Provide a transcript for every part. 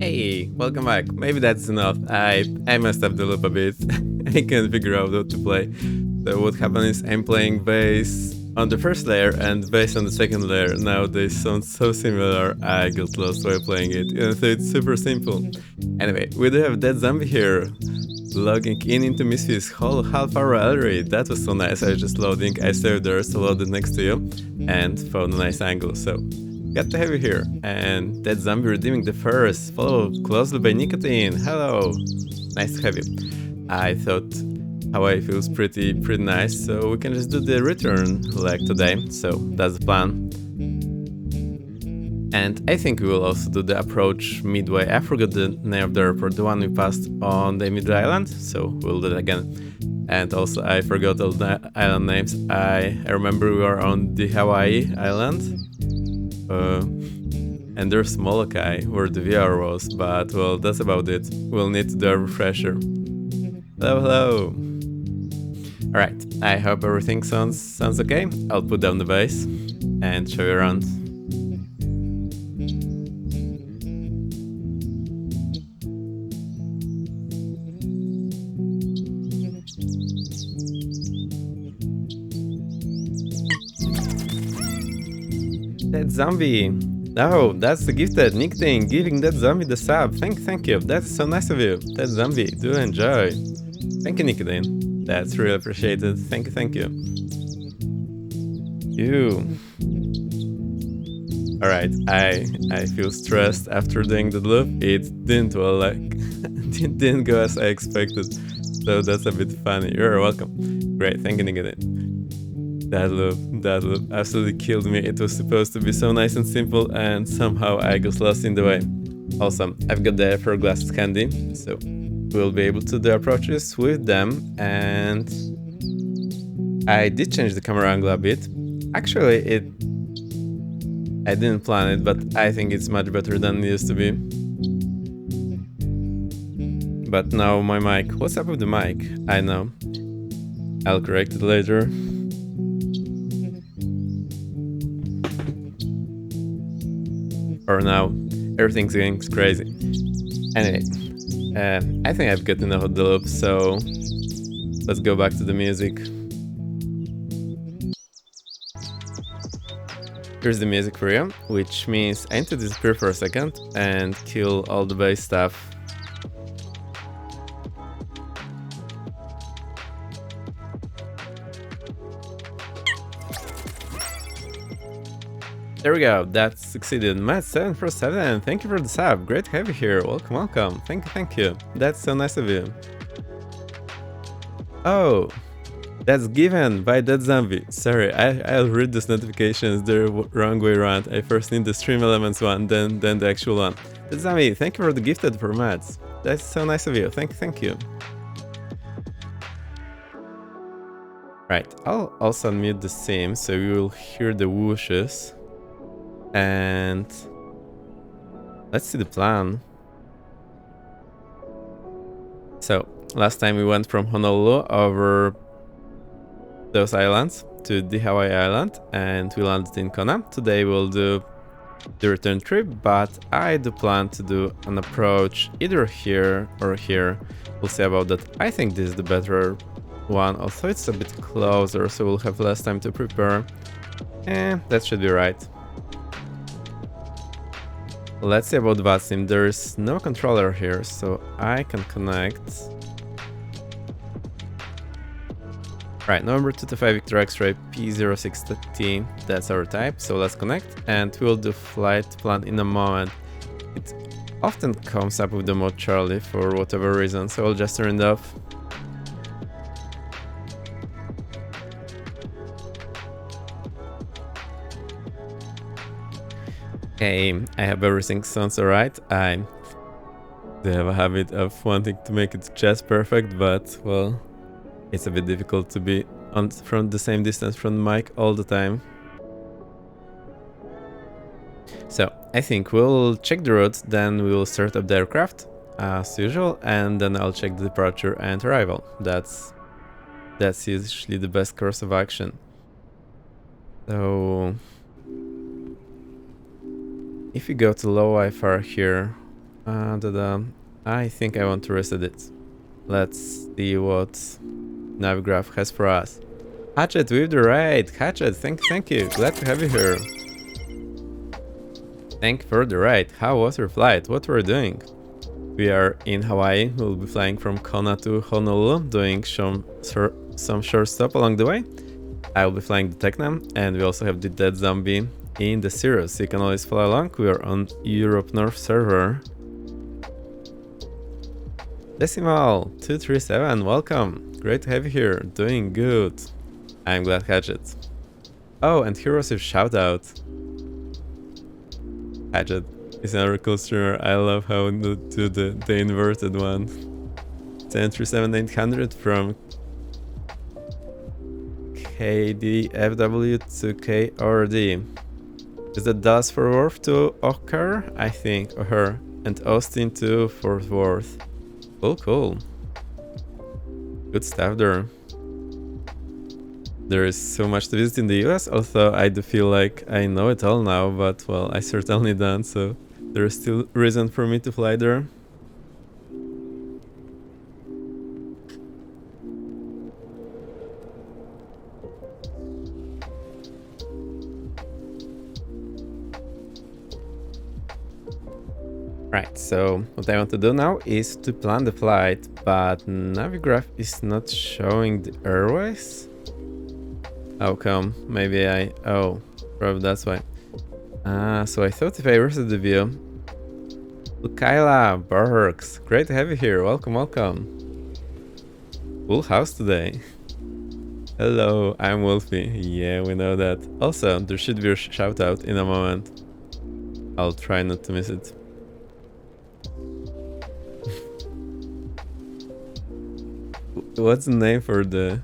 Hey, welcome back. Maybe that's enough. I messed up the loop a bit. I can't figure out what to play. So what happened is I'm playing bass on the first layer and bass on the second layer. Now they sound so similar, I got lost while playing it. And so it's super simple. Anyway, we do have that zombie here. Logging in into Misfits whole half hour already. That was so nice. I was just loading. I saved there, so loaded next to you and found a nice angle. So got to have you here. And that zombie redeeming the first, followed closely by Nicotine. Hello. Nice to have you. I thought Hawaii feels pretty nice, so we can just do the return like today. So that's the plan. And I think we will also do the approach midway. I forgot the name of the airport, the one we passed on the middle island, so we'll do that again. And also I forgot all the island names. I remember we were on the Hawaii island. And there's Molokai, where the VR was, but well, that's about it. We'll need to do a refresher. Hello. Alright, I hope everything sounds okay. I'll put down the bass and show you around. That zombie! Oh, that's the gifted nickname, giving that zombie the sub. Thank you. That's so nice of you. That zombie, do enjoy. Thank you, Nicotine. That's really appreciated. Thank you. You. Alright, I feel stressed after doing the loop. It didn't it didn't go as I expected. So that's a bit funny. You're welcome. Great, thank you, Nicotine. That loop absolutely killed me. It was supposed to be so nice and simple, and somehow I got lost in the way. Awesome, I've got the IFR glasses handy, so we'll be able to do approaches with them. And I did change the camera angle a bit. Actually, I didn't plan it, but I think it's much better than it used to be. But now my mic. What's up with the mic? I know. I'll correct it later. For now, everything's going crazy. Anyway, I think I've got enough of the loop, so let's go back to the music. Here's the music for you, which means I need to disappear for a second and kill all the bass stuff. There we go, that succeeded. Matt747, thank you for the sub. Great to have you here. Welcome. Thank you. That's so nice of you. Oh, that's given by that zombie. Sorry, I'll read these notifications the wrong way around. I first need the stream elements one, then the actual one. That zombie, thank you for the gifted for Mats. That's so nice of you. Thank you. Right, I'll also unmute the sim so you will hear the whooshes. And let's see the plan. So last time we went from Honolulu over those islands to the Hawaii island and we landed in Kona. Today we'll do the return trip, but I do plan to do an approach either here or here. We'll see about that. I think this is the better one, although it's a bit closer, so we'll have less time to prepare. That should be right. Let's see about VATSIM. There's no controller here, so I can connect. Right, November 225 Victor X-ray P2006T, that's our type, so let's connect and we'll do flight plan in a moment. It often comes up with the mode Charlie for whatever reason, so I'll just turn it off. Okay, I hope everything sounds alright. I do have a habit of wanting to make it just perfect, but well, it's a bit difficult to be from the same distance from the mic all the time. So I think we'll check the route, then we will start up the aircraft as usual, and then I'll check the departure and arrival. That's usually the best course of action. So if you go to low IFR here, I think I want to reset it. Let's see what Navigraph has for us. Hatchet with the raid. Hatchet, thank you. Glad to have you here. Thank you for the raid. How was your flight? What were you doing? We are in Hawaii. We'll be flying from Kona to Honolulu, doing some short stop along the way. I will be flying the Tecnam, and we also have the Dead Zombie in the Cirrus, so you can always follow along. We are on Europe North server. Decimal 237, welcome. Great to have you here. Doing good. I'm glad, Hatchet. Oh, and heroes with shout out. Hatchet is another cool streamer. I love how they do the inverted one. 1037-800 from KDFW to KRD. Is that Dallas Fort Worth to Ocker? I think, or her. And Austin to Fort Worth. Cool. Good stuff there. There is so much to visit in the US, although I do feel like I know it all now, but well, I certainly don't, so there is still reason for me to fly there. Right, so what I want to do now is to plan the flight, but Navigraph is not showing the airways. How come? Maybe oh, probably that's why. So I thought if I reset the view. Kyla, Barks, great to have you here. Welcome. Full house today. Hello, I'm Wolfie. Yeah, we know that. Also, there should be a shout out in a moment. I'll try not to miss it. What's the name for the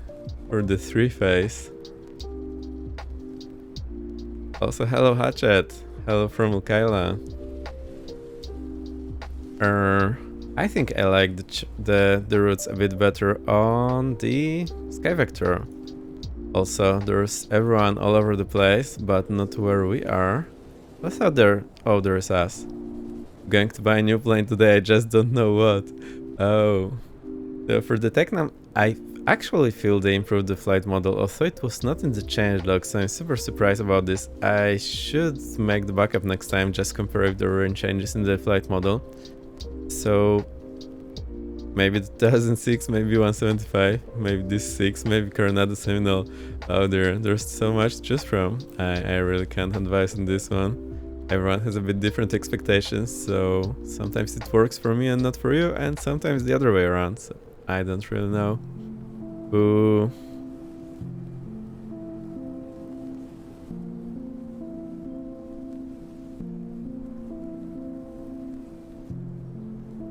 three face? Also, hello Hatchet. Hello from Kyla. I think I like the routes a bit better on the Sky Vector. Also, there's everyone all over the place, but not where we are. What's out there? Oh, there's us. Going to buy a new plane today, I just don't know what. Oh. So for the Tecnam, I actually feel they improved the flight model, although it was not in the changelog, so I'm super surprised about this. I should make the backup next time, just compare if there were any changes in the flight model. So maybe 2006, maybe 175, maybe this 6, maybe Coronado Seminole. Oh dear, there's so much to choose from. I really can't advise on this one. Everyone has a bit different expectations, so sometimes it works for me and not for you, and sometimes the other way around, so I don't really know. Ooh.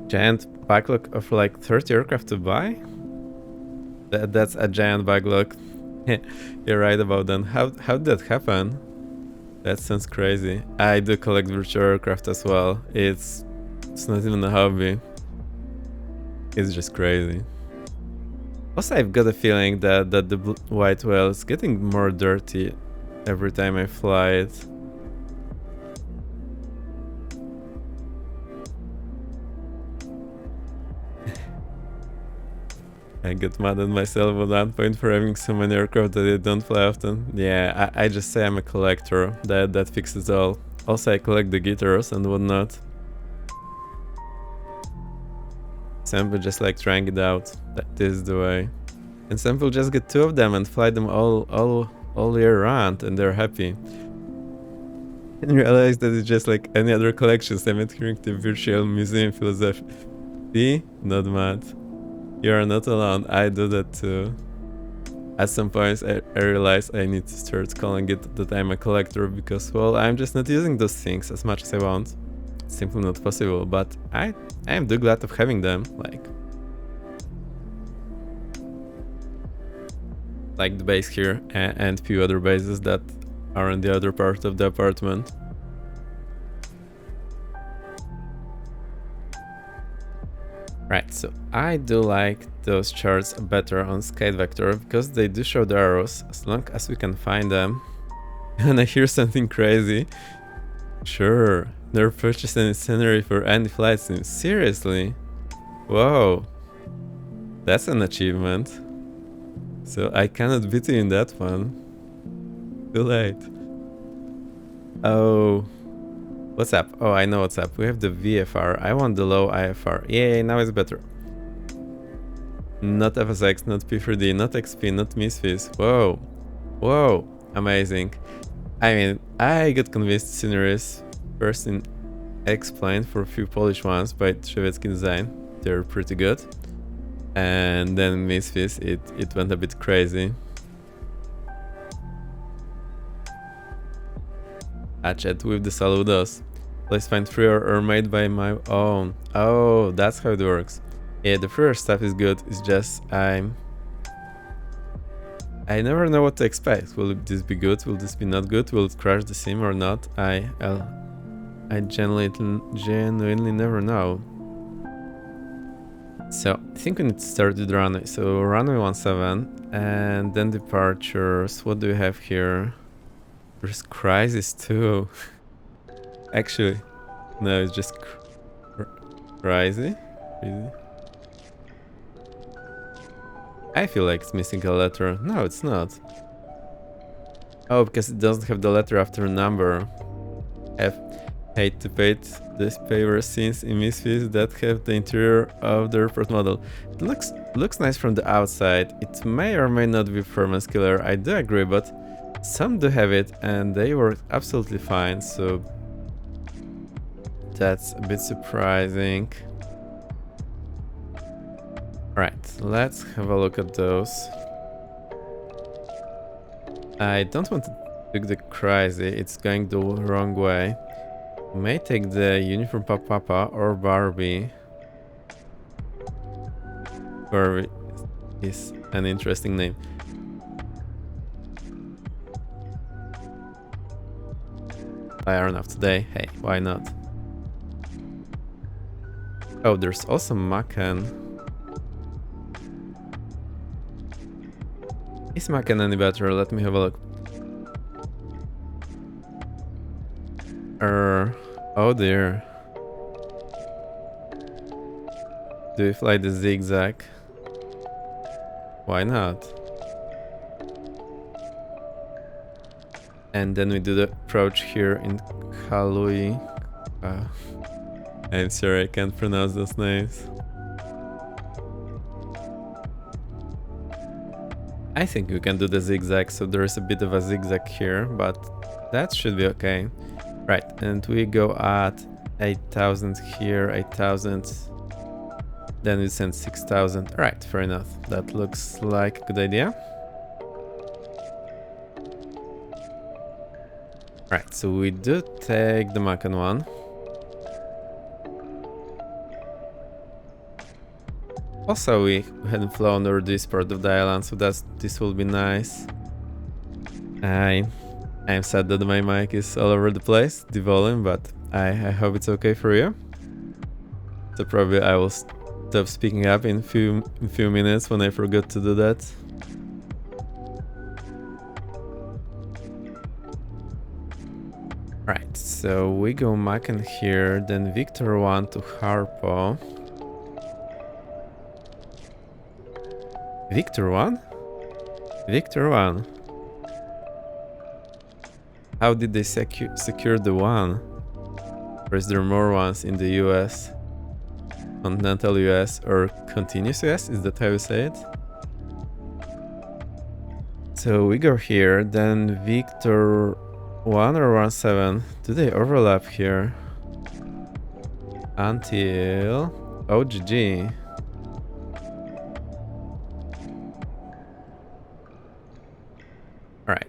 Giant backlog of like 30 aircraft to buy? That's a giant backlog. You're right about that. How did that happen? That sounds crazy. I do collect virtual aircraft as well. It's not even a hobby. It's just crazy. Also, I've got a feeling that the white whale is getting more dirty every time I fly it. I get mad at myself at that point for having so many aircraft that I don't fly often. Yeah, I just say I'm a collector. That fixes all. Also, I collect the guitars and whatnot. Some people just like trying it out. That is the way. And some people just get 2 of them and fly them all year round, and they're happy. And realize that it's just like any other collections. I'm adhering to virtual museum philosophy. See? Not mad. You are not alone. I do that too. At some points, I realize I need to start calling it that I'm a collector because, well, I'm just not using those things as much as I want. It's simply not possible, but I am do glad of having them, like the base here and few other bases that are in the other part of the apartment. Right, so I do like those charts better on Sky Vector because they do show the arrows as long as we can find them. And I hear something crazy. Sure, Never purchased any scenery for any flight sim. Seriously? Whoa. That's an achievement. So I cannot beat you in that one. Too late. Oh. What's up? Oh, I know what's up. We have the VFR. I want the low IFR. Yay, now it's better. Not FSX, not P3D, not XP, not Misfits. Whoa. Whoa. Amazing. I mean, I got convinced sceneries first in X-Plane for a few Polish ones by Trzewecki Design. They're pretty good. And then Misfits, it went a bit crazy. Hatchet with the saludos. Please find freer or made by my own. Oh, that's how it works. Yeah, the freer stuff is good. It's just I never know what to expect. Will this be good? Will this be not good? Will it crash the sim or not? I genuinely never know. So I think we need to start with runway. So runway 17 and then departures. What do we have here? There's crisis too. Actually, no, it's just crazy. I feel like it's missing a letter. No, it's not. Oh, because it doesn't have the letter after number. Hate to paint these paper scenes in Misfits that have the interior of the report model. It looks nice from the outside. It may or may not be performance killer. I do agree, but some do have it and they work absolutely fine. So that's a bit surprising. Right, let's have a look at those. I don't want to pick the crazy, it's going the wrong way. May take the uniform Papa or Barbie. Barbie is an interesting name. Fire enough today, hey, why not? Oh, there's also Macan. Is Macan any better? Let me have a look. Oh dear. Do we fly the zigzag? Why not? And then we do the approach here in Kalui. I'm sorry, I can't pronounce those names. I think we can do the zigzag, so there's a bit of a zigzag here, but that should be okay. Right, and we go at 8,000 here, 8,000. Then we send 6,000. Right, fair enough. That looks like a good idea. Right, so we do take the Macan one. Also, we hadn't flown over this part of the island, so this will be nice. I'm sad that my mic is all over the place, the volume, but I hope it's okay for you. So probably I will stop speaking up in few minutes when I forgot to do that. Right, so we go Macan here, then Victor 1 to Harpo. Victor 1? Victor 1. How did they secure the one? Or is there more ones in the US? Continental US or continuous US? Is that how you say it? So we go here, then Victor 1 or 17. Do they overlap here? Until OGG. Alright.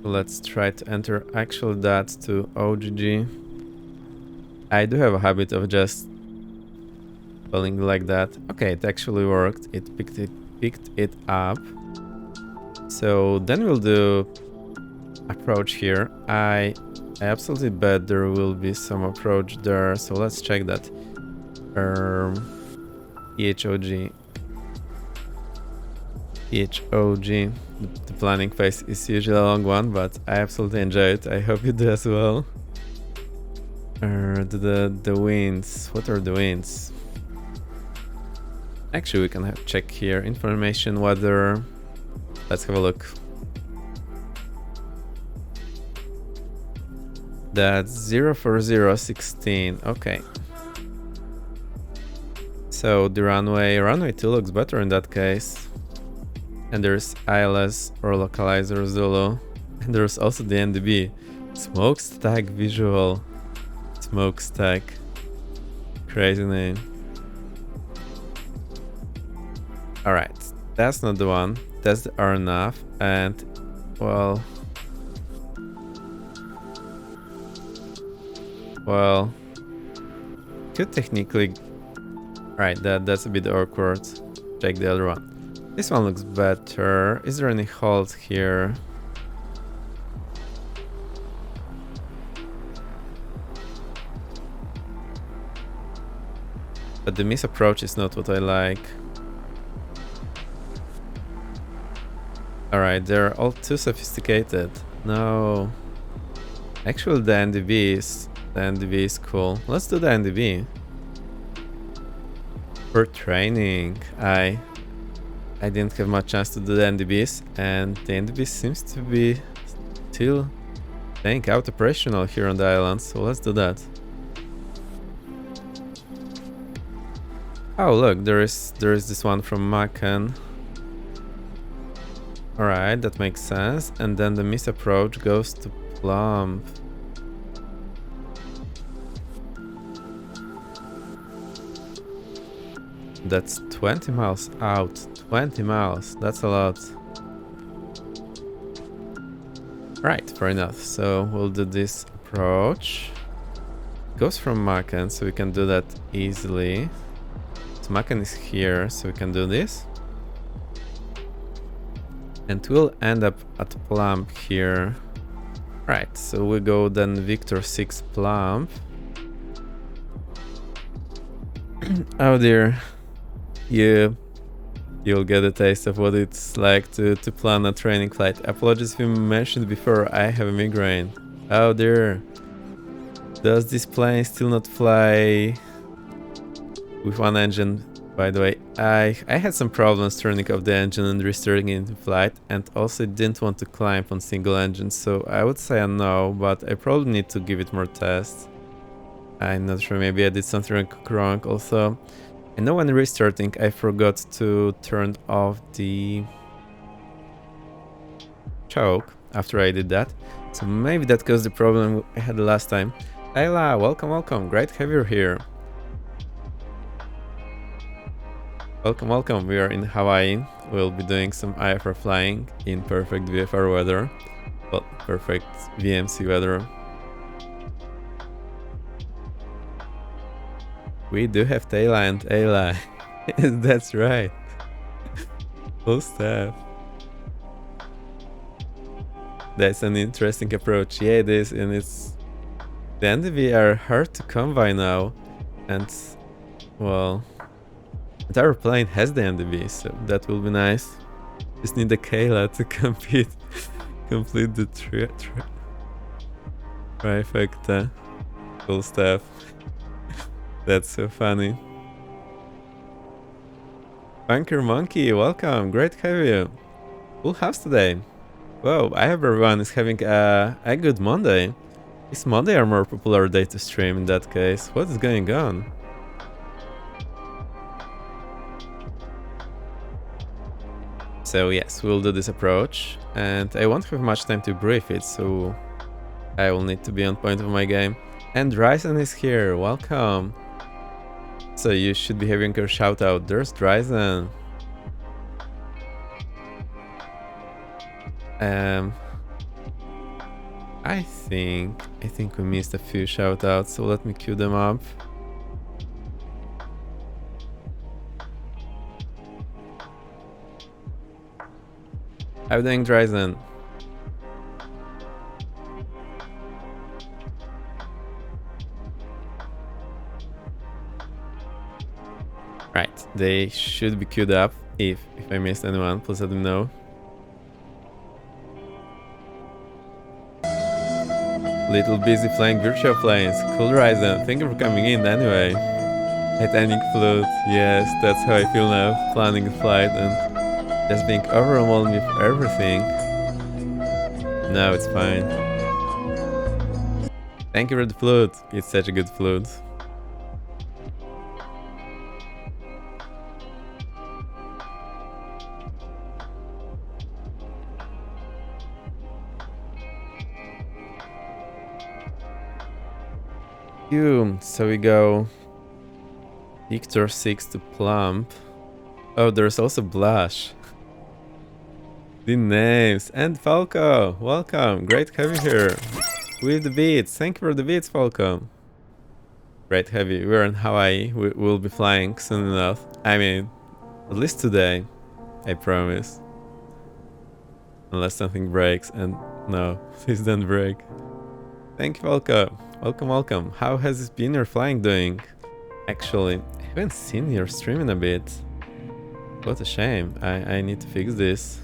Let's try to enter actual that to OGG. I do have a habit of just spelling like that. Okay, it actually worked. It picked it up. So then we'll do approach here. I absolutely bet there will be some approach there. So let's check that. EHOG. EHOG. The planning phase is usually a long one, but I absolutely enjoy it. I hope you do as well. The winds. What are the winds? Actually, we can check here. Information, weather. Let's have a look. That's 04016. Okay. So the runway 2 looks better in that case. And there's ILS or localizer Zulu. And there's also the NDB. Smokestack visual. Smokestack. Crazy name. Alright, that's not the one. That's the RNAV. And, well, could technically... Right, that's a bit awkward. Check the other one. This one looks better. Is there any halt here? But the misapproach is not what I like. Alright, they're all too sophisticated. No. Actually, the NDB is cool. Let's do the NDB. For training, I didn't have much chance to do the NDBs, and the NDB seems to be still staying out operational here on the island, so let's do that. Oh look, there is this one from Macan. Alright, that makes sense. And then the misapproach goes to Plumb. That's 20 miles out. 20 miles. That's a lot. Right, fair enough. So we'll do this approach. Goes from Macan, so we can do that easily. So Macan is here, so we can do this. And we'll end up at Plumb here. Right, so we go then Victor 6 Plumb. Oh dear. You'll get a taste of what it's like to plan a training flight. Apologies if you mentioned before, I have a migraine. Oh dear. Does this plane still not fly with one engine? By the way, I had some problems turning off the engine and restarting it in flight, and also didn't want to climb on single engine, so I would say a no, but I probably need to give it more tests. I'm not sure, maybe I did something wrong. Also, I know when restarting I forgot to turn off the choke after I did that, so maybe that caused the problem I had the last time. Ayla, welcome, great to have you here. Welcome, we are in Hawaii. We'll be doing some IFR flying in perfect VFR weather. Well, perfect VMC weather. We do have Taylor and Ayla. That's right. Full staff. That's an interesting approach. Yeah, it is, and it's... The NDV are hard to come by now. And, well... But our plane has the NDB, so that will be nice. Just need a Kayla to complete the trifecta. Cool stuff. That's so funny. Bunker Monkey, welcome. Great to have you. Full house today. Whoa, I hope everyone is having a good Monday. Is Monday a more popular day to stream in that case? What is going on? So yes, we'll do this approach, and I won't have much time to brief it, so I will need to be on point of my game. And Ryzen is here, welcome! So you should be having your shout out. There's Ryzen. I think we missed a few shout outs, so let me queue them up. How are you doing, Ryzen? Right, they should be queued up. If I missed anyone, please let them know. Little busy flying virtual planes. Cool Ryzen, thank you for coming in anyway. Titanic flute, yes, that's how I feel now. Planning a flight and just being overwhelmed with everything. No, it's fine. Thank you for the flute. It's such a good flute. So we go Victor 6 to Plump. Oh, there's also Blush. The names. And Falco, welcome. Great to have you here. With the beats. Thank you for the beats, Falco. Great to have you. We're in Hawaii. We'll be flying soon enough. I mean, at least today. I promise. Unless something breaks. And no, please don't break. Thank you, Falco. Welcome, welcome. How has this been your flying doing? Actually, I haven't seen your stream in a bit. What a shame. I need to fix this.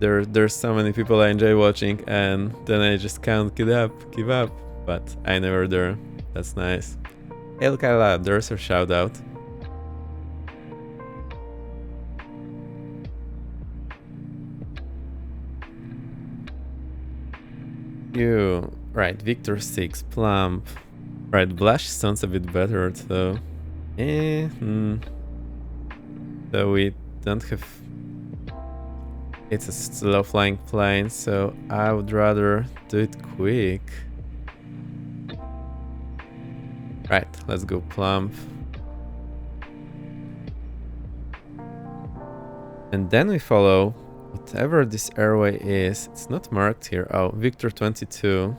There's so many people I enjoy watching and then I just can't give up. But I never do. That's nice. Hey Kyla, there's your shout out. Right, Victor 6, Plump. Right, Blush sounds a bit better though. So we don't have... It's a slow flying plane, so I would rather do it quick. Right, let's go Plump. And then we follow whatever this airway is. It's not marked here. Oh, Victor 22.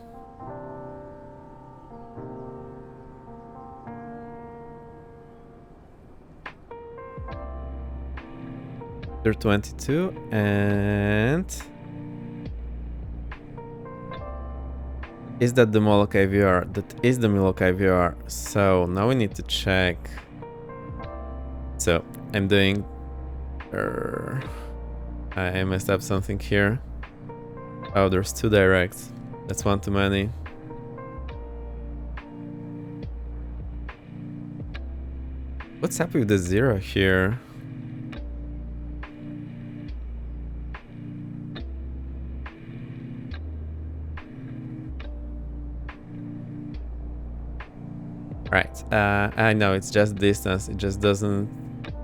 Victor 22 and... Is that the Molokai VR? That is the Molokai VR. So now we need to check. So I'm doing... I messed up something here. Oh, there's two directs. That's one too many. What's up with the 0 here? Right, I know it's just distance. It just doesn't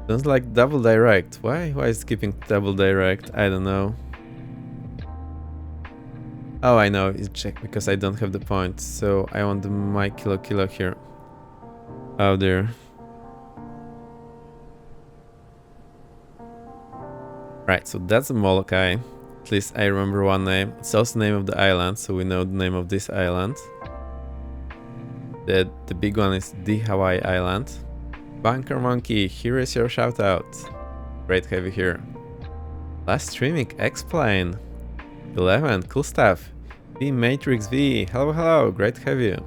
like double direct. Why is it keeping double direct? I don't know. Oh, I know, it's checked because I don't have the point. So I want the my kilo here. Oh dear. Right, so that's a Molokai. At least I remember one name. It's also the name of the island, so we know the name of this island. The big one is the Hawaii Island. Bunker Monkey, here is your shout out. Great to have you here. Last streaming, X-Plane. 11, cool stuff. V Matrix V, hello, great to have you.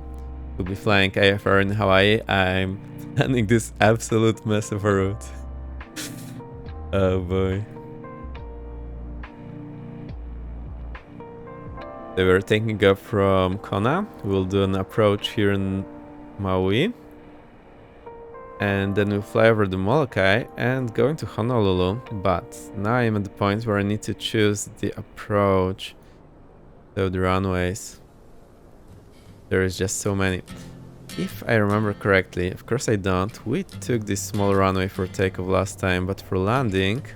We'll be flying IFR in Hawaii. I'm planning this absolute mess of a route. Oh boy. They were taking off from Kona. We'll do an approach here in Maui. And then we'll fly over the Molokai and go into Honolulu. But now I'm at the point where I need to choose the approach. So the runways. There is just so many. If I remember correctly, of course I don't, we took this small runway for takeoff last time, but for landing,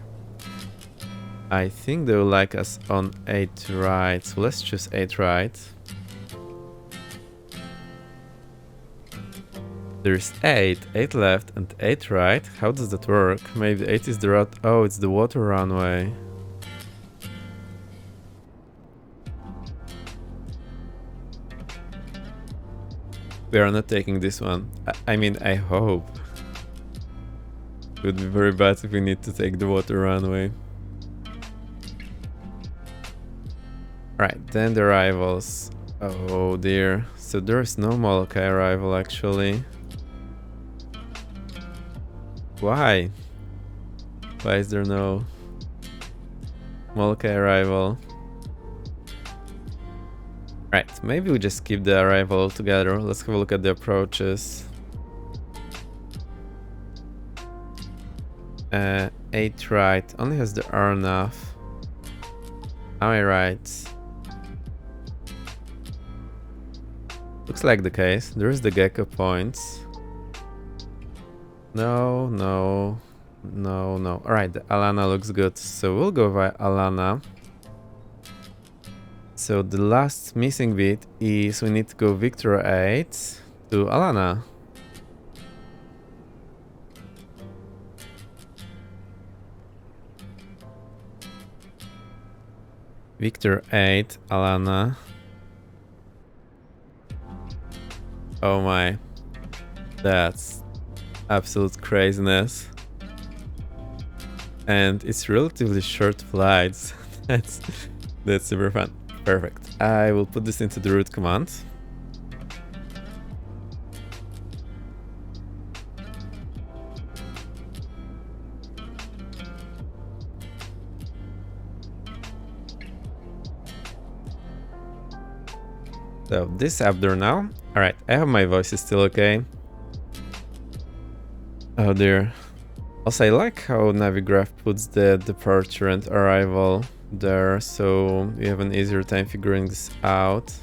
I think they will like us on 8 right. So let's choose 8 right. There's 8 left and 8 right. How does that work? Maybe 8 is the route. Oh, it's the water runway. We are not taking this one. I mean, I hope. It would be very bad if we need to take the water runway. Right, then the arrivals. Oh dear. So there is no Molokai arrival actually. Why? Why is there no... Molokai arrival. Right, maybe we just skip the arrival altogether. Let's have a look at the approaches. 8 right, only has the R enough. Am I right? Looks like the case. There's the Gecko points. No, no, no, no. Alright, the Alana looks good. So we'll go by Alana. So the last missing bit is we need to go Victor 8 to Alana. Victor 8, Alana. Oh my. That's absolute craziness. And it's relatively short flights. that's super fun. Perfect. I will put this into the route command. So this up there now. Alright, I hope my voice is still okay. Oh dear. Also, I like how Navigraph puts the departure and arrival there, so you have an easier time figuring this out.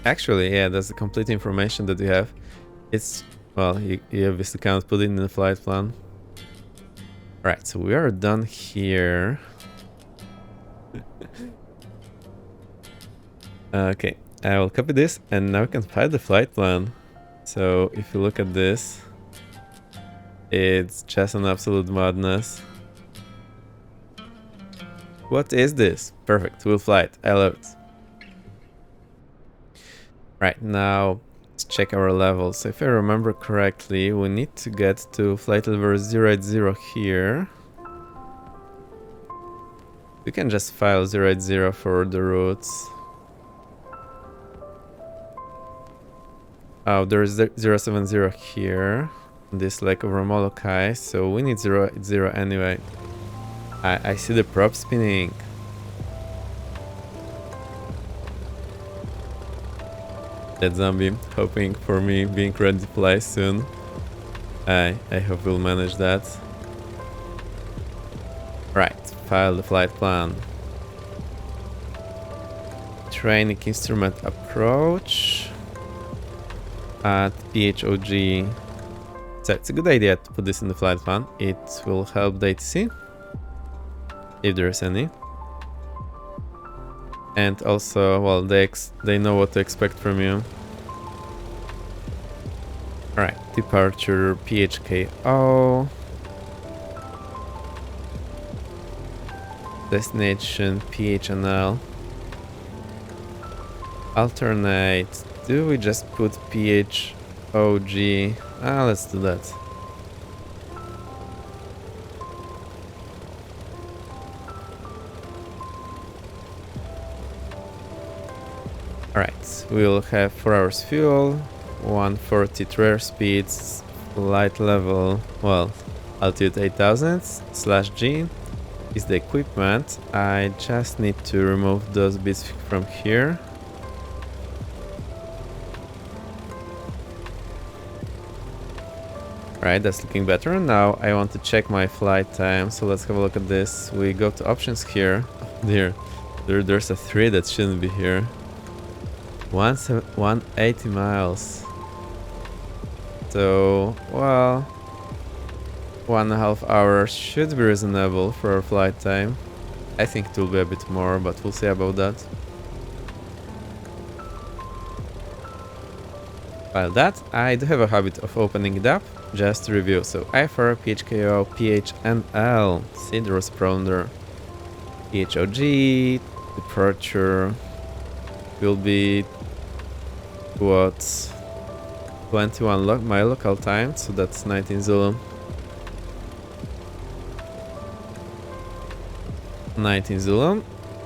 Actually, yeah, that's the complete information that you have. It's, well, you obviously can't put it in the flight plan. Right, so we are done here. Okay, I will copy this and now we can find the flight plan. So if you look at this, it's just an absolute madness. What is this? Perfect, we'll fly it. I love it. Right, now let's check our levels. So if I remember correctly, we need to get to flight level 080 here. We can just file 080 for the routes. Oh, there is 070 here. This lake over Molokai, so we need 080 anyway. I see the prop spinning. That zombie hoping for me being ready to fly soon. I hope we'll manage that. Right, file the flight plan. Training instrument approach at PHOG. So it's a good idea to put this in the flight plan. It will help the ATC, if there is any. And also, well, they know what to expect from you. Alright, departure PHKO. Destination PHNL. Alternate. Do we just put PHOG? Let's do that. Alright, we'll have 4 hours fuel, 140 trailer speeds, flight level, well, altitude 8000/G is the equipment. I just need to remove those bits from here. Right, that's looking better. Now I want to check my flight time, so let's have a look at this. We go to options here. Oh, there's a 3 that shouldn't be here. 180 miles. So, well, 1.5 hours should be reasonable for our flight time. I think it will be a bit more, but we'll see about that. While that, I do have a habit of opening it up just to review. So IFR, PHKO, PHNL, see the responder, PHOG, departure will be what, 21 my local time, so that's 19 Zulu. 19 Zulu,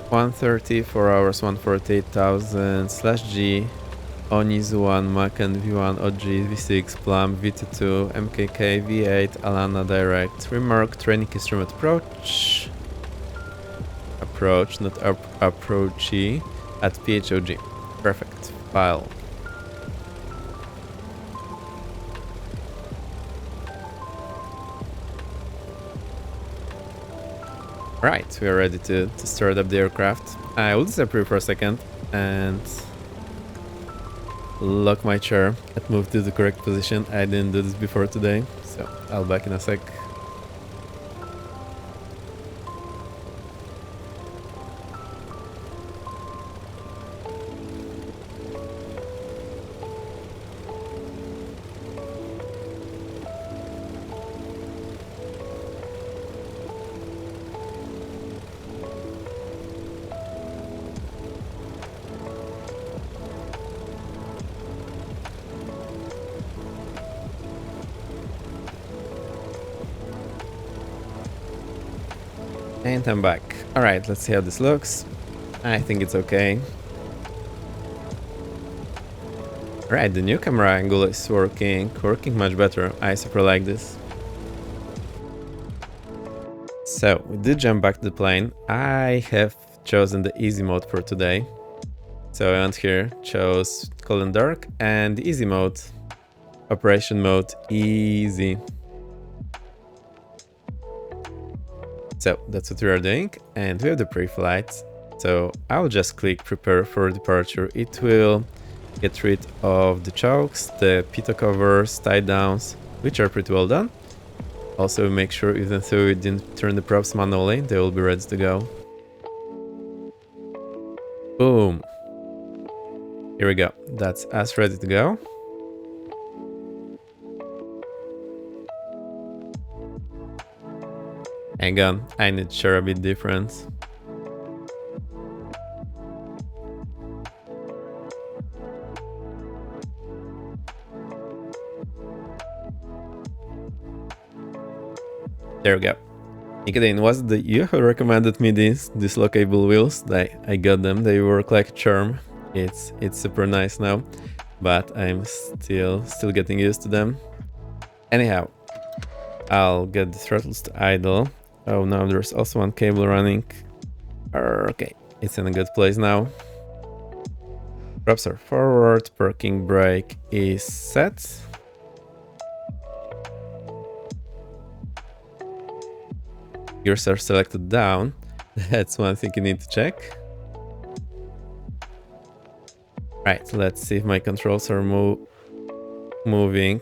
130, 4 hours, 148,000/G. Onizuan, Macan, V1, OG, V6, Plum, VT2, MKK, V8, Alana Direct, Remark, Training Instrument Approach, not approachy, at PHOG. Perfect. File. Right, we are ready to start up the aircraft. I will disappear for a second and lock my chair and move to the correct position. I didn't do this before today, so I'll be back in a sec. And I'm back. Alright, let's see how this looks. I think it's okay. Alright, the new camera angle is working much better. I super like this. So, we did jump back to the plane. I have chosen the easy mode for today. So I went here, chose cold and dark, and the easy mode, operation mode, easy. So that's what we are doing, and we have the pre-flight. So I'll just click prepare for departure. It will get rid of the chokes, the pitot covers, tie downs, which are pretty well done. Also make sure, even though we didn't turn the props manually, they will be ready to go. Boom. Here we go. That's us ready to go. Hang on, I need to share a bit different. There we go. Nicodine, was it you who recommended me these dislocable wheels? I got them, they work like a charm. It's super nice now, but I'm still getting used to them. Anyhow, I'll get the throttles to idle. Oh no, there's also one cable running. Okay, it's in a good place now. Props are forward, parking brake is set. Gears are selected down. That's one thing you need to check. Right, let's see if my controls are moving.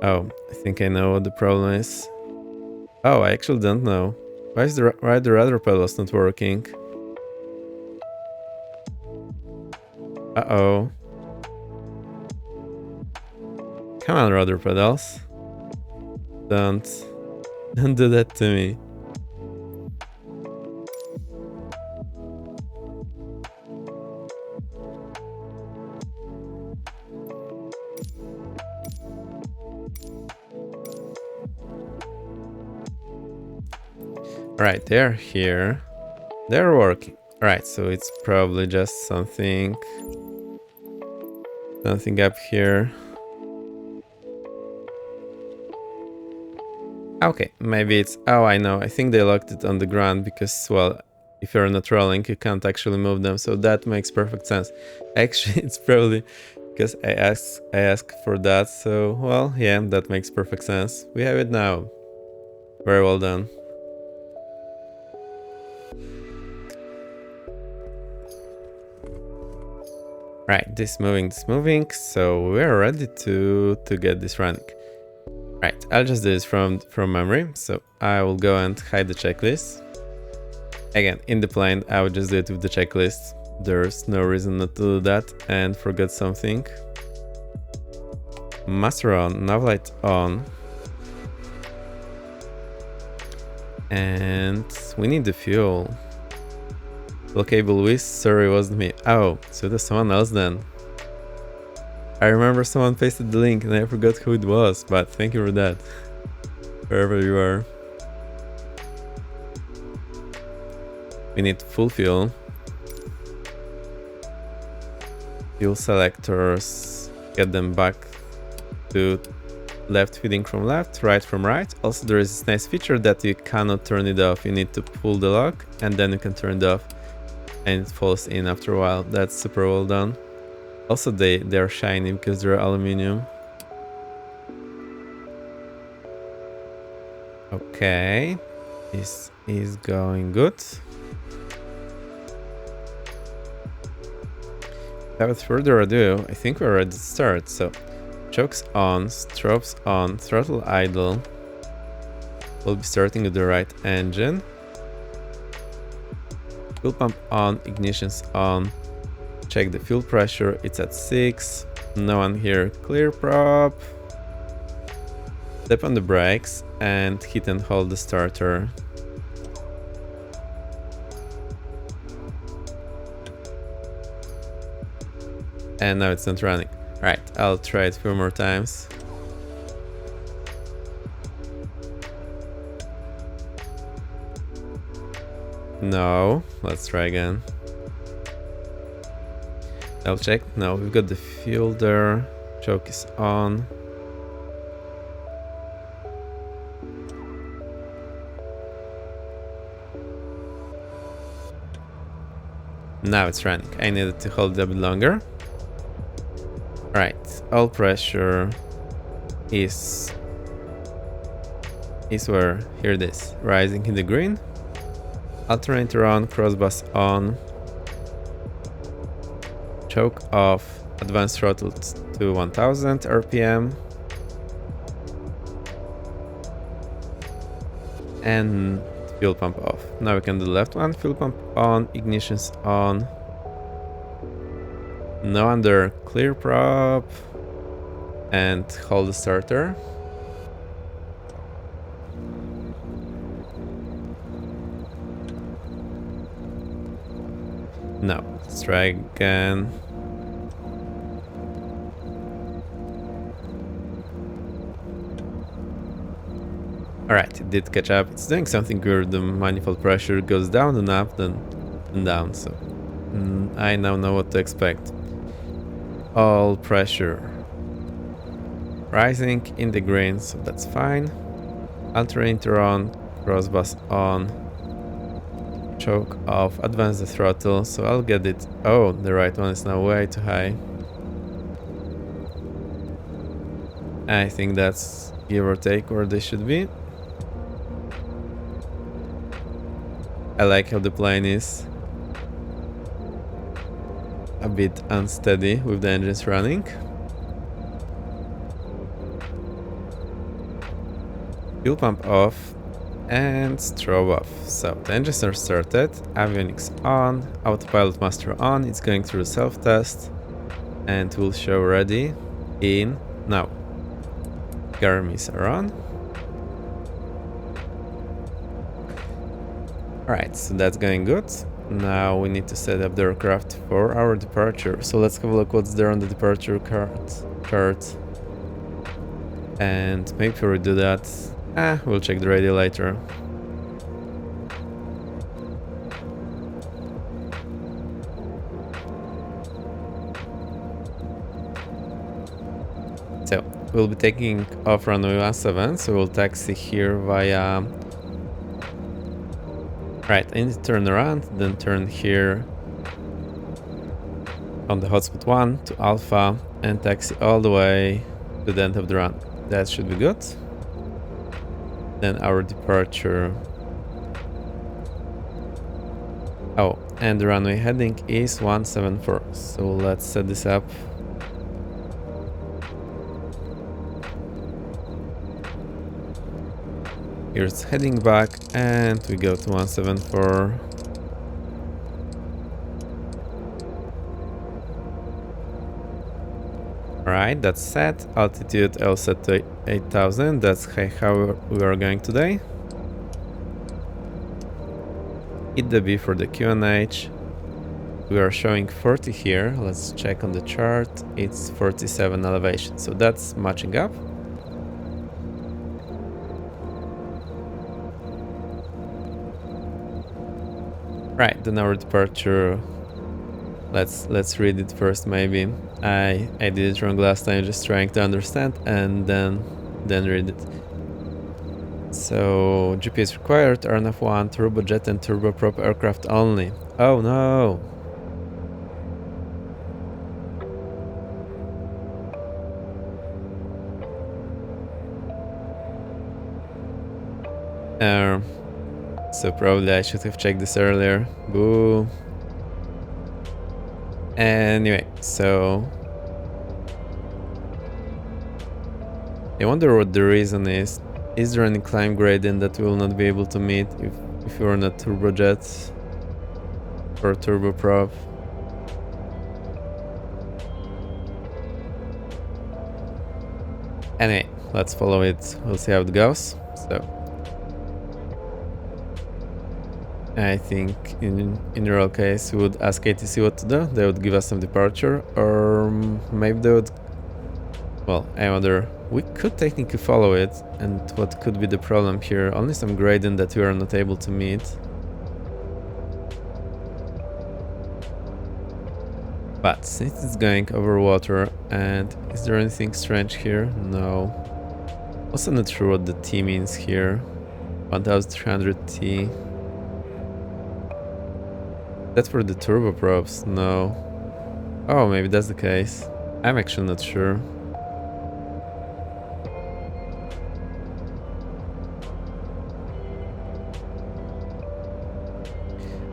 Oh, I think I know what the problem is. Oh, I actually don't know. Why is the rudder pedals not working? Uh-oh. Come on, rudder pedals. Don't do that to me. Alright, they're here. They're working. Alright, so it's probably just something up here. Okay, maybe it's... Oh, I know. I think they locked it on the ground because, well, if you're not rolling, you can't actually move them. So that makes perfect sense. Actually, it's probably because I asked for that. So, well, yeah, that makes perfect sense. We have it now. Very well done. Right, this moving, so we're ready to get this running. Right, I'll just do this from memory, so I will go and hide the checklist. Again, in the plane, I will just do it with the checklist. There's no reason not to do that and forget something. Master on, nav light on. And we need the fuel. Blockable whisk, sorry, wasn't me. Oh, so there's someone else then. I remember someone pasted the link and I forgot who it was, but thank you for that. Wherever you are. We need full fuel. fuel selectors, get them back to left feeding from left, right from right. Also, there is this nice feature that you cannot turn it off. You need to pull the lock and then you can turn it off and it falls in after a while. That's super well done. Also, they're shiny because they're aluminum. Okay, this is going good. Without further ado, I think we're ready to start. So, chokes on, strobes on, throttle idle. We'll be starting with the right engine. Fuel pump on, ignition's on. Check the fuel pressure, it's at 6. No one here, clear prop. Step on the brakes and hit and hold the starter. And now it's not running. Alright, I'll try it a few more times. No, let's try again. I'll check. No, we've got the fuel there. Choke is on. Now it's running. I needed to hold it a bit longer. Alright, all pressure is where, here it is, rising in the green. Alternator on, crossbus on. Choke off, advanced throttle to 1000 RPM. And fuel pump off. Now we can do the left one, fuel pump on, ignition's on. No under, clear prop. And hold the starter. No, let's try again. Alright, it did catch up. It's doing something weird. The manifold pressure goes down and up, then and down. So I now know what to expect. All pressure rising in the green, so that's fine. Alternator on, crossbus on. Choke off, advance the throttle, so I'll get it. Oh, the right one is now way too high. I think that's give or take where they should be. I like how the plane is a bit unsteady with the engines running. Fuel pump off and strobe off. So the engines are started, avionics on, autopilot master on, it's going through the self-test and will show ready in now. Garmis are on. Alright, so that's going good. Now we need to set up the aircraft for our departure. So let's have a look what's there on the departure chart. And maybe before we do that, we'll check the radio later. So we'll be taking off runway 17, so we'll taxi here via... Right, I need to turn around, then turn here on the hotspot 1 to Alpha and taxi all the way to the end of the run. That should be good. Then our departure. Oh, and the runway heading is 174. So let's set this up. Here's heading back and we go to 174. Alright, that's set. Altitude I'll set to 8000. That's how we are going today. Hit the B for the QNH. We are showing 40 here. Let's check on the chart. It's 47 elevation. So that's matching up. Right, then our departure let's read it first. Maybe I did it wrong last time, just trying to understand and then read it. So GPS required, RNF1, turbojet and turboprop aircraft only. Oh no! So probably I should have checked this earlier. Boo. Anyway, so I wonder what the reason is. Is there any climb gradient that we will not be able to meet if you're on a turbojet or turboprop? Anyway, let's follow it. We'll see how it goes. So I think in real case we would ask ATC what to do. They would give us some departure, or maybe they would... Well, I wonder, we could technically follow it, and what could be the problem here? Only some gradient that we are not able to meet. But since it's going over water, and is there anything strange here? No. Also not sure what the T means here. 1300T. That's for the turboprops? No. Oh, maybe that's the case. I'm actually not sure.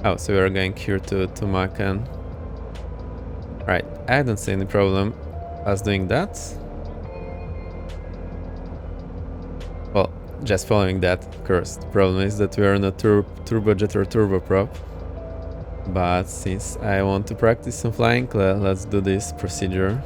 Oh, so we are going here to Macan. Right, I don't see any problem us doing that. Well, just following that, of course. The problem is that we are not turbojet or turboprop. But since I want to practice some flying, let's do this procedure.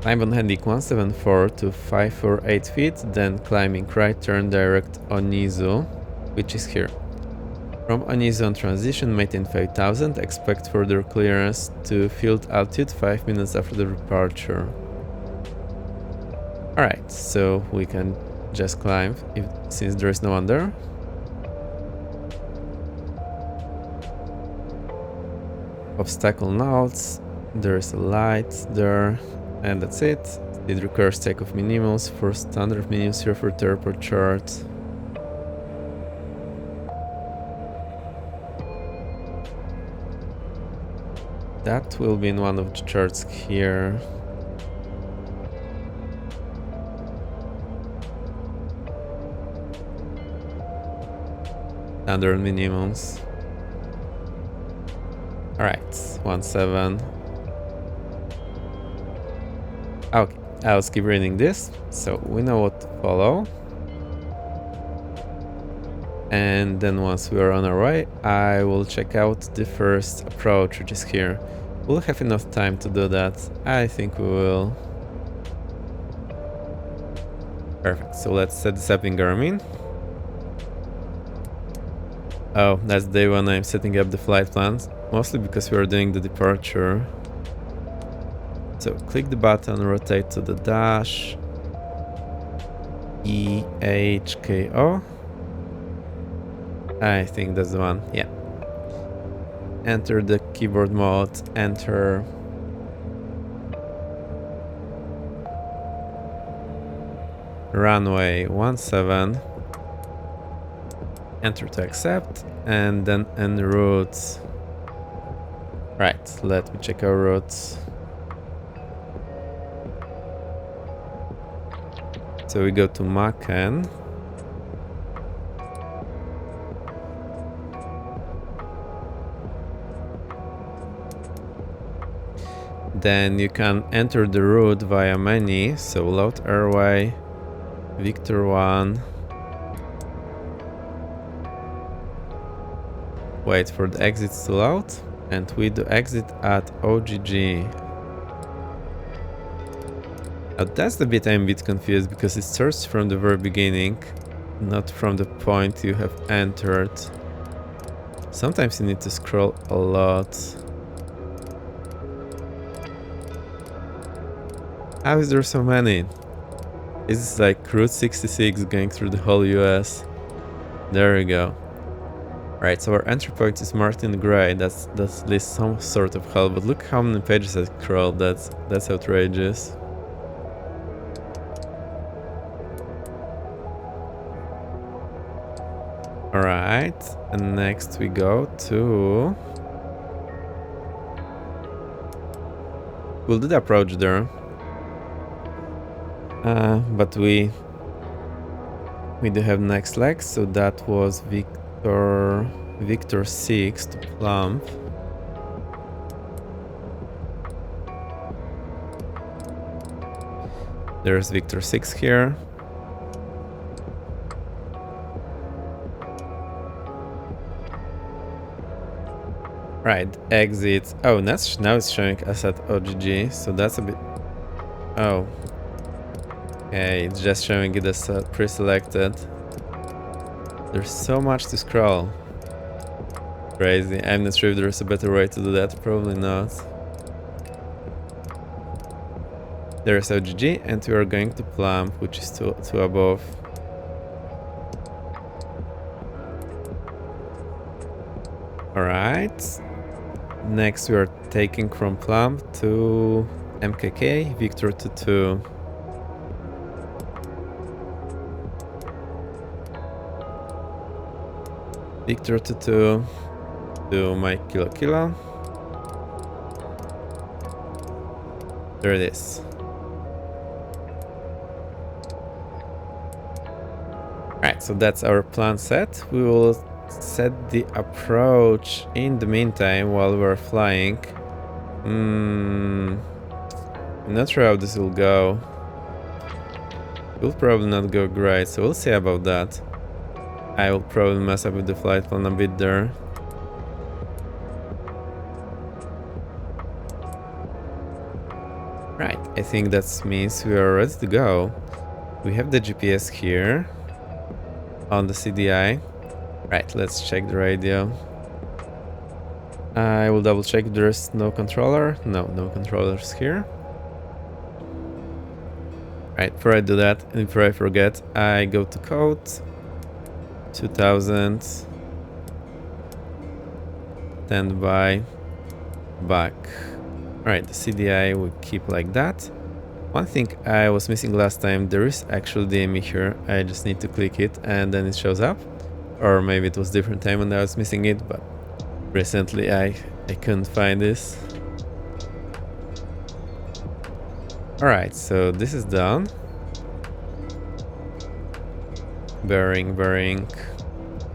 Climb on heading 174 to 548 feet, then climbing right turn direct Onizu, which is here. From Onizu on transition, maintain 5000, expect further clearance to field altitude 5 minutes after the departure. Alright, so we can just climb since there is no one there. Obstacle notes, there's a light there, and that's it. It requires takeoff minimums for standard minimums here for the airport chart. That will be in one of the charts here. Standard minimums. Alright, 17. Okay, I'll keep reading this, so we know what to follow. And then once we are on our way, I will check out the first approach, which is here. We'll have enough time to do that. I think we will. Perfect, so let's set this up in Garmin. Oh, that's the day when I'm setting up the flight plans. Mostly because we are doing the departure. So click the button, rotate to the dash. EHKO. I think that's the one, yeah. Enter the keyboard mode, enter. Runway 17. Enter to accept, and then en route. Right, let me check our routes. So we go to Macan. Then you can enter the route via menu, so load airway, Victor 1. Wait for the exits to load, and we do exit at OGG. That's the bit I'm a bit confused, because it starts from the very beginning, not from the point you have entered. Sometimes you need to scroll a lot. How is there so many? Is this like Route 66 going through the whole US? There we go. Right, so our entry point is marked in gray. That's at least some sort of help. But look how many pages I scrolled. That's outrageous. Alright, and next we go to... We'll do the approach there. But we do have next leg, so that was Victor 6 to Plump. There's Victor 6 here. Right, exit. Oh, now it's showing us at OGG, so that's a bit... Oh. Okay, it's just showing it as pre-selected. There's so much to scroll. Crazy. I'm not sure if there's a better way to do that. Probably not. There's OGG, and we are going to Plump, which is two above. Alright. Next we are taking from Plump to MKK, Victor to 2. Victor to 2 to my Kilo. There it is. Right, so that's our plan set. We will set the approach in the meantime while we're flying. I'm not sure how this will go. It will probably not go great, so we'll see about that. I will probably mess up with the flight plan a bit there. Right, I think that means we are ready to go. We have the GPS here on the CDI. Right, let's check the radio. I will double check there's no controller. No controllers here. Right, before I do that, and before I forget, I go to code 2000 standby back. Alright, the CDI we keep like that. One thing I was missing last time, there is actually DME here. I just need to click it and then it shows up. Or maybe it was different time when I was missing it, but recently I couldn't find this. Alright, so this is done. Bearing.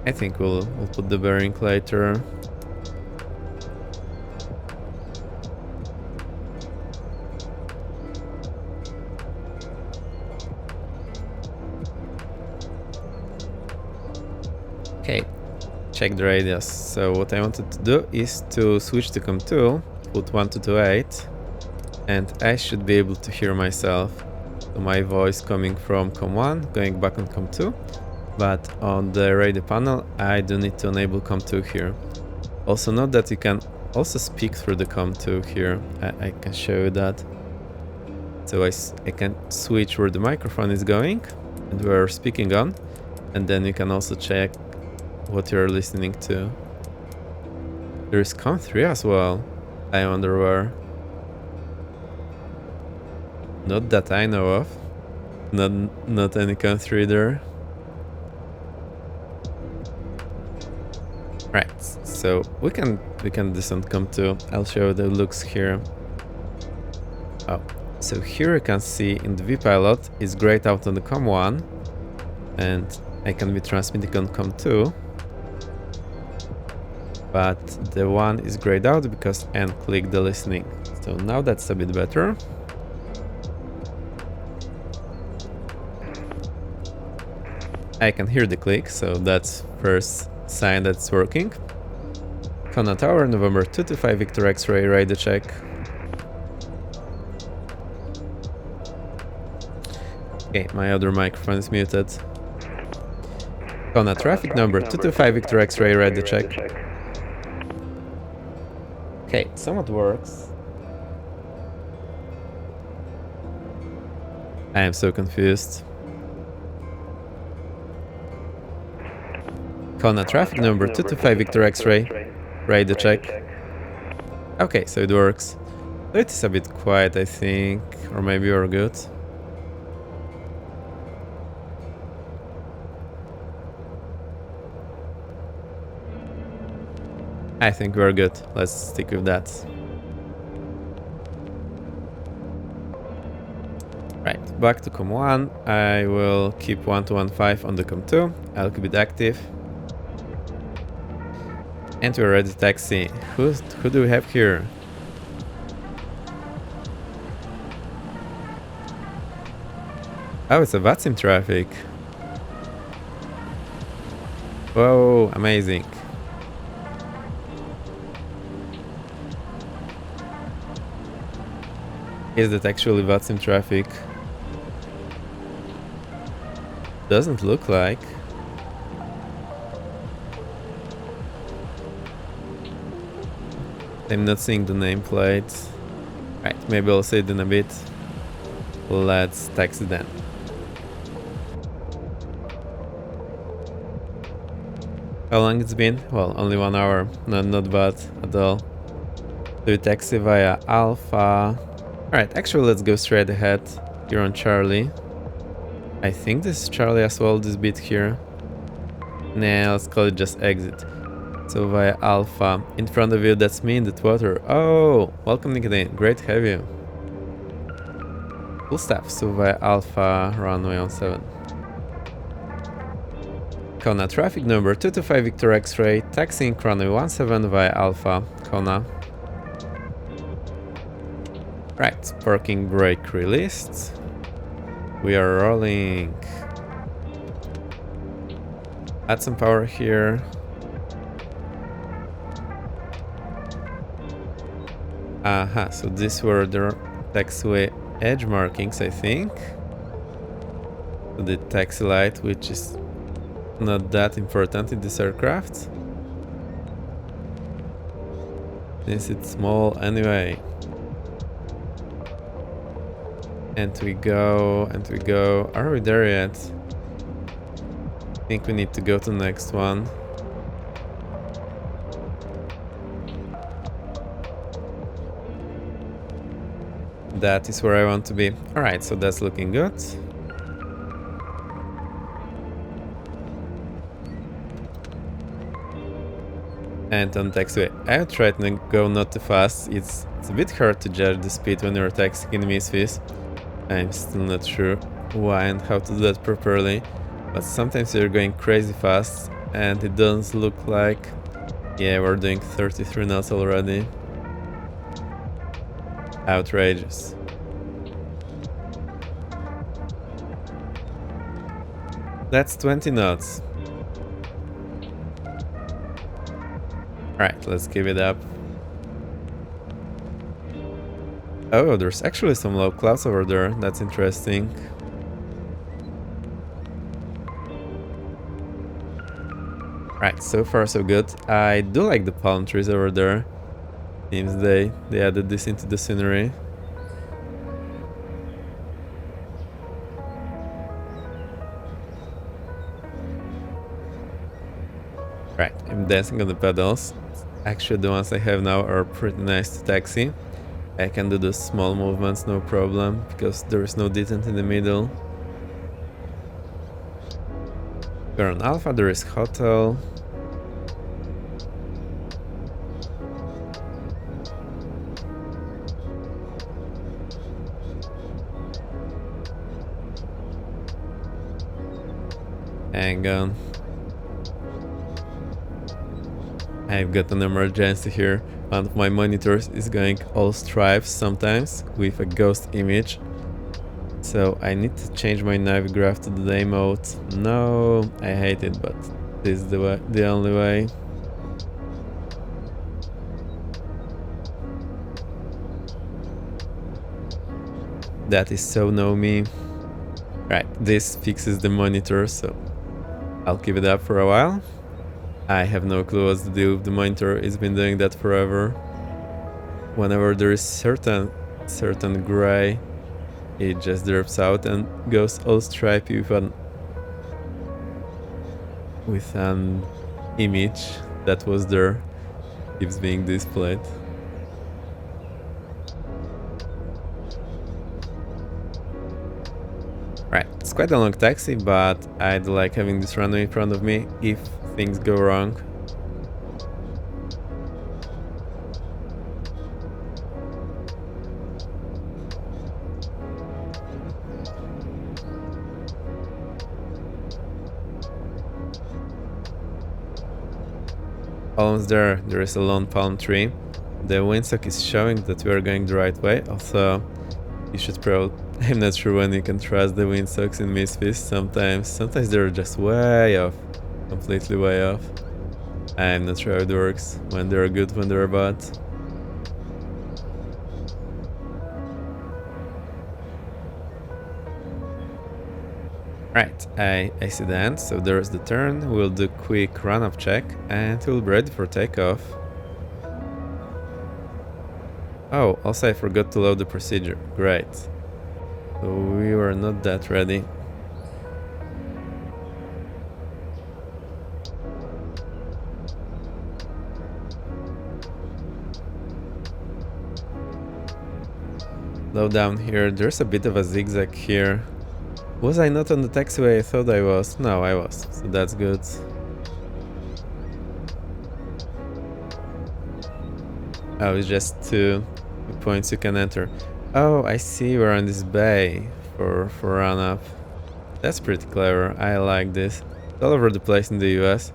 I think we'll put the bearing later. Okay, check the radius. So what I wanted to do is to switch to COM2, put 1228, and I should be able to hear myself. So my voice coming from COM1, going back on COM2, but on the radio panel I do need to enable COM2 here. Also note that you can also speak through the COM2 here. I can show you that. So I can switch where the microphone is going and we're speaking on, and then you can also check what you're listening to. There is COM3 as well. I wonder where. Not that I know of. Not any COM3 there. Right, so we can descend COM2. I'll show you the looks here. Oh, so here you can see in the vPilot is grayed out on the COM1, and I can be transmitting on COM2. But the one is grayed out because I clicked the listening. So now that's a bit better. I can hear the click, so that's first sign that it's working. Kona Tower, November 225 Victor X-ray, radio check. Okay, my other microphone is muted. Kona traffic, number 225 Victor X-ray, radio check. Okay, it somewhat works. I am so confused. Kona traffic number 225 Victor X-ray. Radio check. Okay, so it works. It is a bit quiet, I think, or maybe we're good. I think we're good. Let's stick with that. Right, back to COM 1. I will keep 1215 on the COM 2. I'll keep it active. And we're ready to taxi. Who do we have here? Oh, it's a VATSIM traffic. Whoa, amazing. Is that actually VATSIM traffic? Doesn't look like. I'm not seeing the nameplate. Right, maybe I'll see it in a bit. Let's taxi then. How long it's been? Well, only 1 hour. Not bad at all. Do we taxi via Alpha? Alright, actually let's go straight ahead. You're on Charlie. I think this is Charlie as well, this bit here. Nah, let's call it just exit. So via Alpha. In front of you, that's me in the water. Oh, welcome Nicodemus. Great to have you. Cool stuff. So via Alpha, runway 17. Kona traffic number 225 Victor X-ray, taxiing runway 17 via Alpha, Kona. Right, parking brake released. We are rolling. Add some power here. Aha, so these were the taxiway edge markings, I think. The taxi light, which is not that important in this aircraft, since it's small anyway. And we go, and we go. Are we there yet? I think we need to go to the next one. That is where I want to be. Alright, so that's looking good. And on taxiway, I tried to go not too fast. It's a bit hard to judge the speed when you're taxiing in Misfits. I'm still not sure why and how to do that properly. But sometimes you're going crazy fast and it doesn't look like... Yeah, we're doing 33 knots already. Outrageous. That's 20 knots. Alright, let's give it up. Oh, there's actually some low clouds over there. That's interesting. Right, so far so good. I do like the palm trees over there. Seems they added this into the scenery. Right, I'm dancing on the pedals. Actually, the ones I have now are pretty nice to taxi. I can do the small movements, no problem, because there is no detent in the middle. We're on Alpha, there is hotel. Hang on. I've got an emergency here. One of my monitors is going all stripes sometimes with a ghost image. So I need to change my navgraph to the day mode. No, I hate it, but this is the only way. That is so no me. Right, this fixes the monitor, so I'll keep it up for a while. I have no clue what's the deal with the monitor. It's been doing that forever. Whenever there is certain gray, it just drops out and goes all stripey with an image that was there keeps being displayed. Right, it's quite a long taxi, but I'd like having this runway in front of me if things go wrong. Almost there, there is a lone palm tree. The windsock is showing that we are going the right way, also you should probably... I'm not sure when you can trust the windsocks in Misfits. Sometimes they're just way off, completely way off. I'm not sure how it works, when they're good, when they're bad. Right, I see the end, so there's the turn. We'll do quick run-up check and we'll be ready for takeoff. Oh, also I forgot to load the procedure. Great. So we were not that ready. Low down here, there's a bit of a zigzag here. Was I not on the taxiway I thought I was? No, I was, so that's good. Oh, it's just two points you can enter. Oh, I see, we're on this bay for run-up. That's pretty clever, I like this. It's all over the place in the US.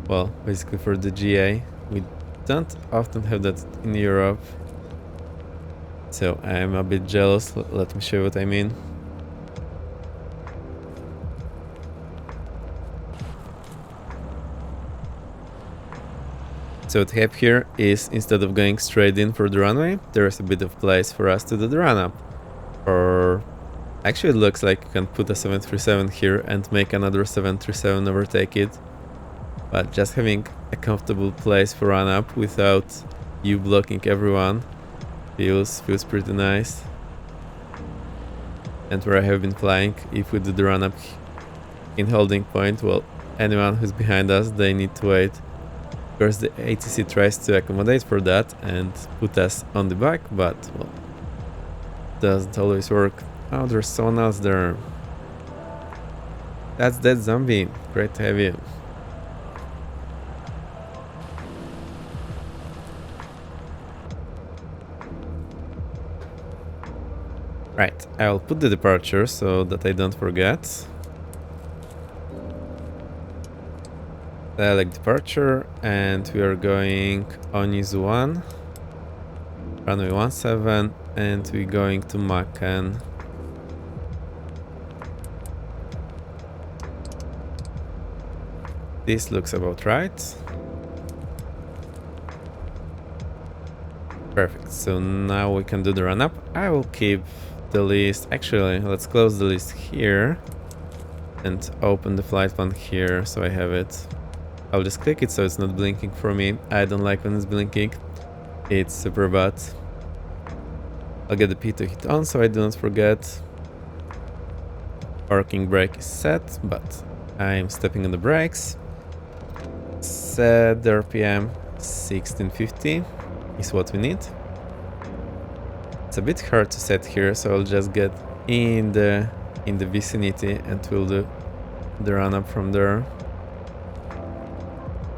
Well, basically for the GA. We don't often have that in Europe. So I'm a bit jealous, let me show you what I mean. So what we have here is, instead of going straight in for the runway, there is a bit of place for us to do the run-up. Or actually it looks like you can put a 737 here and make another 737 overtake it. But just having a comfortable place for run-up without you blocking everyone feels pretty nice. And where I have been flying, if we do the run-up in holding point, well, anyone who's behind us, they need to wait. Of course, the ATC tries to accommodate for that and put us on the back, but, well, doesn't always work. Oh, there's someone else there. That's that zombie. Great to have you. Right, I'll put the departure so that I don't forget. Select departure, and we are going on Izu 1, runway 17, and we're going to Macan. This looks about right. Perfect, so now we can do the run-up. I will keep the list. Actually, let's close the list here and open the flight plan here so I have it. I'll just click it so it's not blinking for me. I don't like when it's blinking. It's super bad. I'll get the P2 hit on so I do not forget. Parking brake is set, but I'm stepping on the brakes. Set the RPM 1650 is what we need. It's a bit hard to set here, so I'll just get in the vicinity and we'll do the run-up from there.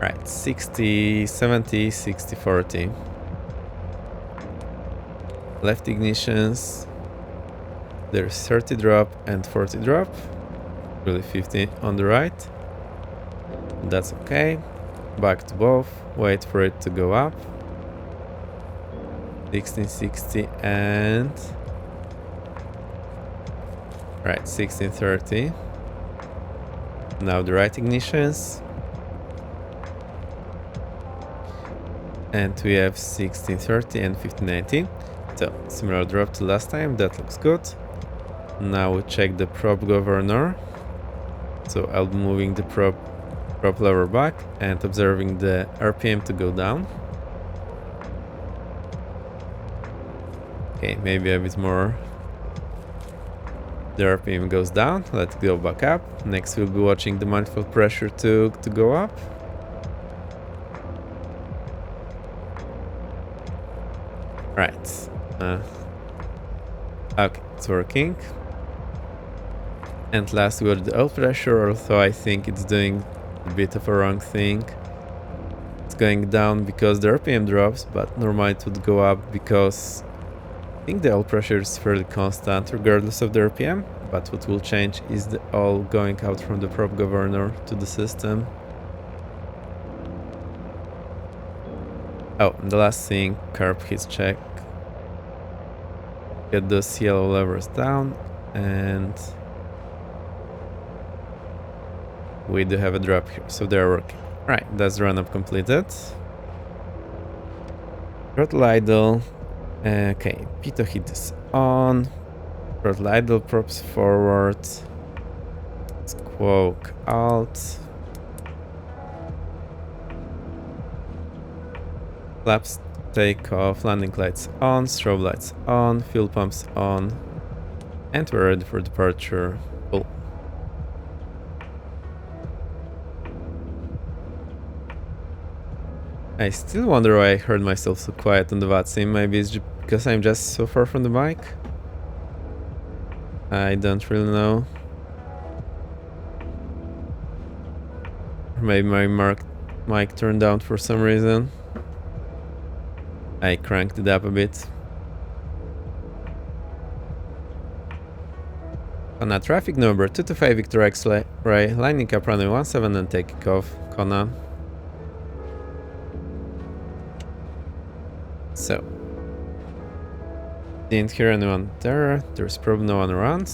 Right, 60, 70, 60, 40. Left ignitions. There's 30 drop and 40 drop. Really 50 on the right. That's okay. Back to both. Wait for it to go up. 1660 and... Right, 1630. Now the right ignitions. And we have 1630 and 1590. So similar drop to last time, that looks good. Now we check the prop governor. So I'll be moving the prop lever back and observing the RPM to go down. Okay, maybe a bit more. The RPM goes down, let's go back up. Next we'll be watching the manifold pressure to go up. Right. Okay, it's working. And last we got the oil pressure, although I think it's doing a bit of a wrong thing. It's going down because the RPM drops, but normally it would go up because I think the oil pressure is fairly constant regardless of the RPM. But what will change is the oil going out from the prop governor to the system. Oh, and the last thing, carb hits check. Get those yellow levers down, and we do have a drop here, so they're working. Right, that's the run-up completed. Throttle idle. Okay, pitot heat is on. Throttle idle, props forward. Squawk out. Flaps take off, landing lights on, strobe lights on, fuel pumps on, and we're ready for departure. Cool. I still wonder why I heard myself so quiet on the VATSIM. Maybe it's because I'm just so far from the mic? I don't really know. Or maybe my mic turned down for some reason. I cranked it up a bit. Kona traffic number 225 Victor X-ray, lining up runway 17 and taking off. Kona. So, didn't hear anyone there. There's probably no one around.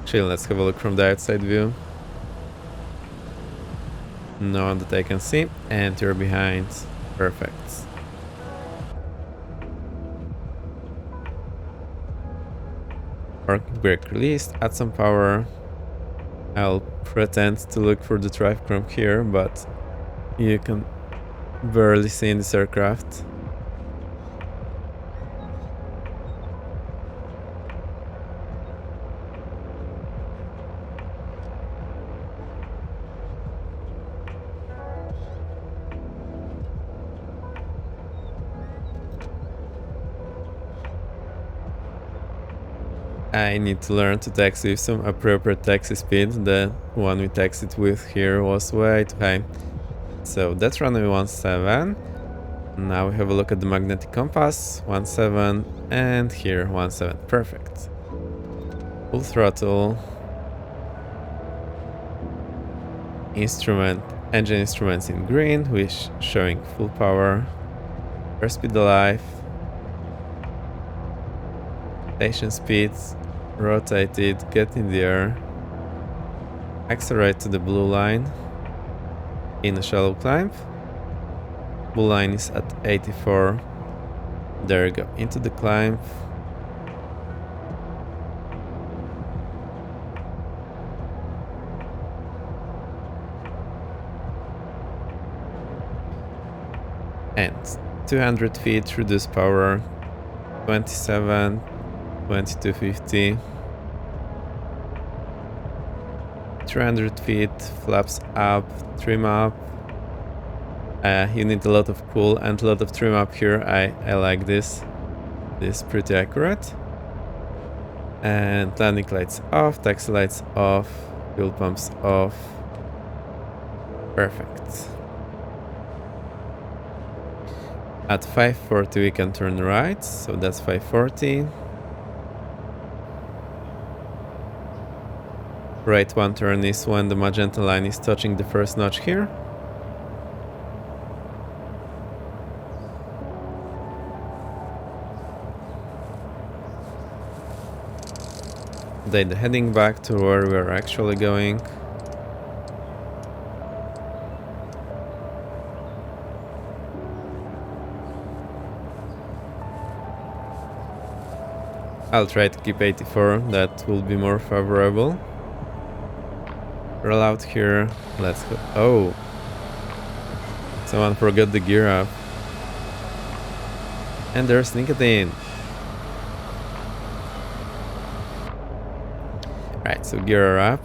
Actually, let's have a look from the outside view. No one that I can see, and you're behind. Perfect. Parking brake released, add some power. I'll pretend to look for the traffic from here, but you can barely see in this aircraft. I need to learn to taxi with some appropriate taxi speed. The one we taxied with here was way too high. So that's runway 17. Now we have a look at the magnetic compass. 17 and here 17. Perfect. Full throttle. Engine instruments in green, which showing full power. Airspeed alive. Station speeds. Rotate it, get in the air. Accelerate to the blue line. In a shallow climb. Blue line is at 84. There you go. Into the climb. And 200 feet, reduce power. 27, 2250. 300 feet, flaps up, trim up. You need a lot of cool and a lot of trim up here. I like this. This is pretty accurate. And landing lights off, taxi lights off, fuel pumps off. Perfect. At 540 we can turn right, so that's 540. Right one turn is when the magenta line is touching the first notch here. Then heading back to where we're actually going. I'll try to keep 84, that will be more favorable. Roll out here, let's go. Oh! Someone forgot the gear up. And there's nicotine. Right, so gear up.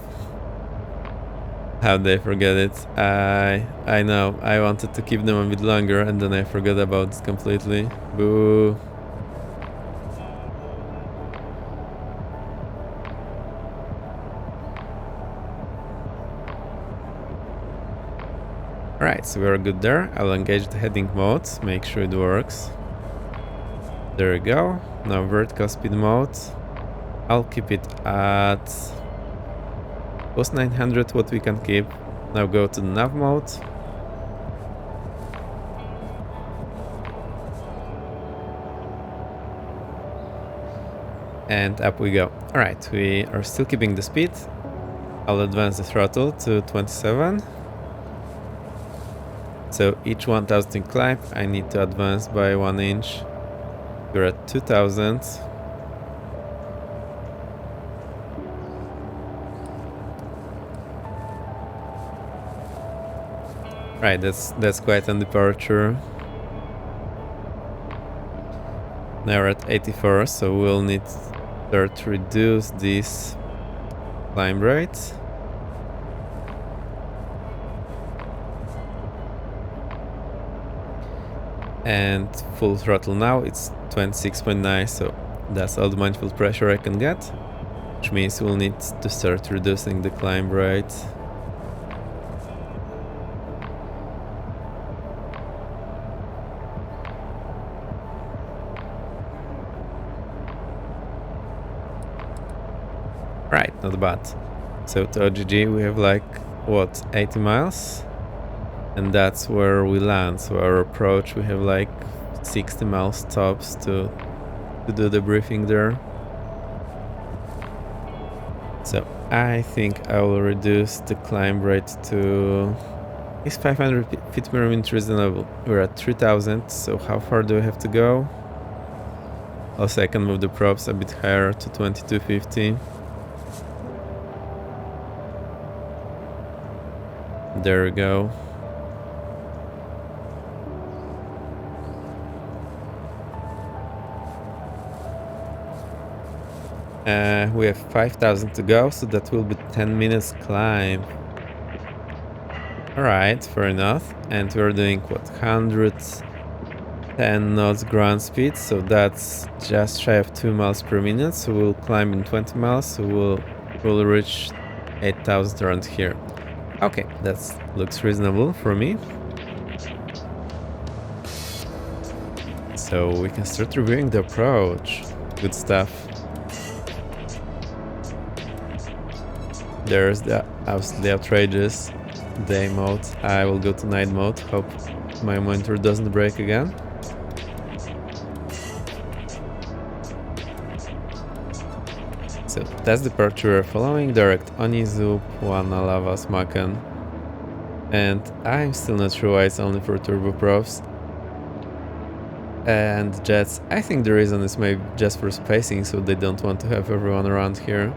How'd they forget it? I know. I wanted to keep them a bit longer and then I forgot about it completely. Boo. Alright, so we're good there. I'll engage the heading mode, make sure it works. There we go. Now vertical speed mode. I'll keep it at plus 900, what we can keep. Now go to the nav mode. And up we go. Alright, we are still keeping the speed. I'll advance the throttle to 27. So each 1000 climb, I need to advance by 1 inch. We're at 2000. Right, that's quite a departure. Now we're at 84, so we'll need to start to reduce this climb rate. And full throttle now, it's 26.9, so that's all the manifold pressure I can get, which means we'll need to start reducing the climb rate. Right, not bad. So to OGG we have like, what, 80 miles? And that's where we land. So our approach, we have like 60 miles tops to do the briefing there. So I think I will reduce the climb rate to... Is 500 feet per minute reasonable? We're at 3000, so how far do we have to go? Also I can move the props a bit higher to 2250. There we go. We have 5000 to go, so that will be 10 minutes climb. Alright, fair enough. And we're doing what, 110 knots ground speed, so that's just shy of 2 miles per minute. So we'll climb in 20 miles, so we'll reach 8000 around here. Okay, that looks reasonable for me. So we can start reviewing the approach. Good stuff. There's the absolutely outrageous day mode. I will go to night mode. Hope my monitor doesn't break again. So that's the departure we're following. Direct Onizu, Puana, Lava, Smaken. And I'm still not sure why it's only for turboprops. And jets, I think the reason is maybe just for spacing, so they don't want to have everyone around here.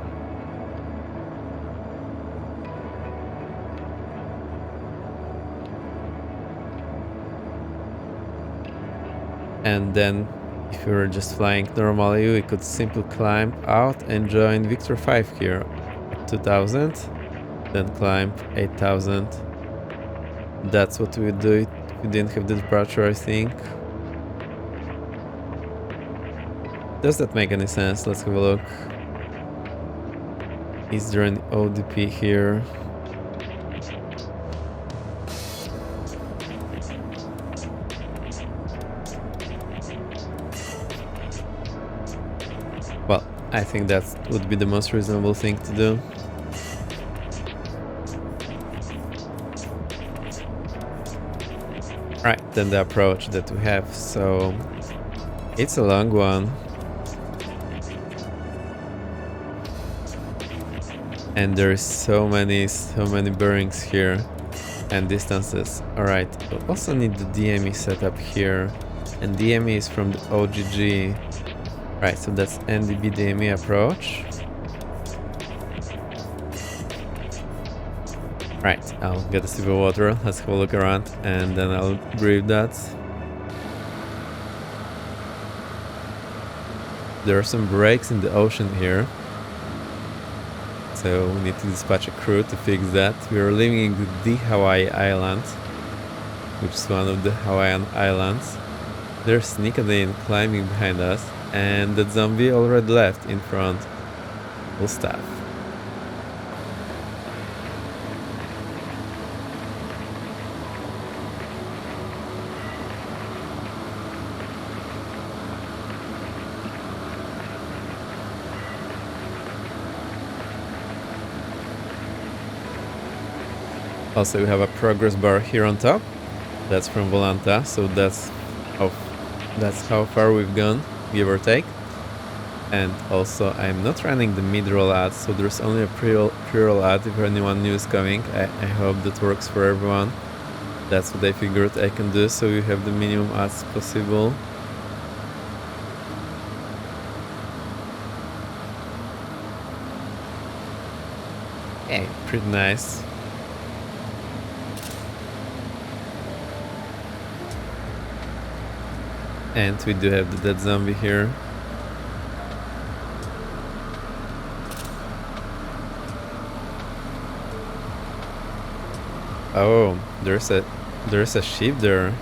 And then if we were just flying normally, we could simply climb out and join Victor 5 here at 2000, then climb 8000. That's what we would do if we didn't have the departure, I think. Does that make any sense? Let's have a look. Is there an ODP here? Well, I think that would be the most reasonable thing to do. Right, then the approach that we have, so it's a long one. And there's so many bearings here and distances. Alright, we also need the DME setup here. And DME is from the OGG. Right, so that's NDB DME approach. Right, I'll get a sip of water, let's have a look around, and then I'll brief that. There are some breaks in the ocean here. So we need to dispatch a crew to fix that. We are living in the Hawaii Island, which is one of the Hawaiian islands. There's Nicodine climbing behind us, and that zombie already left in front. Full staff. Also, we have a progress bar here on top. That's from Volanta, so that's how far we've gone, give or take. And also, I'm not running the mid-roll ads, so there's only a pre-roll ad if anyone new is coming. I hope that works for everyone. That's what I figured I can do, so you have the minimum ads possible. Hey, pretty nice. And we do have the dead zombie here. Oh, there's a ship there.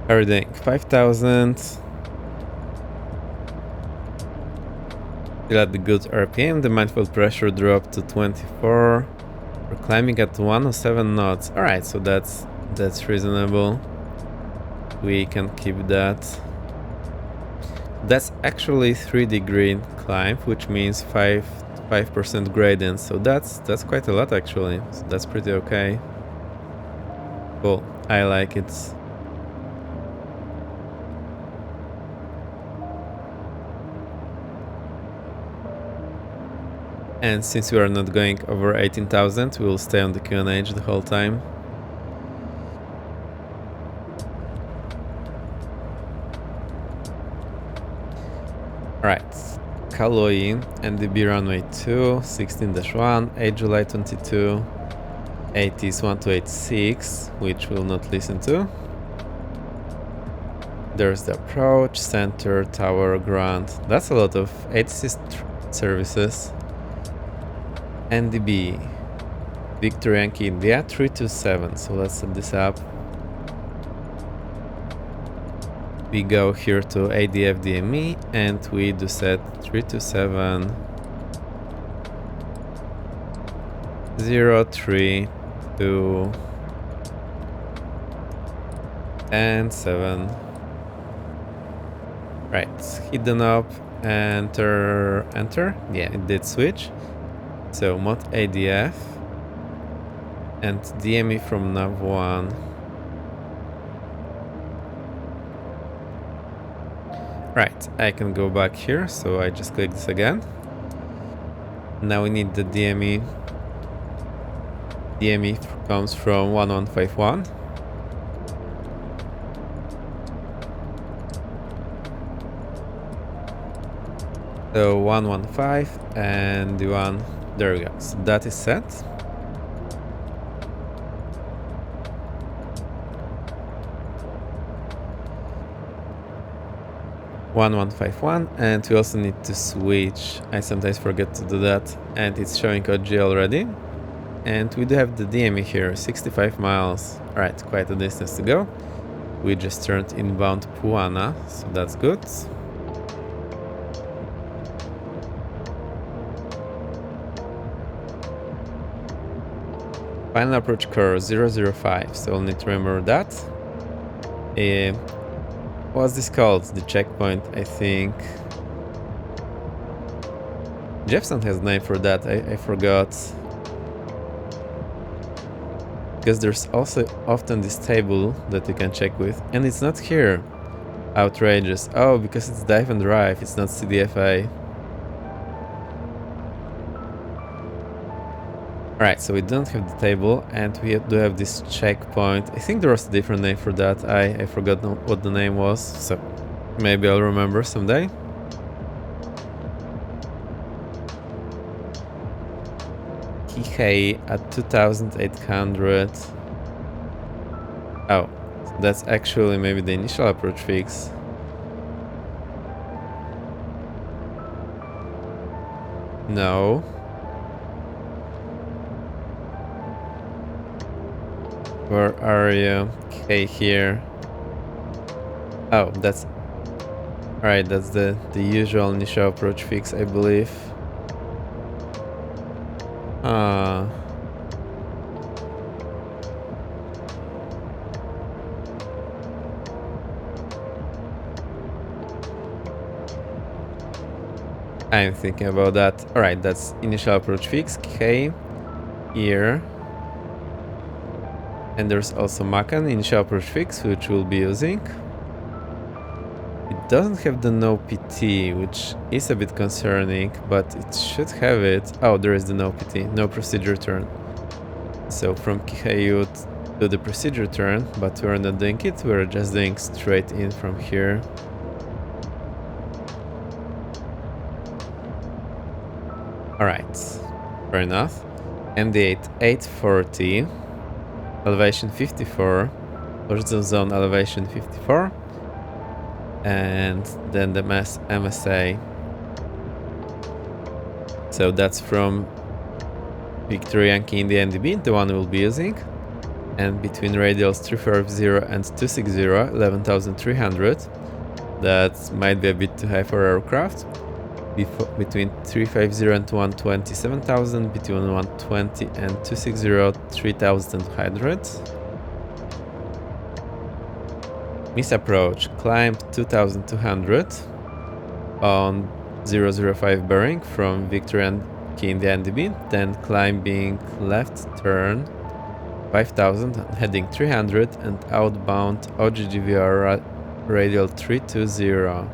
How are we doing? 5,000. Still at the good RPM. The manifold pressure dropped to 24. We're climbing at 107 knots. Alright, so that's reasonable. We can keep that. That's actually 3-degree climb, which means 5% gradient. So that's quite a lot actually. So that's pretty okay. Cool. I like it. And since we are not going over 18,000, we will stay on the QNH the whole time. Alright, Kaloi, NDB runway 2, 16-1, 8 July 22, 80s 1286, which we'll not listen to. There's the approach, center, tower, ground. That's a lot of ATC services. NDB, Victor Yankee India 327. So let's set this up. We go here to ADF DME and we do set 327 0 3 2 and 7. Right, hit the knob, enter. Yeah, it did switch. So mod ADF and DME from nav 1. Right, I can go back here, so I just click this again. Now we need the DME. DME comes from 1151. So 115 and the one, there we go. So that is set. One 151, and we also need to switch. I sometimes forget to do that, and it's showing OG already. And we do have the DME here, 65 miles. Alright, quite a distance to go. We just turned inbound Puana, so that's good. Final approach curve 005, so we'll need to remember that. What's this called? The checkpoint, I think. Jefferson has a name for that, I forgot. Because there's also often this table that you can check with, and it's not here. Outrageous. Oh, because it's dive and drive, it's not CDFI. Alright, so we don't have the table, and we do have this checkpoint. I think there was a different name for that. I forgot what the name was, so maybe I'll remember someday. Kihei at 2800. Oh, That's actually maybe the initial approach fix. No. Where are you? Okay, here. Oh, that's... Alright, that's the usual initial approach fix, I believe. I'm thinking about that. Alright, that's initial approach fix. K here. And there's also Macan initial approach fix, which we'll be using. It doesn't have the no PT, which is a bit concerning, but it should have it. Oh, there is the no PT, no procedure turn. So from Kihayut to the procedure turn, but we're not doing it, we're just doing straight in from here. Alright, fair enough. MD8 840, elevation 54, horizontal zone elevation 54, and then the MSA. So that's from Victory Yankee India NDB, the one we'll be using. And between radials 350 and 260, 11,300. That might be a bit too high for aircraft. Between 350 and 120, 7,000. Between 120 and 260, 3,100. Misapproach, climb 2,200 on 005 bearing from Victory and India NDB, then climbing left turn 5,000 heading 300 and outbound OGGVR radial 320.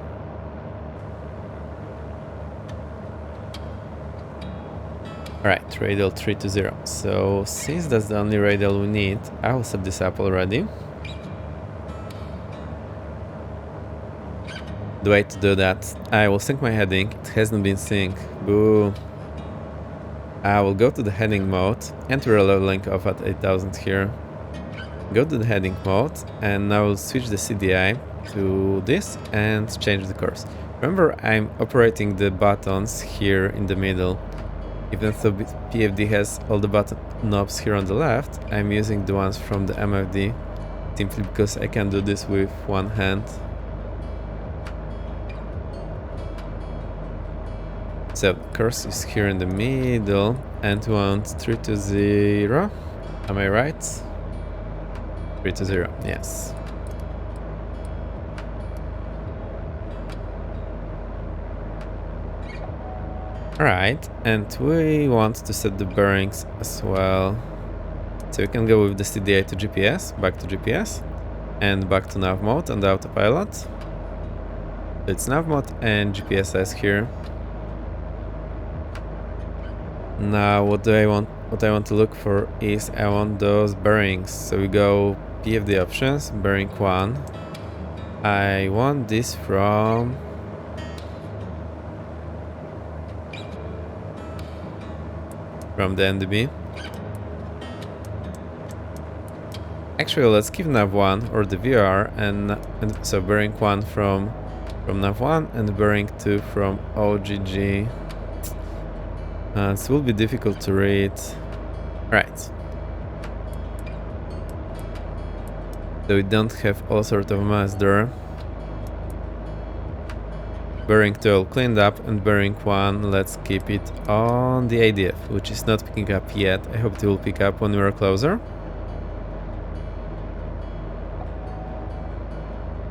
Alright, radial 320. So since that's the only radial we need, I will set this up already. The way to do that, I will sync my heading. It hasn't been synced. Boo. I will go to the heading mode, enter a leveling off at 8,000 here. Go to the heading mode, and now we'll switch the CDI to this and change the course. Remember, I'm operating the buttons here in the middle. Even though PFD has all the button knobs here on the left, I'm using the ones from the MFD simply because I can do this with one hand. So course is here in the middle and we want 320. Am I right? 320, yes. Alright, and we want to set the bearings as well. So we can go with the CDI to GPS, back to GPS, and back to nav mode on the autopilot. So it's nav mode and GPS is here. Now what I want to look for is I want those bearings. So we go PFD options, bearing 1. I want this from the NDB. Actually, let's keep nav 1 or the VR and so bearing 1 from nav 1 and bearing 2 from OGG. This will be difficult to read. Right. So we don't have all sort of mess there. Bearing 2 all cleaned up and bearing 1, let's keep it on the ADF, which is not picking up yet. I hope it will pick up when we are closer.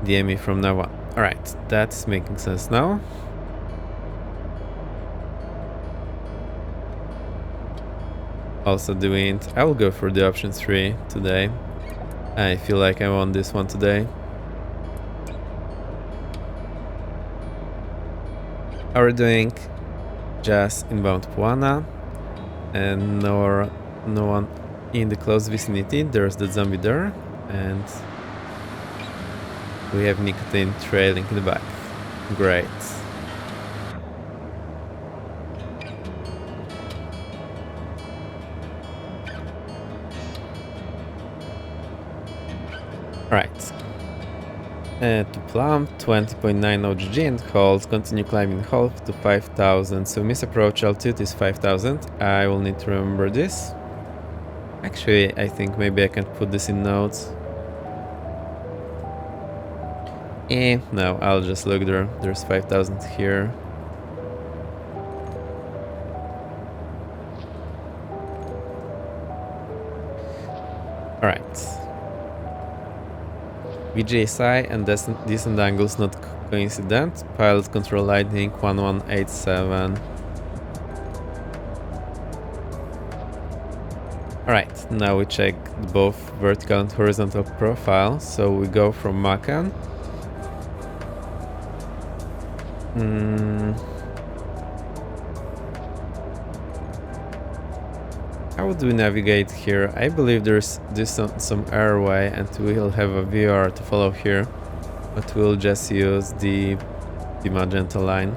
DME from now on. Alright, that's making sense now. Also the wind. I will go for the option 3 today. I feel like I want this one today. How are we doing? Just inbound Puana. And no one in the close vicinity. There's the zombie there. And we have Nicotine trailing in the back. Great. Right. To plumb 20.9 OGG and hold, continue climbing half to 5000. So miss approach altitude is 5000. I will need to remember this. Actually, I think maybe I can put this in notes. No, I'll just look there. There's 5000 here. Alright. VGSI and descent angles not coincident. Pilot control lightning 1187. Alright, now we check both vertical and horizontal profile. So we go from Macan. How would we navigate here? I believe there's some airway and we'll have a VR to follow here, but we'll just use the magenta line.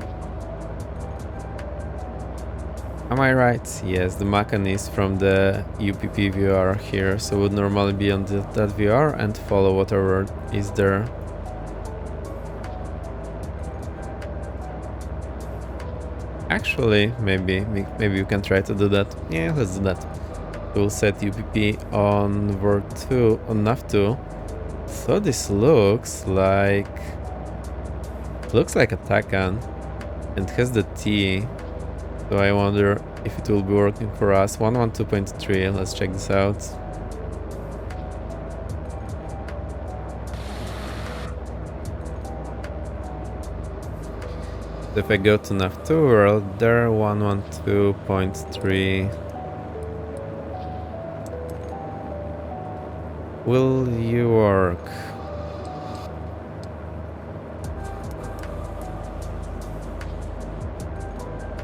Am I right? Yes, the Macan is from the UPP VR here, so would normally be on that VR and follow whatever is there. Actually, maybe we can try to do that. Yeah, let's do that. We'll set UPP on VOR2 on nav2. So this looks like a Tecnam and has the T. So I wonder if it will be working for us. 112.3. Let's check this out. If I go to nav2 world, there 112.3. Will you work?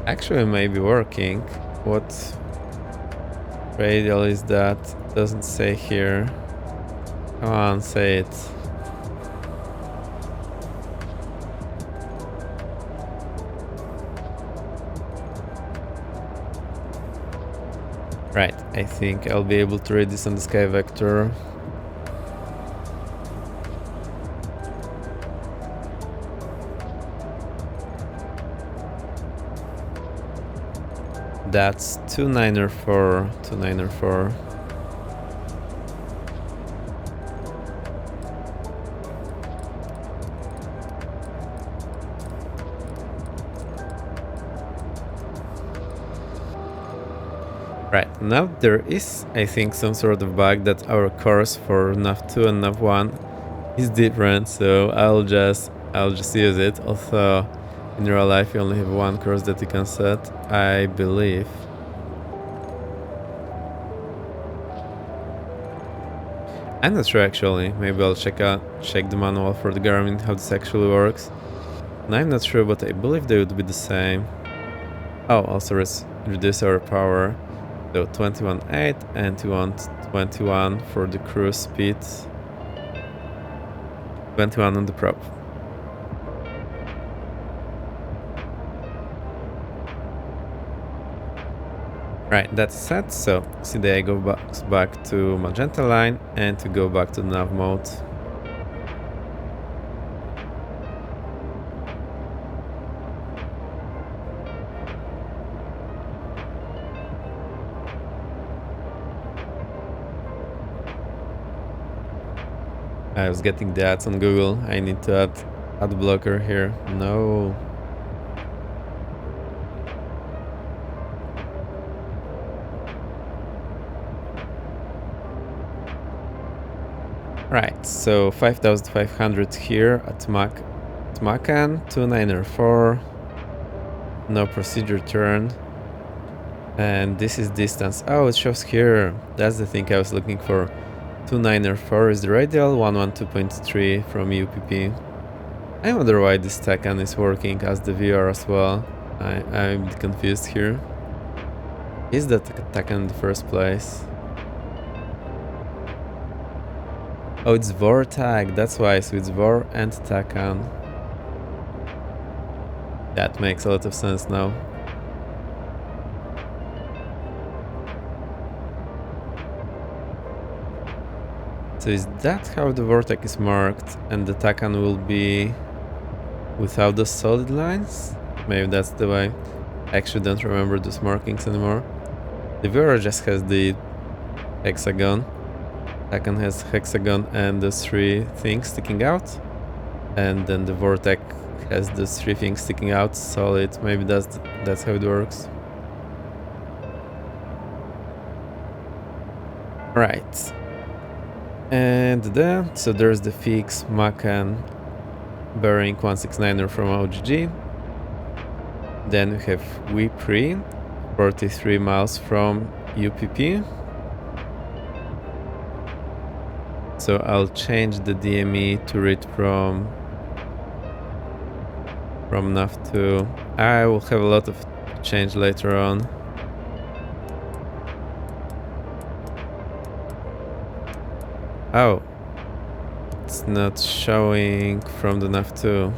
Actually, maybe working. What radial is that? Doesn't say here. Come on, say it. Right, I think I'll be able to read this on the sky vector. That's 2904, 2904. Right, now there is, I think, some sort of bug that our course for nav2 and nav1 is different, so I'll just use it. Also, in real life you only have one course that you can set, I believe. I'm not sure actually. Maybe I'll check the manual for the Garmin how this actually works. And I'm not sure, but I believe they would be the same. Oh, also reduce our power. So 21.8 and we want 21 for the cruise speed. 21 on the prop. Right, that's set. So CDI go back to magenta line and to go back to nav mode. I was getting the ads on Google. I need to add ad blocker here. No. Right, so 5500 here at Macan, 2904. No procedure turn. And this is distance. Oh, it shows here. That's the thing I was looking for. 2904 is the radial, 112.3 from UPP. I wonder why this Tecnam is working as the VR as well. I'm confused here. Is that Tecnam in the first place? Oh, it's VOR tag, that's why, so it's VOR and Tecnam. That makes a lot of sense now. So is that how the vortex is marked and the Takan will be without the solid lines? Maybe that's the way. I actually don't remember those markings anymore. The viewer just has the hexagon. Takan has hexagon and the 3 things sticking out. And then the vortex has the 3 things sticking out, solid. Maybe that's how it works. Right. And then, so there's the fix Macan bearing 169er from OGG. Then we have WIPRE, 43 miles from UPP. So I'll change the DME to read from NAV2. I will have a lot of change later on. Oh, it's not showing from the NAV2.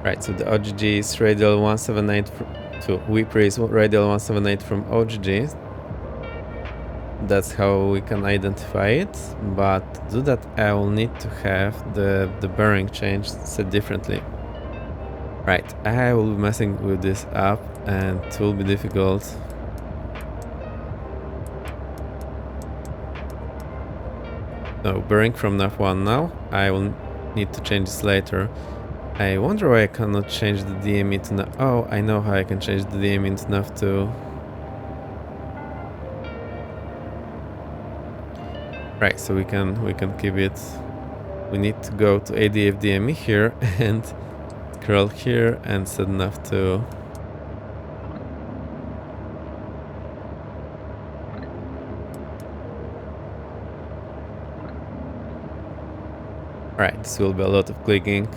Right, so the OGG is radial 178 to WIPRE is radial 178 from OGG. That's how we can identify it, but to do that I will need to have the bearing change set differently. Right, I will be messing with this up and it will be difficult. So bearing from NAV1 now, I will need to change this later. I wonder why I cannot change the DME to NAV. Oh, I know how I can change the DME into NAV2. Right, so we can keep it. We need to go to ADF DME here and scroll here and set NAV2. Right, this will be a lot of clicking.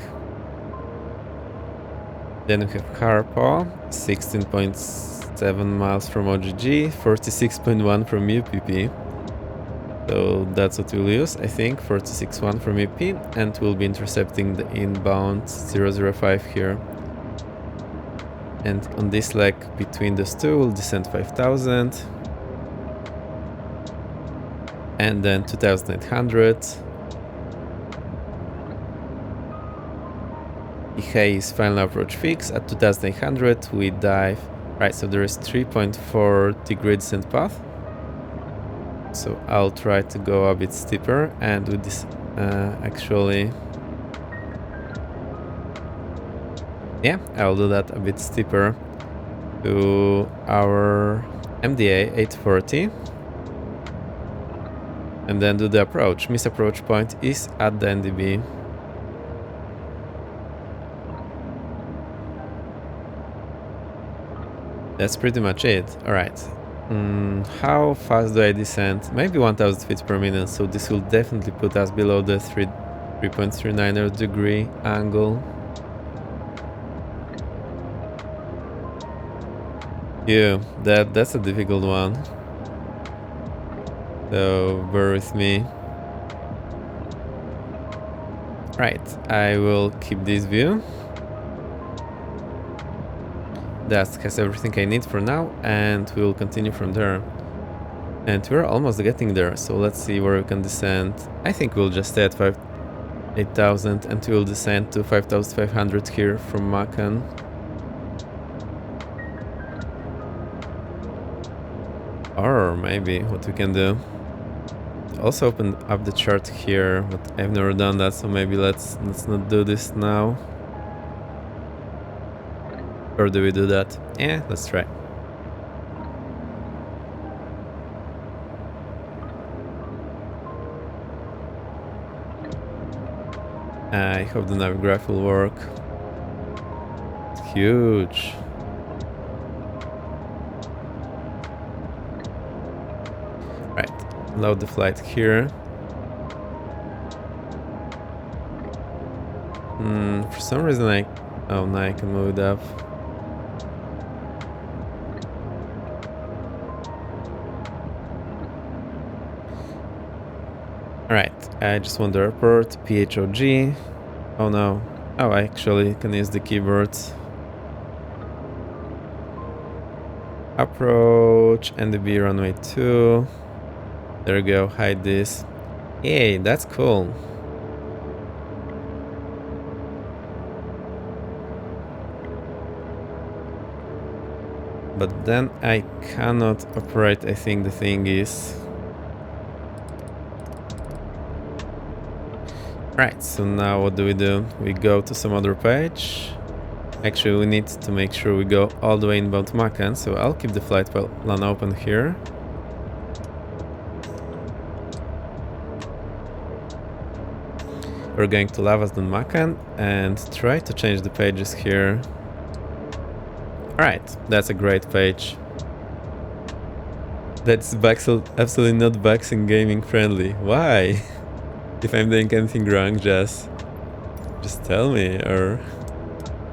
Then we have Harpo, 16.7 miles from OGG, 46.1 from UPP. So that's what we'll use, I think, 46.1 from UP, and we'll be intercepting the inbound 005 here. And on this leg between those two, we'll descend 5,000. And then 2,800. Ihei is final approach fix. At 2,800 we dive. Right, so there is 3.4 degree descent path. So I'll try to go a bit steeper and with this actually... Yeah, I'll do that a bit steeper to our MDA 840. And then do the approach. Miss approach point is at the NDB. That's pretty much it. Alright. How fast do I descend? Maybe 1000 feet per minute, so this will definitely put us below the 3.39 degree angle. Yeah, that's a difficult one. So bear with me. Right, I will keep this view. That has everything I need for now, and we'll continue from there. And we're almost getting there, so let's see where we can descend. I think we'll just stay at 8,000 and we'll descend to 5,500 here from Macan. Or maybe what we can do. Also open up the chart here, but I've never done that, so maybe let's not do this now. Or do we do that? Yeah, let's try. I hope the navgraph will work. It's huge. Right, load the flight here. For some reason oh, now I can move it up. Alright, I just want the airport, PHOG. Oh no. Oh, I actually can use the keyboard. Approach, NDB runway 2. There we go, hide this. Hey, that's cool. But then I cannot operate, I think the thing is. Right, so now what do? We go to some other page. Actually, we need to make sure we go all the way inbound to Macan, so I'll keep the flight plan open here. We're going to Lavas then Macan and try to change the pages here. Alright, that's a great page. That's absolutely not boxing gaming friendly. Why? If I'm doing anything wrong, just tell me, or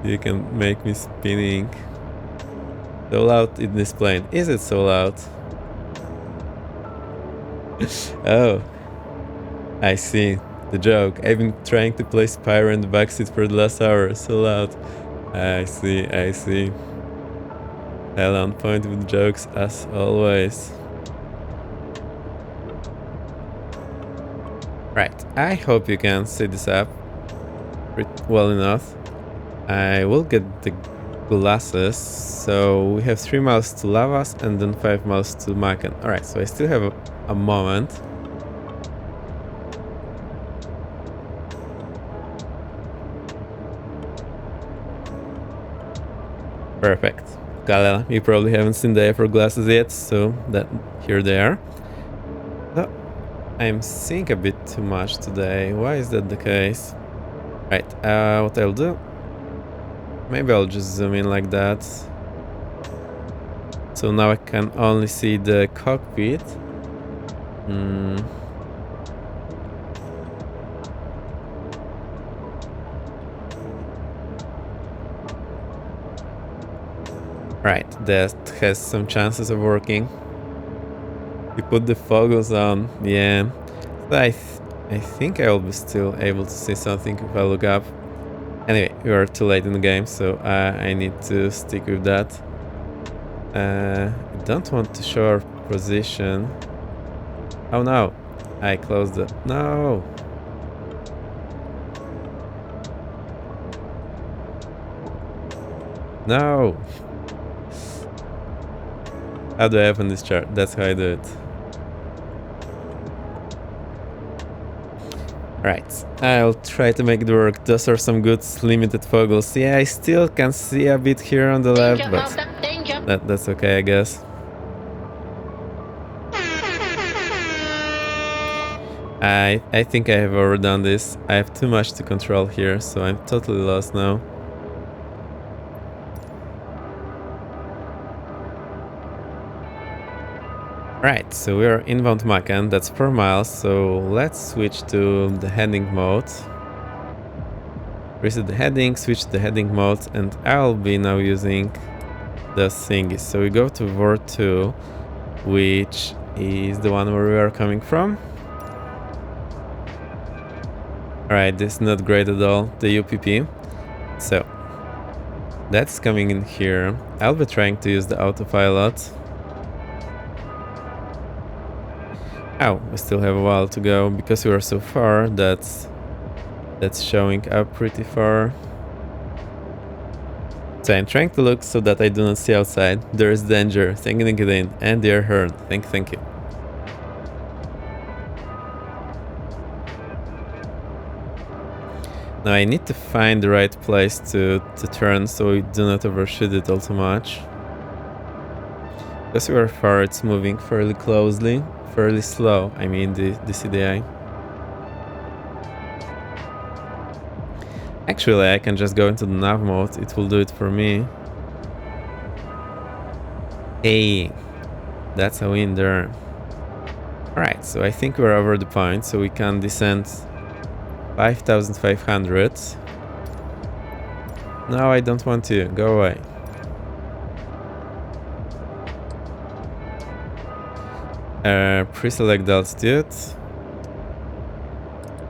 you can make me spinning. So loud in this plane. Is it so loud? Oh, I see. The joke. I've been trying to play Spyro in the backseat for the last hour. So loud. I see, I see. Hell on point with jokes as always. Right, I hope you can see this up well enough. I will get the glasses. So we have 3 miles to Lavas and then 5 miles to Macan. Alright, so I still have a moment. Perfect. Galela, you probably haven't seen the IFR glasses yet, so that here they are. So, I'm seeing a bit too much today. Why is that the case? Right, what I'll do? Maybe I'll just zoom in like that. So now I can only see the cockpit. Right, that has some chances of working. We put the foggles on, yeah. But I think I will be still able to see something if I look up. Anyway, we are too late in the game, so I need to stick with that. I don't want to show our position. Oh no, I closed it. No! No! How do I open this chart? That's how I do it. Right, I'll try to make it work. Those are some good limited foggles. Yeah, I still can see a bit here on the left, but that's okay, I guess. I think I have overdone this. I have too much to control here, so I'm totally lost now. Right, so we are inbound Macan, that's 4 miles, so let's switch to the heading mode. Reset the heading, switch to the heading mode, and I'll be now using the thingies. So we go to VOR2, which is the one where we are coming from. Alright, this is not great at all, the UPP. So, that's coming in here. I'll be trying to use the autopilot. Oh, we still have a while to go because we are so far. That's showing up pretty far. So I'm trying to look so that I do not see outside. There is danger. Thank you, and they are heard. Thank you. Now I need to find the right place to turn so we do not overshoot it all too much. Because we are far, it's moving fairly closely. Fairly slow, I mean the CDI. Actually, I can just go into the nav mode, it will do it for me. Hey, that's a win there. Alright, so I think we're over the point, so we can descend 5,500. No, I don't want to, go away. Pre-select the altitude.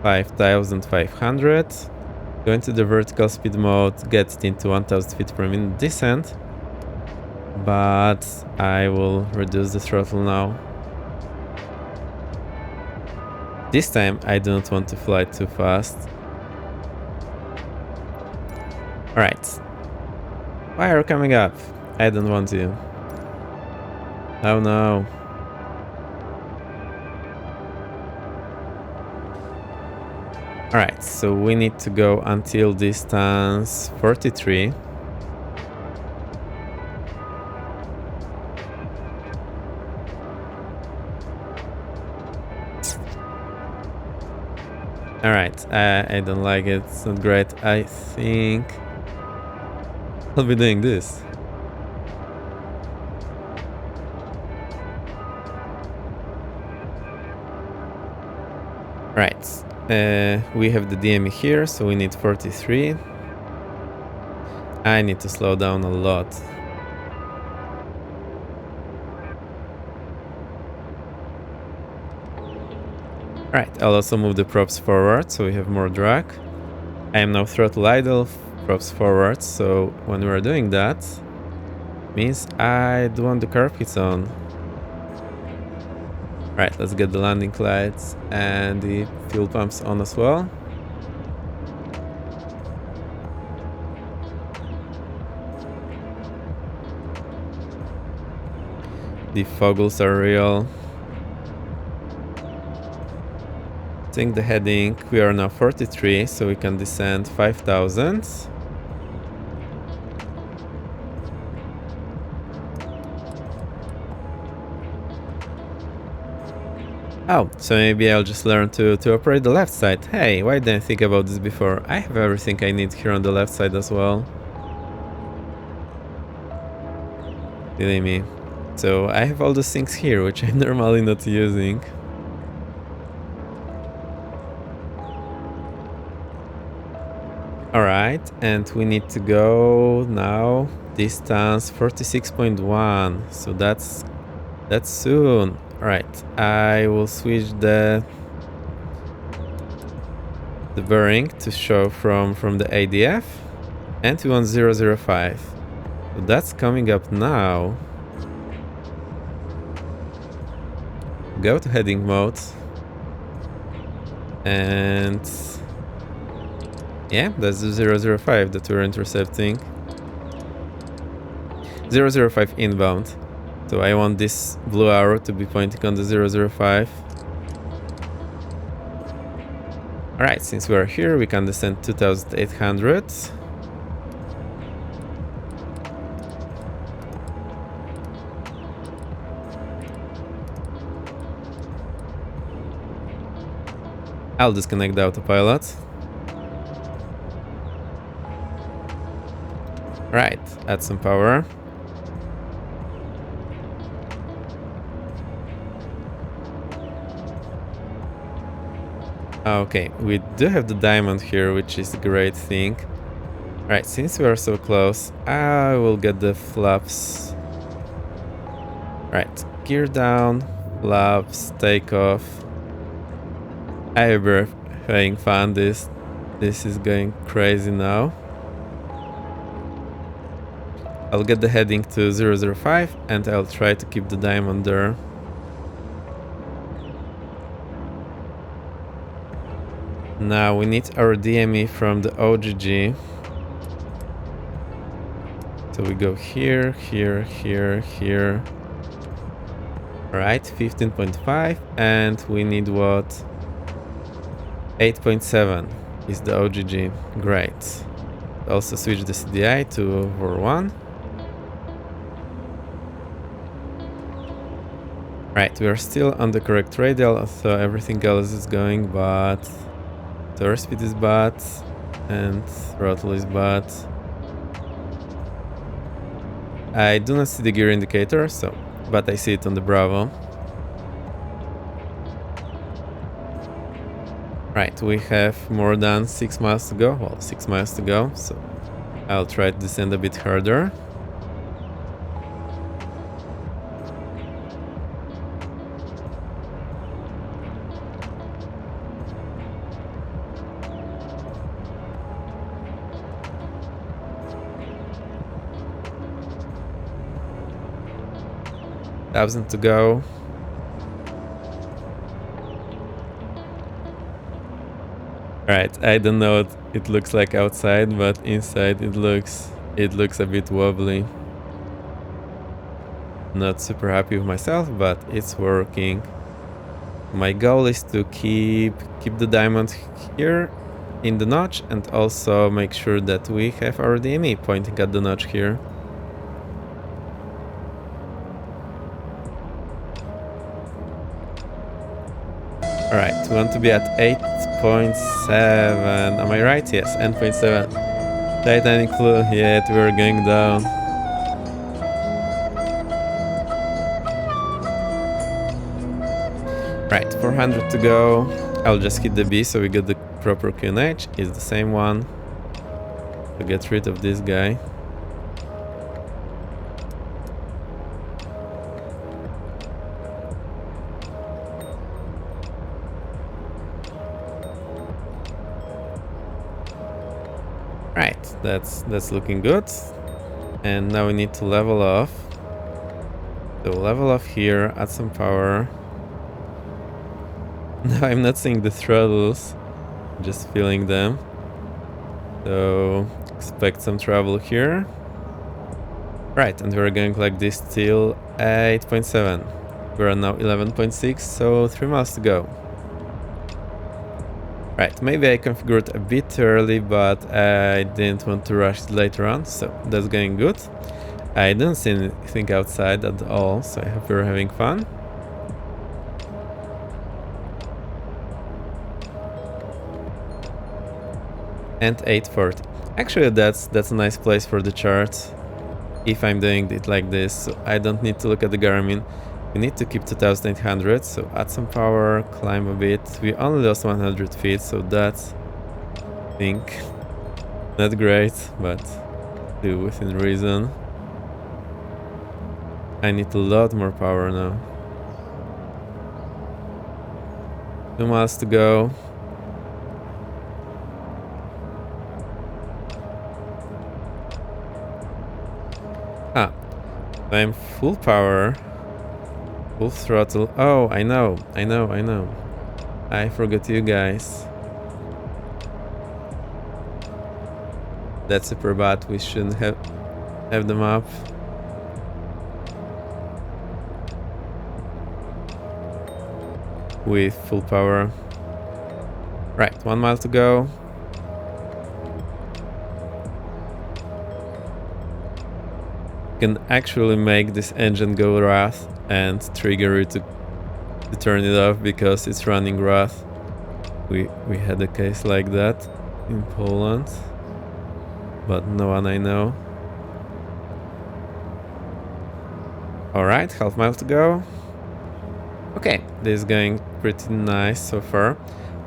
5,500. Go into the vertical speed mode, get it into 1000 feet per minute descent. But I will reduce the throttle now. This time I do not want to fly too fast. Alright. Why are you coming up? I don't want you. Oh no. Alright, so we need to go until distance 43. Alright, I don't like it, it's not great. I think I'll be doing this. Right, we have the DME here, so we need 43. I need to slow down a lot. Right, I'll also move the props forward, so we have more drag. I am now throttle idle, props forward, so when we're doing that, means I do want the curb hits on. Right, let's get the landing lights and the fuel pumps on as well. The foggles are real. Think the heading, we are now 43, so we can descend 5,000. Oh, so maybe I'll just learn to operate the left side. Hey, why didn't I think about this before? I have everything I need here on the left side as well. Believe me. So I have all those things here, which I'm normally not using. Alright, and we need to go now distance 46.1, so that's soon. Alright, I will switch the bearing to show from the ADF, and we want 005. So that's coming up now. Go to heading mode, and yeah, that's the 005 that we're intercepting. 005 inbound. So I want this blue arrow to be pointing on the 005. Alright, since we're here, we can descend 2,800. I'll disconnect the autopilot. Right, add some power. Okay, we do have the diamond here, which is a great thing. Right, since we are so close, I will get the flaps. Right, gear down, flaps, take off. I hope having fun. This is going crazy now. I'll get the heading to 005 and I'll try to keep the diamond there. Now we need our DME from the OGG. So we go here, here, here, here. Alright, 15.5, and we need what? 8.7 is the OGG. Great. Also switch the CDI to VOR1. Right, we are still on the correct radial, so everything else is going, but turret speed is bad and throttle is bad. I do not see the gear indicator, but I see it on the Bravo. Right, we have more than 6 miles to go. Well, 6 miles to go, so I'll try to descend a bit harder. 1,000 to go. Alright, I don't know what it looks like outside, but inside it looks a bit wobbly. Not super happy with myself, but it's working. My goal is to keep the diamond here in the notch, and also make sure that we have our DME pointing at the notch here. Alright, we want to be at 8.7. Am I right? Yes, 8.7. Titanic fluid, yet we're going down. Right, 400 to go. I'll just hit the B so we get the proper QNH. It's the same one. To get rid of this guy. Right, that's looking good. And now we need to level off. So level off here, add some power. Now I'm not seeing the throttles, just feeling them. So expect some trouble here. Right, and we're going like this till 8.7. We're now 11.6, so 3 miles to go. Right, maybe I configured a bit early, but I didn't want to rush it later on, so that's going good. I don't see anything outside at all, so I hope you're having fun. And 840. Actually, that's a nice place for the chart. If I'm doing it like this, so I don't need to look at the Garmin. We need to keep 2800, so add some power, climb a bit. We only lost 100 feet, so that's, I think, not great, but still within reason. I need a lot more power now. 2 miles to go. Ah, I'm full power. Full throttle. Oh, I know. I forgot you guys. That's super bad. We shouldn't have them up. With full power. Right, 1 mile to go. Can actually make this engine go wrath and trigger it to turn it off because it's running wrath. We had a case like that in Poland, but no one I know. Alright, half mile to go. Okay, this is going pretty nice so far.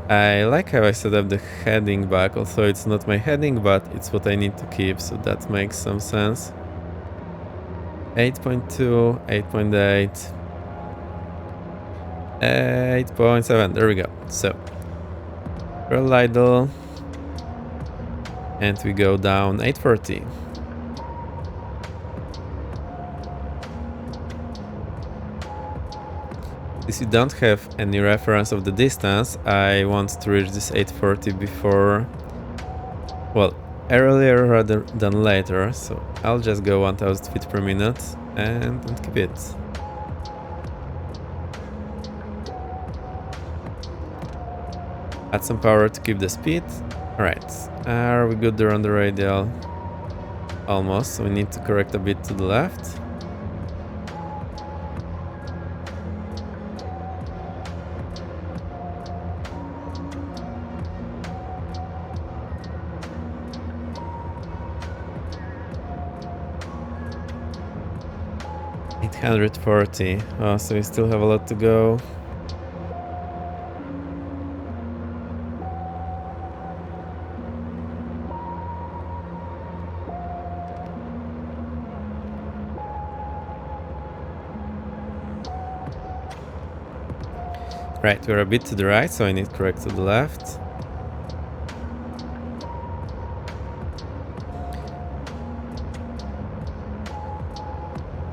I like how I set up the heading back, although it's not my heading, but it's what I need to keep, so that makes some sense. 8.2, 8.8, 8.7, there we go. So, roll idle, and we go down 840. Since you don't have any reference of the distance, I want to reach this 840 before, well, earlier rather than later, so I'll just go 1000 feet per minute and keep it. Add some power to keep the speed. Alright, are we good there on the radial? Almost, so we need to correct a bit to the left. $840. Oh, so we still have a lot to go. Right, we're a bit to the right, so I need to correct to the left.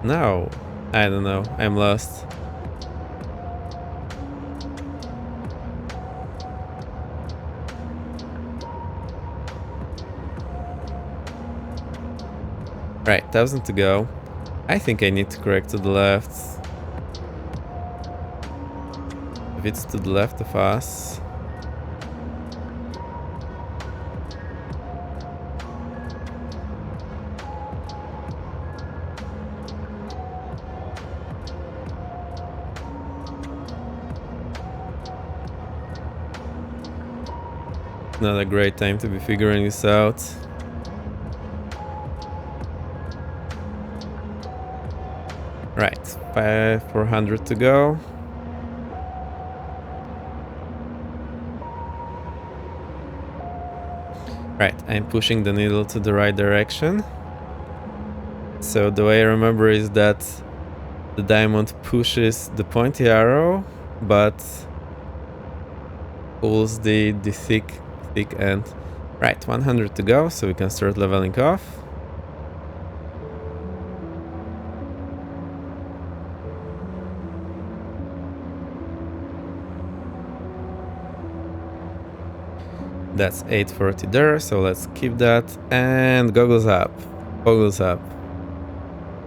Now, I don't know, I'm lost. Right, 1000 to go. I think I need to correct to the left. If it's to the left of us. Not a great time to be figuring this out. Right, 400 to go. Right, I'm pushing the needle to the right direction. So the way I remember is that the diamond pushes the pointy arrow, but pulls the thick end. Right, 100 to go, so we can start leveling off. That's 840 there, so let's keep that. And goggles up. Goggles up.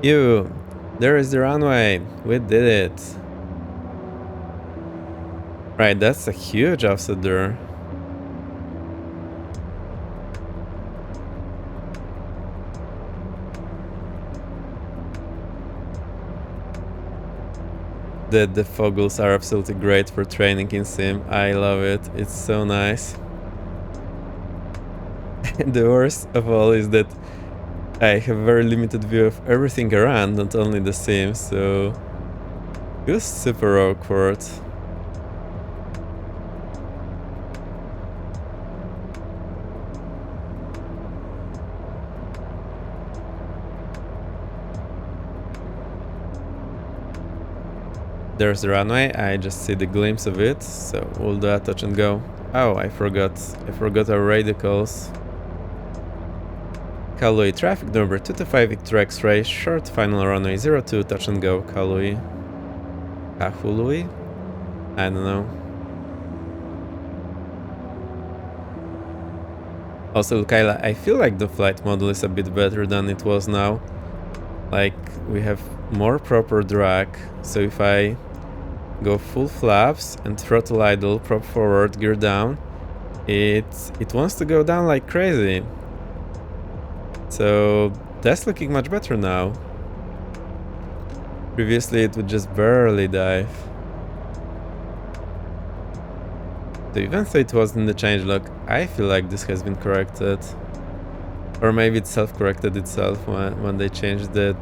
There is the runway. We did it. Right, that's a huge offset there. The foggles are absolutely great for training in sim. I love it. It's so nice. And the worst of all is that I have a very limited view of everything around, not only the sim, so it was super awkward. There's the runway, I just see the glimpse of it, so we'll do a touch and go. Oh, I forgot our radicals. Kalui, traffic number 225 X-ray, short final runway 02, touch and go, Kalui. Kahului? I don't know. Also, Kyla, I feel like the flight model is a bit better than it was now. Like, we have more proper drag, so if I go full flaps and throttle idle, prop forward, gear down, it wants to go down like crazy. So that's looking much better now. Previously it would just barely dive. So even though it was in the changelog, I feel like this has been corrected. Or maybe it self-corrected itself when they changed the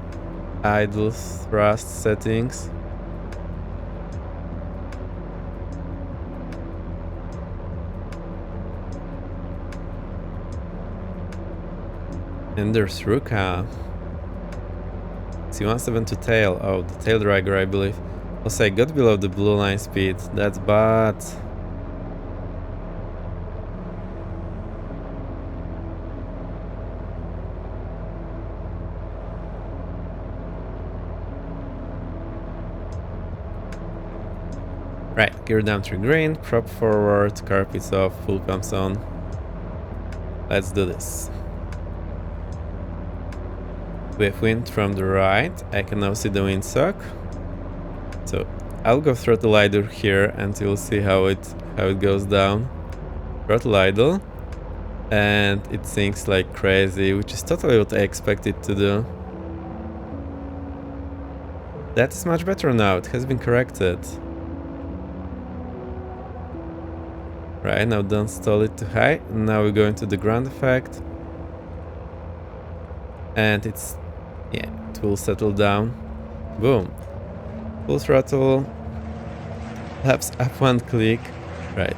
idle thrust settings. And there's Ruka. C17 to tail. Oh, the tail dragger, I believe. Also, I got below the blue line speed. That's bad. Right, gear down to green, prop forward, carpets off, full pumps on. Let's do this. We have wind from the right. I can now see the windsock. So I'll go throttle idle here and you'll see how it goes down. Throttle idle. And it sinks like crazy, which is totally what I expect it to do. That is much better now, it has been corrected. Right, now don't stall it too high. Now we go into the ground effect. And it will settle down. Boom. Full throttle. Perhaps up one click. Right.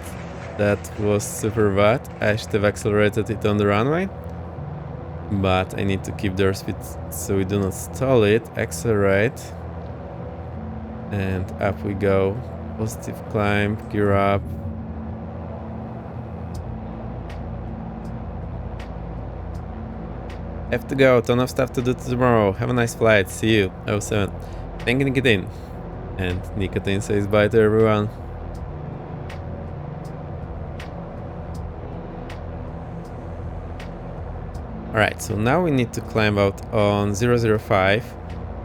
That was super bad. I should have accelerated it on the runway. But I need to keep the airspeed so we do not stall it. Accelerate. And up we go. Positive climb, gear up. Have to go, ton of stuff to do tomorrow. Have a nice flight, see you. 07. Thank you, nicotine. And nicotine says bye to everyone. Alright, so now we need to climb out on 005,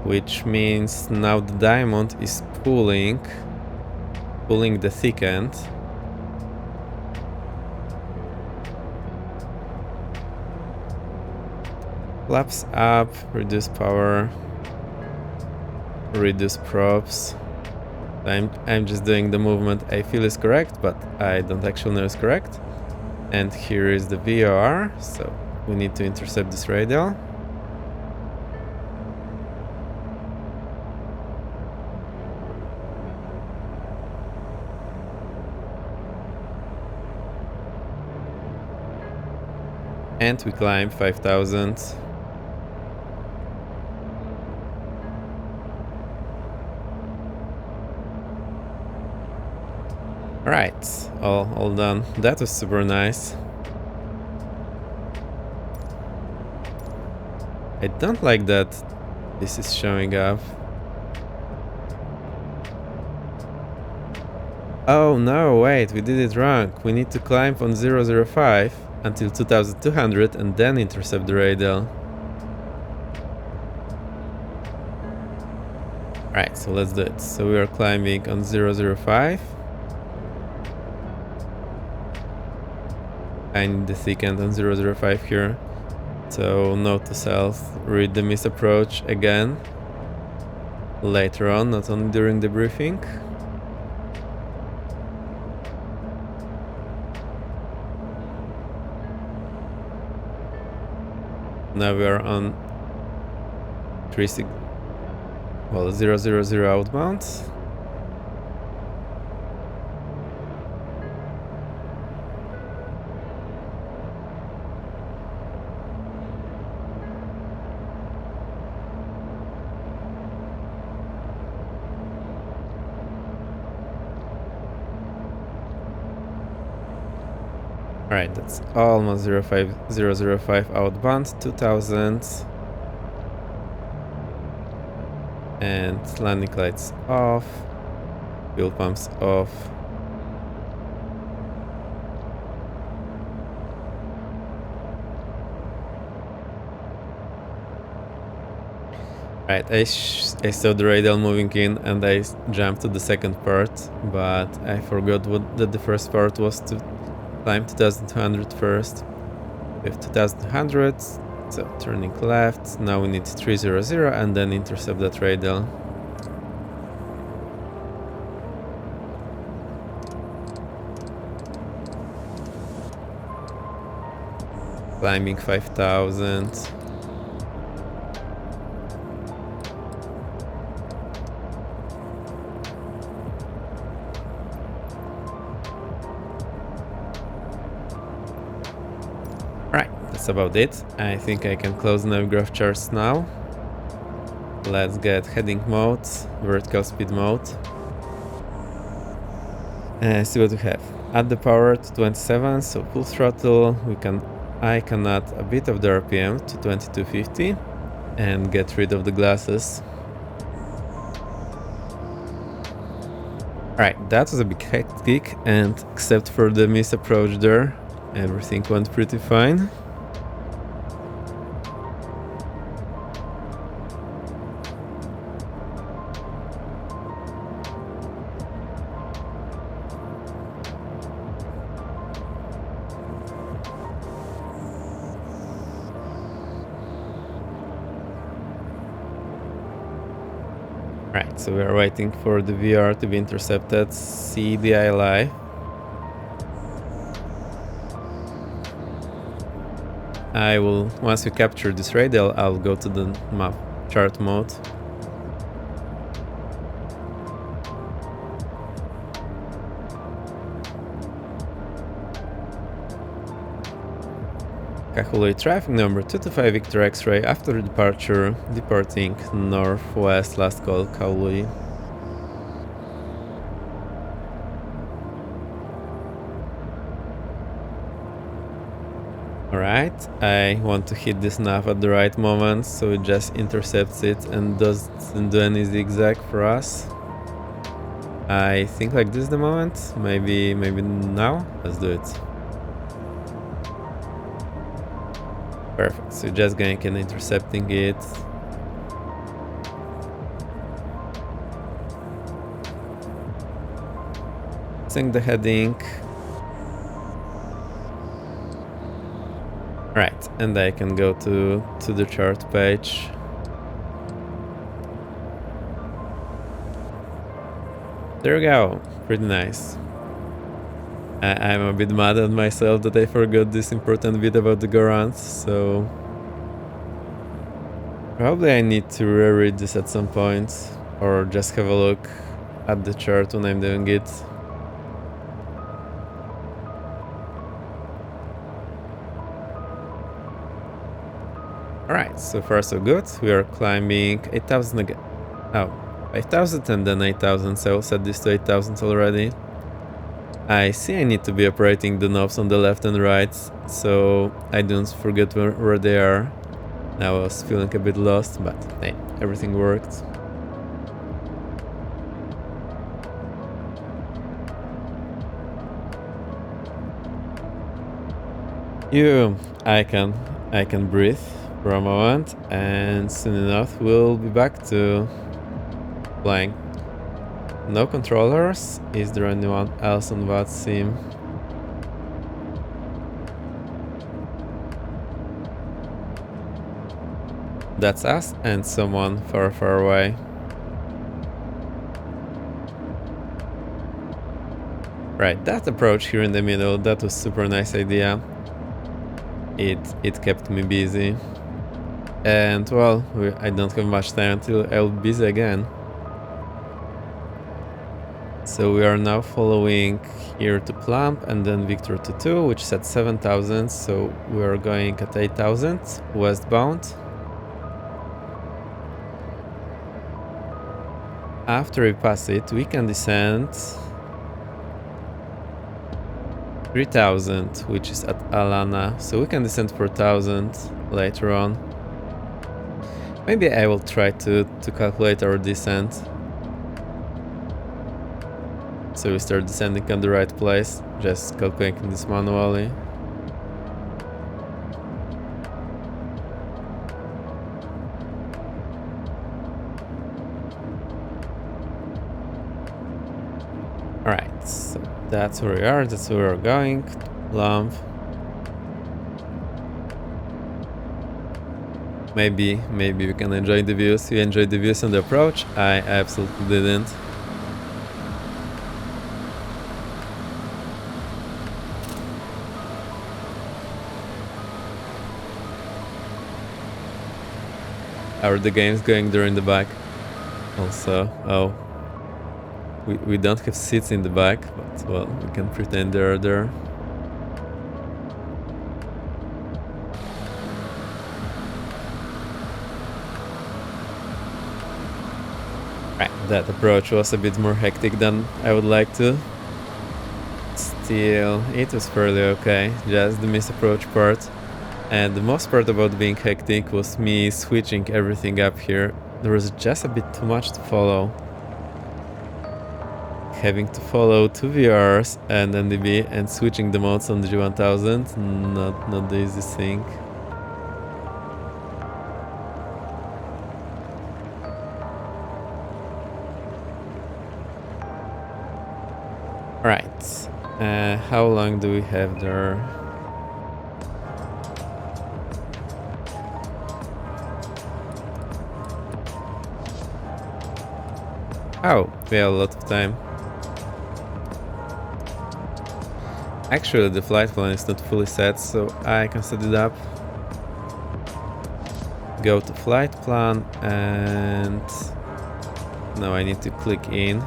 which means now the diamond is pulling the thick end. Flaps up, reduce power, reduce props. I'm just doing the movement I feel is correct, but I don't actually know is correct. And here is the VAR, so we need to intercept this radial. And we climb 5,000. Alright, all done. That was super nice. I don't like that this is showing up. Oh no, wait, we did it wrong. We need to climb on 005 until 2200 and then intercept the radial. Alright, so let's do it. So we are climbing on 005. I need the thick end on 005 here. So note to self, read the misapproach again. Later on, not only during the briefing. Now we are on 000 outbound. Alright, that's almost 005 outbound, 2000. And landing lights off, fuel pumps off. Right, I saw the radial moving in and I jumped to the second part, but I forgot that the first part was to climb 2200 first. We have 2200, so turning left. Now we need 300 and then intercept that radial. Climbing 5000. That's about it. I think I can close navgraph charts now. Let's get heading mode, vertical speed mode. See what we have. Add the power to 27, so full throttle. I can add a bit of the RPM to 2250 and get rid of the glasses. Alright, that was a bit hectic, and except for the misapproach there, everything went pretty fine. Right, so we are waiting for the VR to be intercepted. See the ILI. Once we capture this radial, I'll go to the map chart mode. Calculate traffic number 225 Victor X-ray after departure, departing northwest, last call, Kaului. Alright, I want to hit this nav at the right moment, so it just intercepts it and doesn't do any zigzag for us. I think like this is the moment. Maybe now. Let's do it. Perfect. So just going and intercepting it. Sync the heading. Right, and I can go to the chart page. There we go. Pretty nice. I'm a bit mad at myself that I forgot this important bit about the Gorans, so probably I need to reread this at some point, or just have a look at the chart when I'm doing it. Alright, so far so good. We are climbing 8,000 again. Oh, 5,000 and then 8,000, so I'll set this to 8,000 already. I see I need to be operating the knobs on the left and right, so I don't forget where they are. I was feeling a bit lost, but hey, everything worked. I can breathe for a moment, and soon enough we'll be back to flying. No controllers. Is there anyone else on VATSIM? That's us and someone far, far away. Right, that approach here in the middle, that was super nice idea. It kept me busy. And well, I don't have much time until I'll be busy again. So we are now following here to Plump and then Victor to 2, which is at 7,000, so we are going at 8,000 westbound. After we pass it, we can descend 3,000, which is at Alana, so we can descend 4,000 later on. Maybe I will try to calculate our descent. So we start descending on the right place, just calculating this manually. Alright, so that's where we are, that's where we're going. Lump. Maybe we can enjoy the views. You enjoyed the views on the approach? I absolutely didn't. Are the games going there in the back? Also, oh. We don't have seats in the back, but well, we can pretend they're there. Right, that approach was a bit more hectic than I would like to. Still, it was fairly okay, just the misapproach part. And the most part about being hectic was me switching everything up here. There was just a bit too much to follow. Having to follow 2 VRs and NDB and switching the modes on the G1000, not the easiest thing. Alright, how long do we have there? Oh, we have a lot of time. Actually, the flight plan is not fully set, so I can set it up. Go to flight plan and now I need to click in.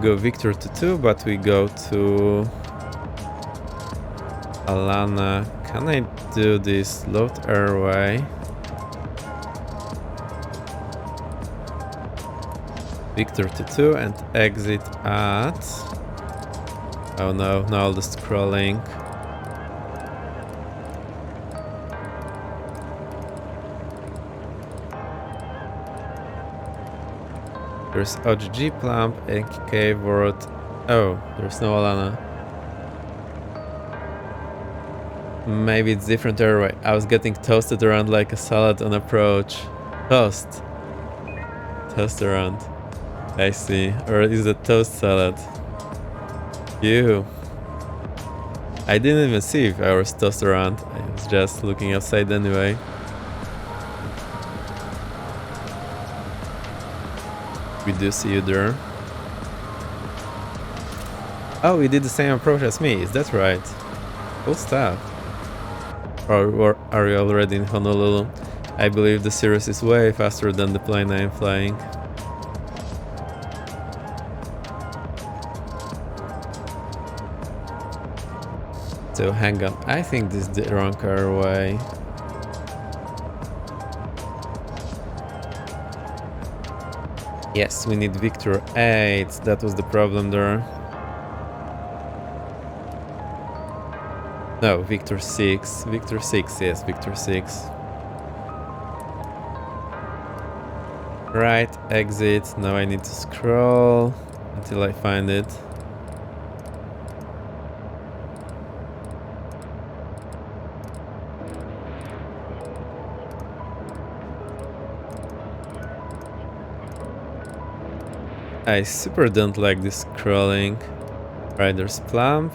Go Victor to 2, but we go to Alana. Can I do this load airway? Victor to 2 and exit at Oh no, now all the scrolling. There's OGG Plump, NKK World. Oh, there's no Alana. Maybe it's different airway. I was getting toasted around like a salad on approach. Toast. Toast around. I see. Or is it toast salad? Ew. I didn't even see if I was tossed around. I was just looking outside anyway. We do see you there. Oh, you did the same approach as me. Is that right? Cool stuff. Or are you already in Honolulu? I believe the Cirrus is way faster than the plane I am flying. So hang on, I think this is the wrong airway. Yes, we need Victor 8, that was the problem there. No, Victor 6. Victor 6, yes, Victor 6. Right, exit. Now I need to scroll until I find it. I super don't like this scrolling. Right, there's Plump.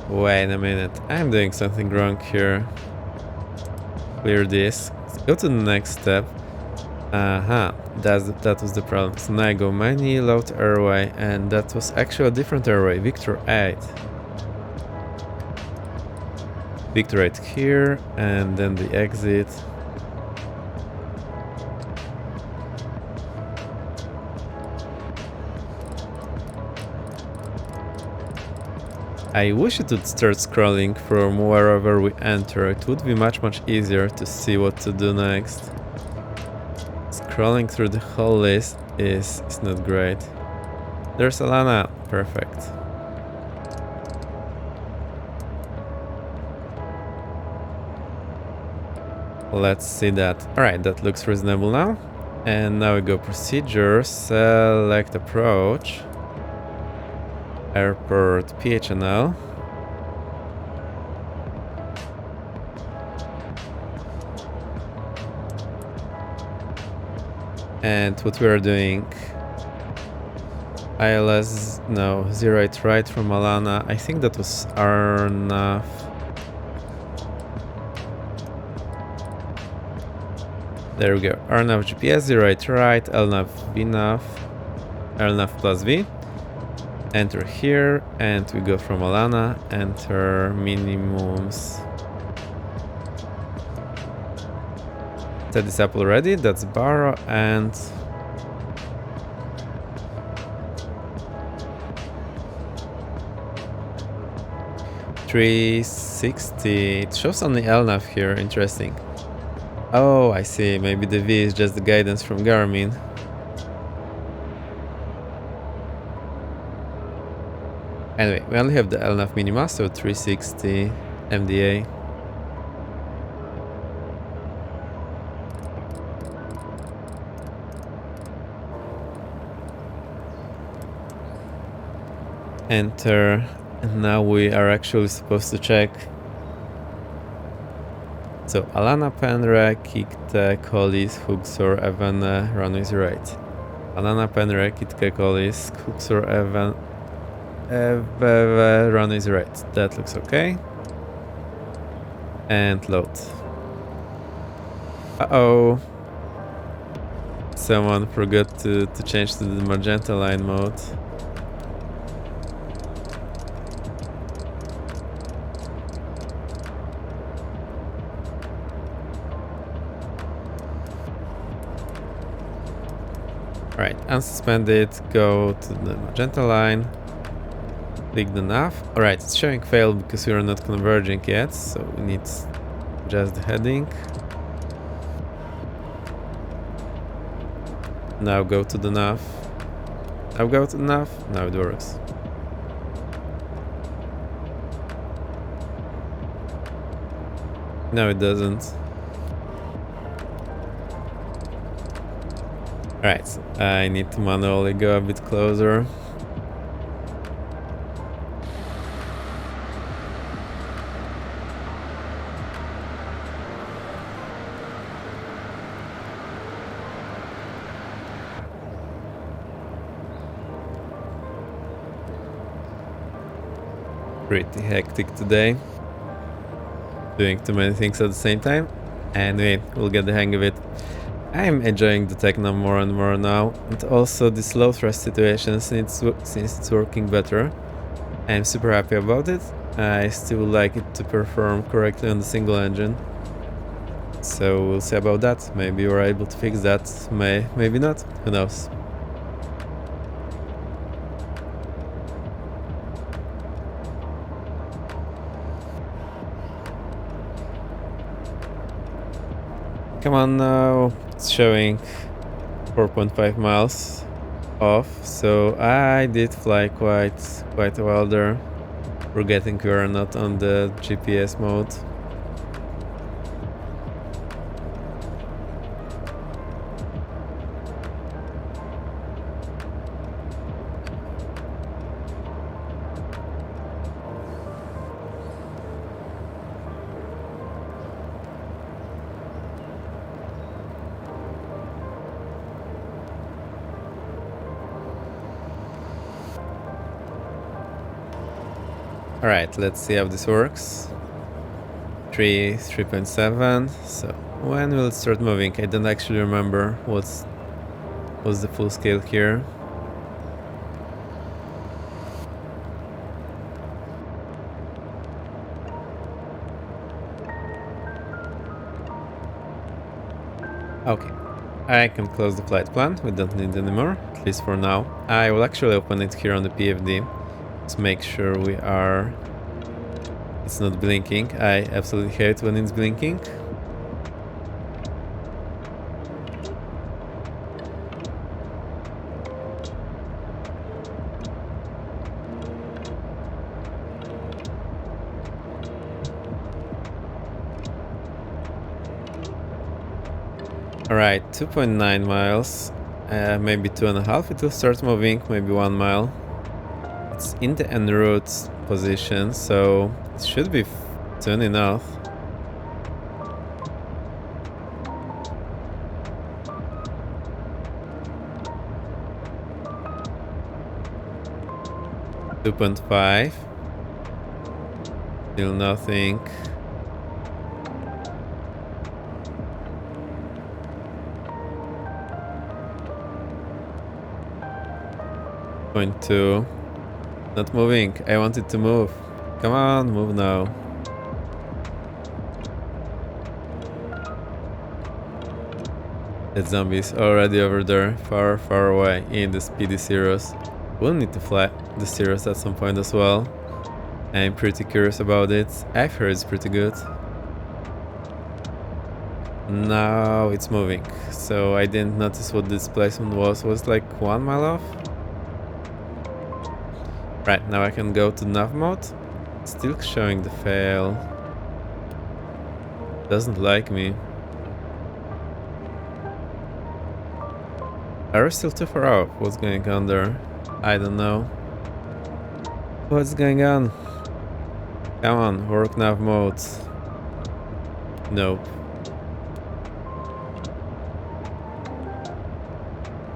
Wait a minute, I'm doing something wrong here. Clear this. Let's go to the next step. That was the problem. So now I go menu, load airway, and that was actually a different airway, Victor 8. Victor 8 here, and then the exit. I wish it would start scrolling from wherever we enter. It would be much easier to see what to do next. Scrolling through the whole list is not great. There's Alana. Perfect. Let's see that. Alright, that looks reasonable now. And now we go procedure, select approach. Airport PHNL. And what we are doing, ILS, no, 08 right from Alana. I think that was Arnav. There we go, Arnav GPS, 08 right, LNAV VNAV, LNAV plus V. Enter here, and we go from Alana, enter minimums. Set this up already, that's Barrow, and .360. It shows only LNAV here, interesting. Oh, I see, maybe the V is just the guidance from Garmin. Anyway, we only have the LNAV minima, so 360 MDA. Enter, and now we are actually supposed to check. So Alana Penre, Kikte, Collis, Huxor, Evan, runway 08. Alana Penre, Kitke, Collis, Huxor, Evan, runway 08. That looks okay. And load. Uh-oh. Someone forgot to change to the magenta line mode. Alright, unsuspend it, go to the magenta line, click the nav. Alright, it's showing failed because we are not converging yet, so we need just the heading. Now go to the nav. Now go to the nav. Now it works. No, it doesn't. Alright, so I need to manually go a bit closer. Pretty hectic today. Doing too many things at the same time. Anyway, we'll get the hang of it. I'm enjoying the Tecnam more and more now, and also this low thrust situation since it's working better. I'm super happy about it. I still would like it to perform correctly on the single engine. So we'll see about that. Maybe we're able to fix that, maybe not, who knows. Come on now. It's showing 4.5 miles off, so I did fly quite well there, forgetting we are not on the GPS mode. Alright, let's see how this works. 3.7. So when will it start moving? I don't actually remember what's the full scale here. Okay, I can close the flight plan. We don't need it anymore, at least for now. I will actually open it here on the PFD. Let's make sure it's not blinking. I absolutely hate when it's blinking. Alright, 2.9 miles, maybe 2.5 it will start moving, maybe 1 mile. It's in the en route position, so it should be soon enough. $2.5. Still nothing. $0.2. Not moving. I want it to move. Come on, move now. That zombie is already over there, far away in the speedy Zeros. We'll need to fly the Zeros at some point as well. I'm pretty curious about it. I've heard it's pretty good. Now it's moving. So I didn't notice what this displacement was. Was like 1 mile off? Right, now I can go to nav mode. Still showing the fail. Doesn't like me. Are we still too far off? What's going on there? I don't know. What's going on? Come on, work nav mode. Nope.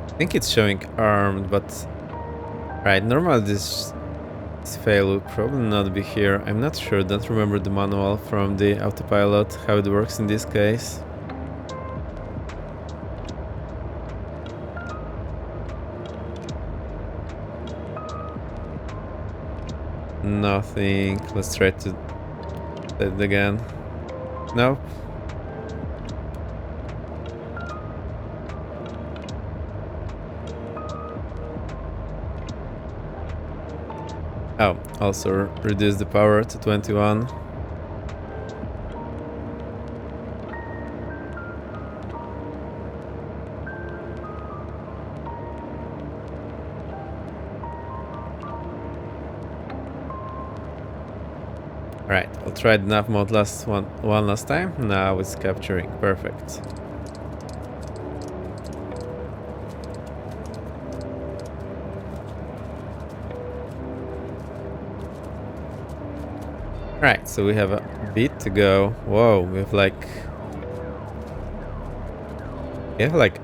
I think it's showing armed, but... Right, normally this fail will probably not be here. I'm not sure, don't remember the manual from the autopilot, how it works in this case. Nothing. Let's try to set it again. Nope. Oh, also reduce the power to 21. Alright, I'll try the nav mode one last time. Now it's capturing. Perfect. Right, so we have a bit to go. Whoa, we have like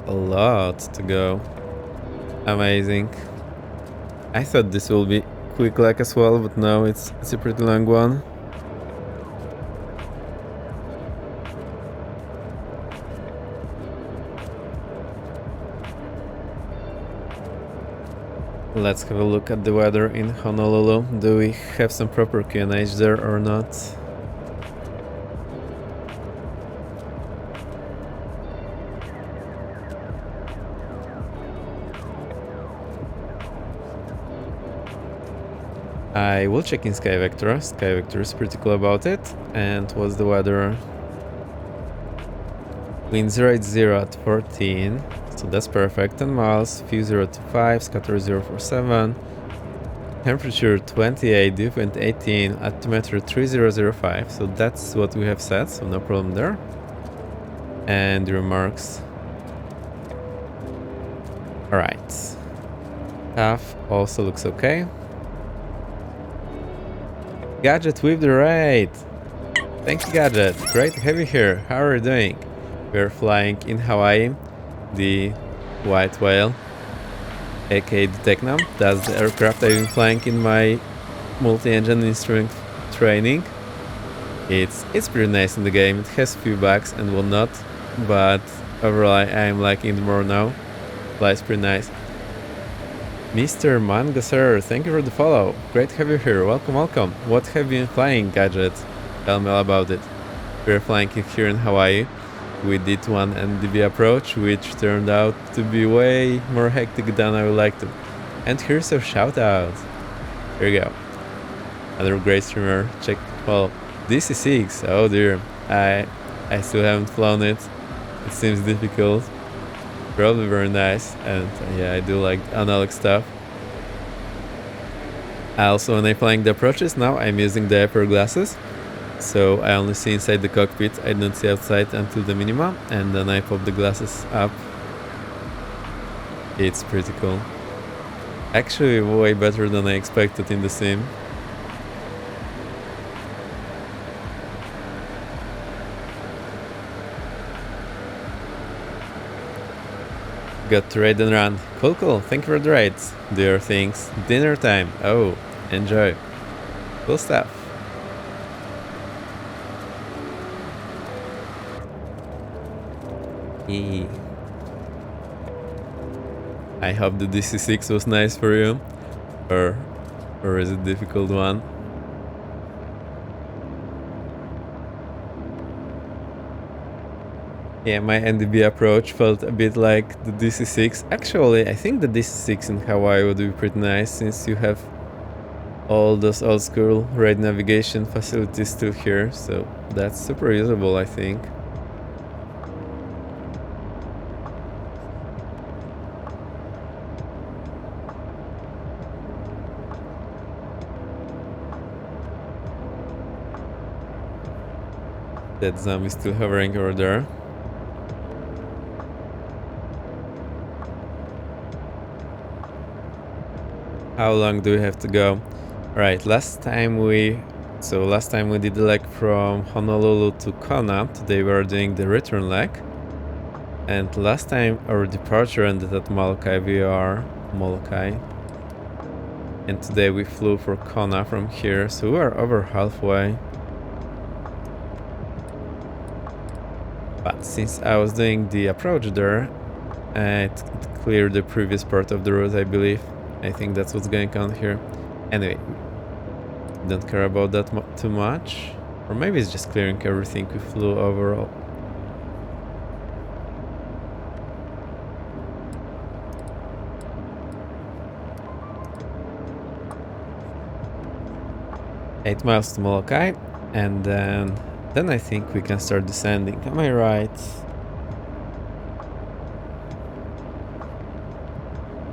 a lot to go. Amazing. I thought this will be quick lag as well, but no, it's a pretty long one. Let's have a look at the weather in Honolulu. Do we have some proper QNH there or not? I will check in SkyVector. SkyVector is pretty cool about it. And what's the weather? Wind 0 at 0 at 14. So that's perfect. 10 miles, few 025, scatter 047. Temperature 28, dew point 18, altimeter 3005. So that's what we have set, so no problem there. And the remarks. Alright. Half also looks okay. Gadget with the raid! Thank you, Gadget. Great to have you here. How are you doing? We're flying in Hawaii, the White Whale, aka the Tecnam. That's the aircraft I've been flying in my multi-engine instrument training. It's pretty nice in the game. It has few bugs and whatnot, but overall I'm liking it more now. Flies pretty nice. Mr. Mango Sir, thank you for the follow. Great to have you here. Welcome, welcome. What have you been flying, Gadget? Tell me all about it. We're flying it here in Hawaii. We did one NDB approach, which turned out to be way more hectic than I would like to. And here's a shout out. Here we go. Another great streamer. Check. Well, DC6. Oh dear. I still haven't flown it. It seems difficult. Probably very nice, and yeah, I do like analog stuff. Also, when I'm flying the approaches now, I'm using the IFR glasses, so I only see inside the cockpit. I don't see outside until the minima, and then I pop the glasses up. It's pretty cool. Actually, way better than I expected in the sim. Got to raid and run. Cool, cool. Thank you for the raids. Do your things. Dinner time. Oh, enjoy. Cool stuff. Eee. I hope the DC6 was nice for you. Or is it a difficult one? Yeah, my NDB approach felt a bit like the DC6. Actually, I think the DC6 in Hawaii would be pretty nice since you have all those old school raid navigation facilities still here, so that's super usable, I think. That zombie still hovering over there. How long do we have to go? Right, last time we did the leg from Honolulu to Kona. Today we are doing the return leg. And last time our departure ended at Molokai. And today we flew for Kona from here, so we are over halfway. But since I was doing the approach there, it cleared the previous part of the route, I believe. I think that's what's going on here. Anyway, don't care about that too much. Or maybe it's just clearing everything we flew overall. 8 miles to Molokai, and then I think we can start descending. Am I right?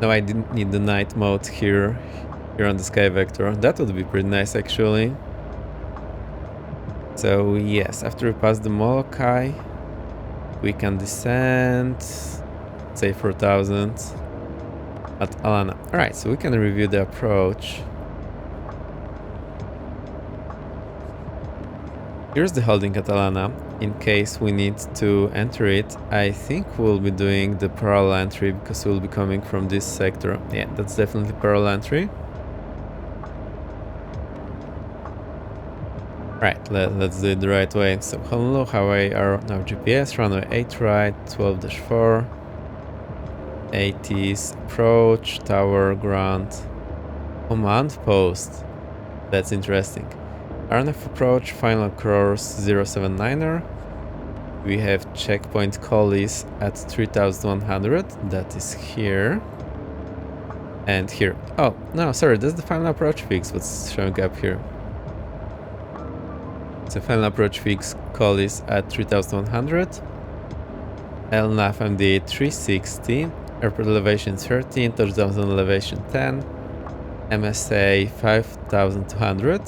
No, I didn't need the night mode here on the sky vector. That would be pretty nice actually. So yes, after we pass the Molokai, we can descend, say 4,000 at Alana. Alright, so we can review the approach. Here's the holding at Alana. In case we need to enter it, I think we'll be doing the parallel entry because we'll be coming from this sector. Yeah, that's definitely parallel entry. Right, let's do it the right way. So Honolulu, Hawaii, our now GPS, runway 8 right, 12-4, 80s, approach, tower, ground, command post. That's interesting. RNF approach, final course 079er. We have checkpoint Collies at 3100, that is here. And here. Oh, no, sorry, that's the final approach fix, what's showing up here. So final approach fix Collies at 3100. LNAV MD 360, airport elevation 13, touchdown zone elevation 10, MSA 5200,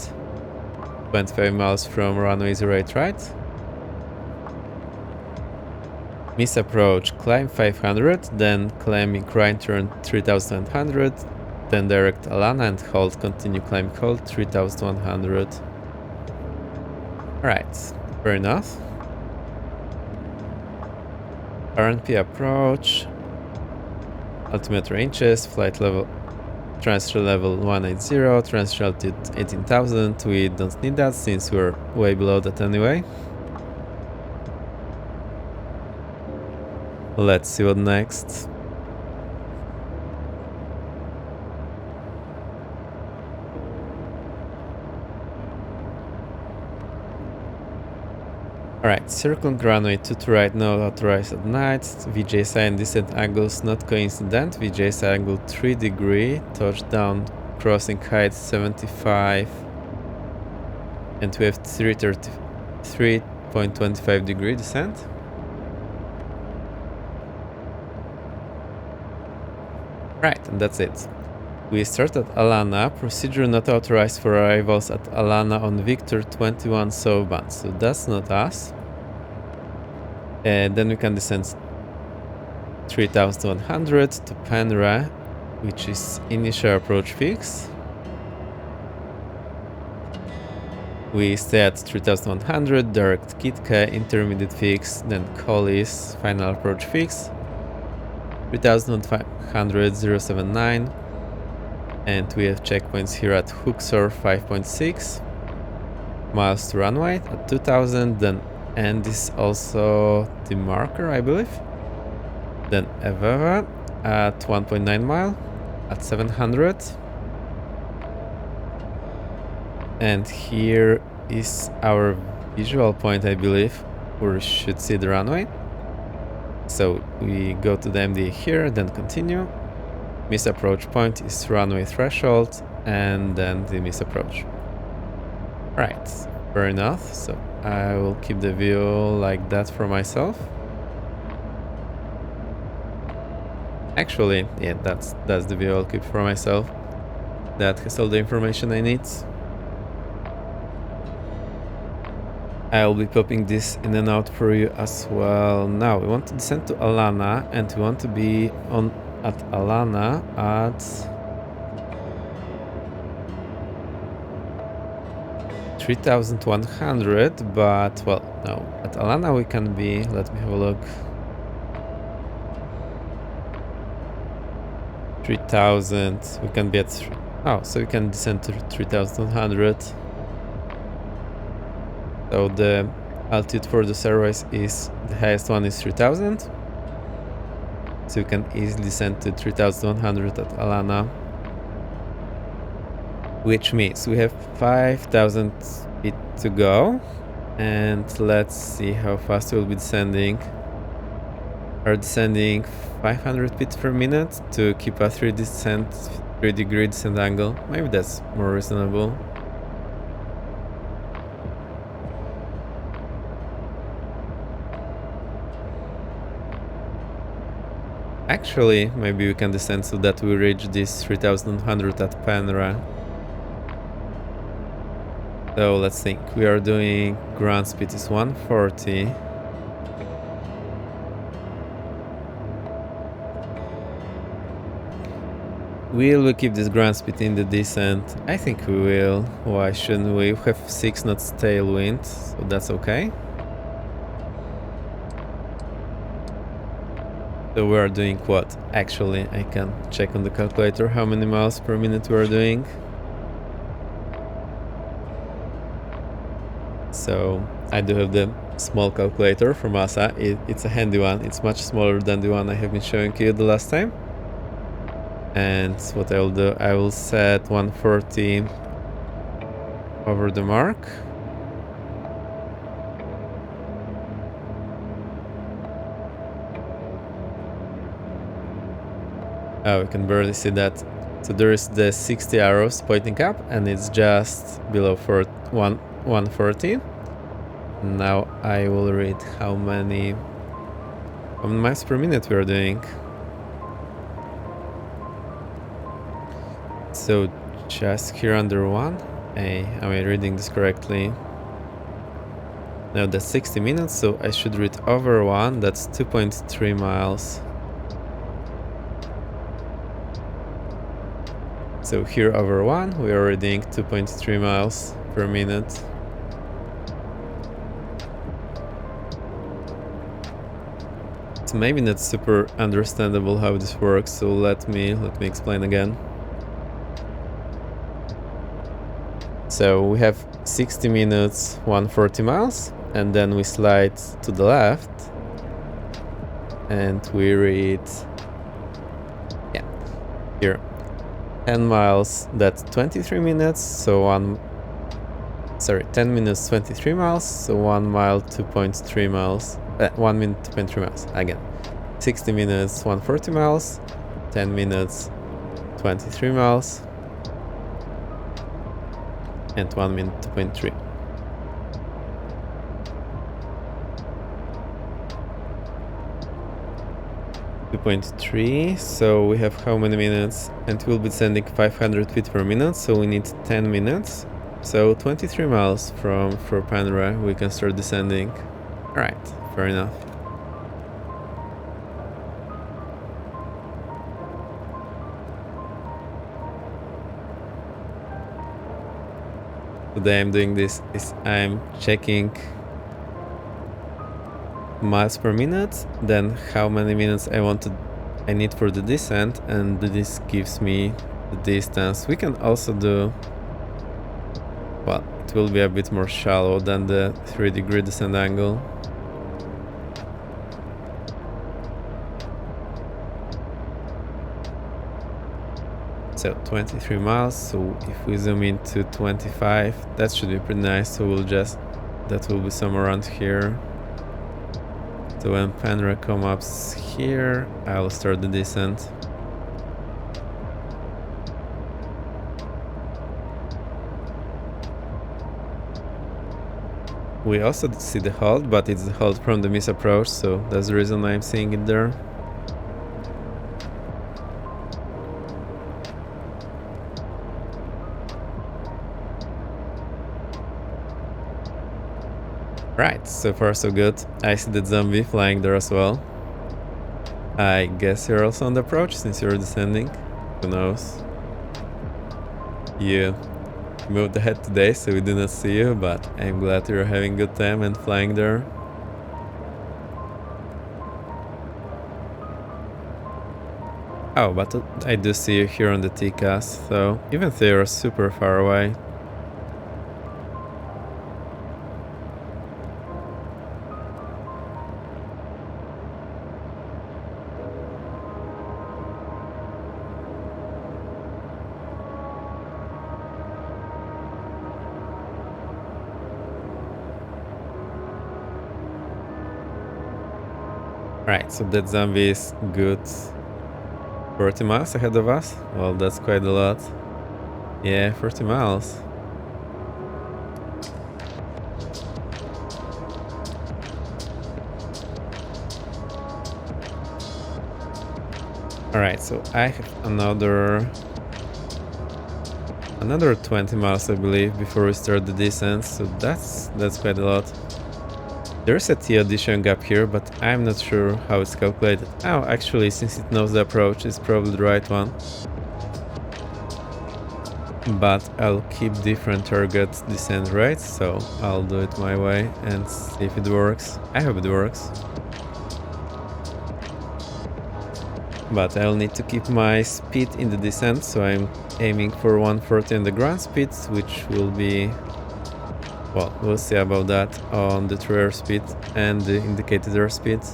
25 miles from runway 08 right. Miss approach, climb 500, then climbing right turn 3100, then direct Alana and hold, continue climb hold 3100. Alright, fair enough. RNP approach, altimeter inches, flight level, transfer level 180, transfer altitude 18,000. We don't need that since we're way below that anyway. Let's see what next. Alright, circling runway 2 to right, no authorized at night. VJSI and descent angles not coincident. VJSI angle 3 degree, touchdown crossing height 75, and we have 3.25 degree descent. Right, and that's it. We start at Alana, procedure not authorized for arrivals at Alana on Victor 21 southbound, so that's not us. And then we can descend 3100 to Penra, which is initial approach fix. We stay at 3100, direct Kitka, intermediate fix, then Collies, final approach fix. 3500, 079. And we have checkpoints here at Hooksor 5.6 miles to runway at 2000, then and this is also the marker, I believe. Then Eveva at 1.9 mile at 700. And here is our visual point, I believe, where we should see the runway. So we go to the MD here, then continue. Miss approach point is runway threshold, and then the miss approach. Right, fair enough. So I will keep the view like that for myself. Actually, yeah, that's the view I'll keep for myself. That has all the information I need. I'll be popping this in and out for you as well. Now we want to descend to Alana, and we want to be at Alana at 3100, but well, no, at Alana we can be, let me have a look, 3000, we can be at so we can descend to 3100. So the altitude for the airways is, the highest one is 3000. So you can easily descend to 3100 at Alana. Which means we have 5000 feet to go. And let's see how fast we'll be descending. We're descending 500 feet per minute to keep a 3 degree descent angle. Maybe that's more reasonable. Actually, maybe we can descend so that we reach this 3100 at Penra. So let's think. We are doing ground speed is 140. Will we keep this ground speed in the descent? I think we will. Why shouldn't we? We have 6 knots tailwind, so that's okay. So we are doing what? Actually, I can check on the calculator how many miles per minute we are doing. So I do have the small calculator from ASA. It's a handy one. It's much smaller than the one I have been showing you the last time. And what I will do, I will set 140 over the mark. Oh, we can barely see that. So there is the 60 arrows pointing up, and it's just below 140. Now I will read how many miles per minute we are doing. So just here under 1. Hey, am I reading this correctly? No, that's 60 minutes, so I should read over 1. That's 2.3 miles. So here over 1, we are reading 2.3 miles per minute. It's maybe not super understandable how this works, so let me explain again. So we have 60 minutes, 140 miles, and then we slide to the left, and we read, yeah, here, 10 miles, that's 23 minutes, so 10 minutes, 23 miles, so 1 mile, 2.3 miles, 1 minute, 2.3 miles, again, 60 minutes, 140 miles, 10 minutes, 23 miles, and 1 minute 2.3. So we have how many minutes? And we'll be sending 500 feet per minute, so we need 10 minutes. So 23 miles from Penra, we can start descending. Alright, fair enough. Today I'm doing this is I'm checking miles per minute, then how many minutes I need for the descent, and this gives me the distance. We can also do, well, it will be a bit more shallow than the 3-degree descent angle. So 23 miles, so if we zoom into 25, that should be pretty nice. So that will be somewhere around here. So when Penra comes up here, I'll start the descent. We also see the halt, but it's the halt from the misapproach, so that's the reason why I'm seeing it there. Right, so far so good. I see that zombie flying there as well. I guess you're also on the approach since you're descending. Who knows? You moved ahead today, so we do not see you, but I'm glad you're having a good time and flying there. Oh, but I do see you here on the TCAS, so even though you're super far away. Right, so that zombie is good 40 miles ahead of us. Well, that's quite a lot. Yeah, 40 miles. Alright, so I have another 20 miles, I believe, before we start the descent, so that's quite a lot. There's a T addition gap here, but I'm not sure how it's calculated. Oh, actually, since it knows the approach, it's probably the right one. But I'll keep different target descent rates, so I'll do it my way and see if it works. I hope it works. But I'll need to keep my speed in the descent, so I'm aiming for 140 on the ground speed, which will be, well, we'll see about that on the true airspeed and the indicated airspeed.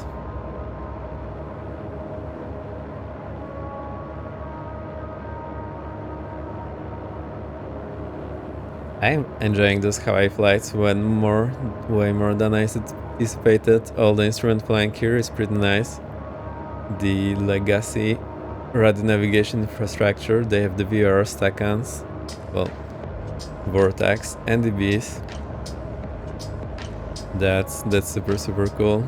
I'm enjoying those Hawaii flights way more than I anticipated. All the instrument flying here is pretty nice. The legacy radio navigation infrastructure, they have the VAR stack-ons, well, Vortex and the Bs. That's super cool.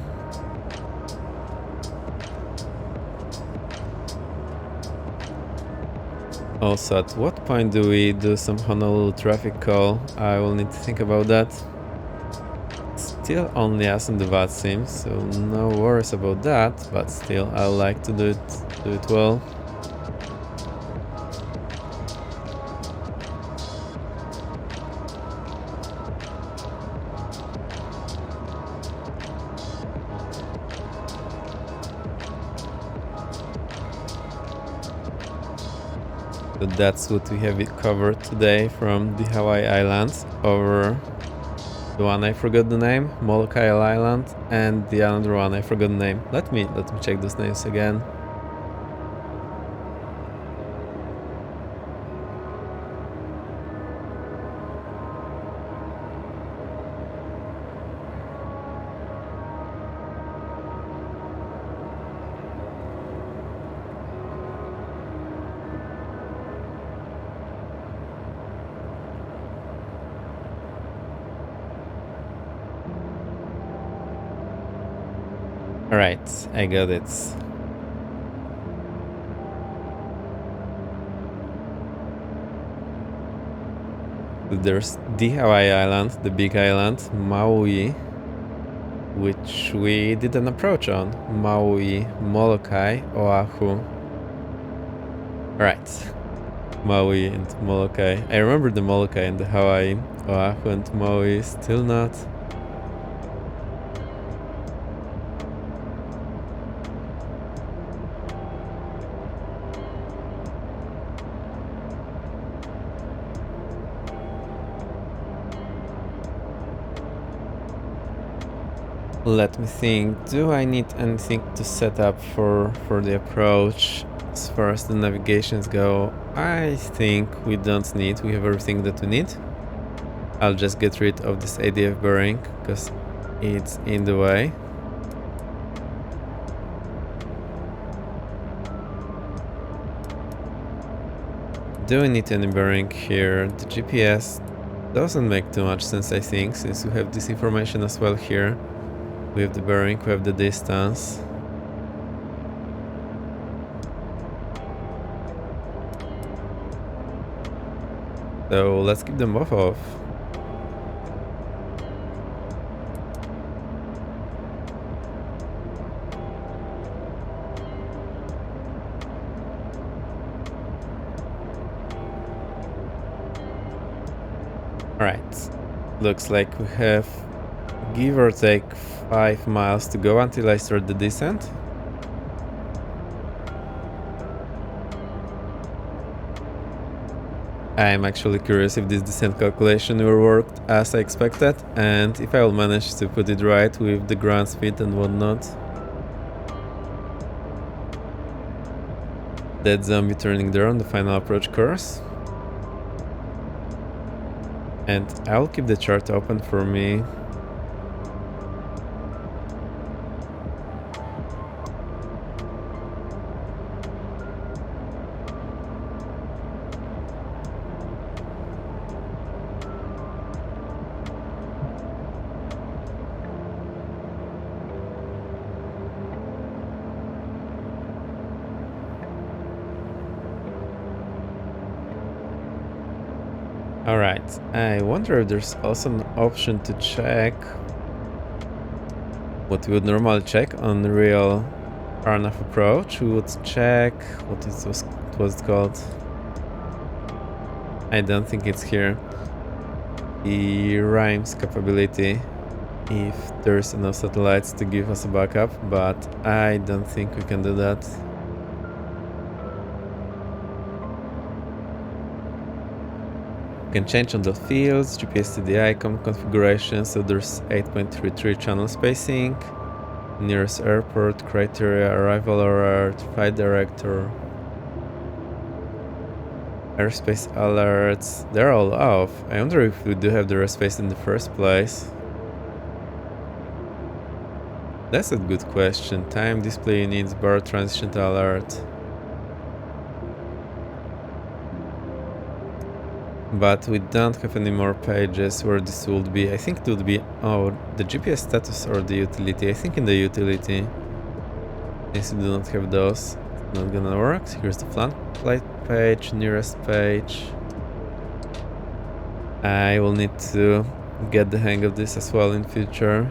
Also, at what point do we do some Honolulu traffic call? I will need to think about that. Still only us in the VATSIM, so no worries about that, but still I like to do it well. So that's what we have covered today from the Hawaii Islands over the one I forgot the name, Molokai Island, and the other one I forgot the name. Let me check those names again. Alright, I got it. There's the Hawaii Island, the big island, Maui, which we did an approach on. Maui, Molokai, Oahu. Right, Maui and Molokai. I remember the Molokai and the Hawaii. Oahu and Maui, still not. Let me think, do I need anything to set up for the approach? As far as the navigations go, I think we don't need, we have everything that we need. I'll just get rid of this ADF bearing, because it's in the way. Do we need any bearing here? The GPS doesn't make too much sense, I think, since we have this information as well here. We have the bearing, we have the distance. So let's keep them both off. Alright, looks like we have, give or take, 5 miles to go until I start the descent. I'm actually curious if this descent calculation will work as I expected, and if I will manage to put it right with the ground speed and whatnot. That zombie turning there on the final approach course. And I'll keep the chart open for me. Alright, I wonder if there's also an option to check what we would normally check on real RNF approach. We would check what it called. I don't think it's here. The rhymes capability, if there's enough satellites to give us a backup, but I don't think we can do that. We can change on the fields, GPS to the icon configuration, so there's 8.33 channel spacing, nearest airport, criteria, arrival alert, flight director, airspace alerts, they're all off. I wonder if we do have the airspace in the first place. That's a good question. Time display needs bar transition to alert. But we don't have any more pages where this would be. I think it would be, the GPS status or the utility. I think in the utility. Since we do not have those, it's not gonna work. Here's the flight page, nearest page. I will need to get the hang of this as well in future.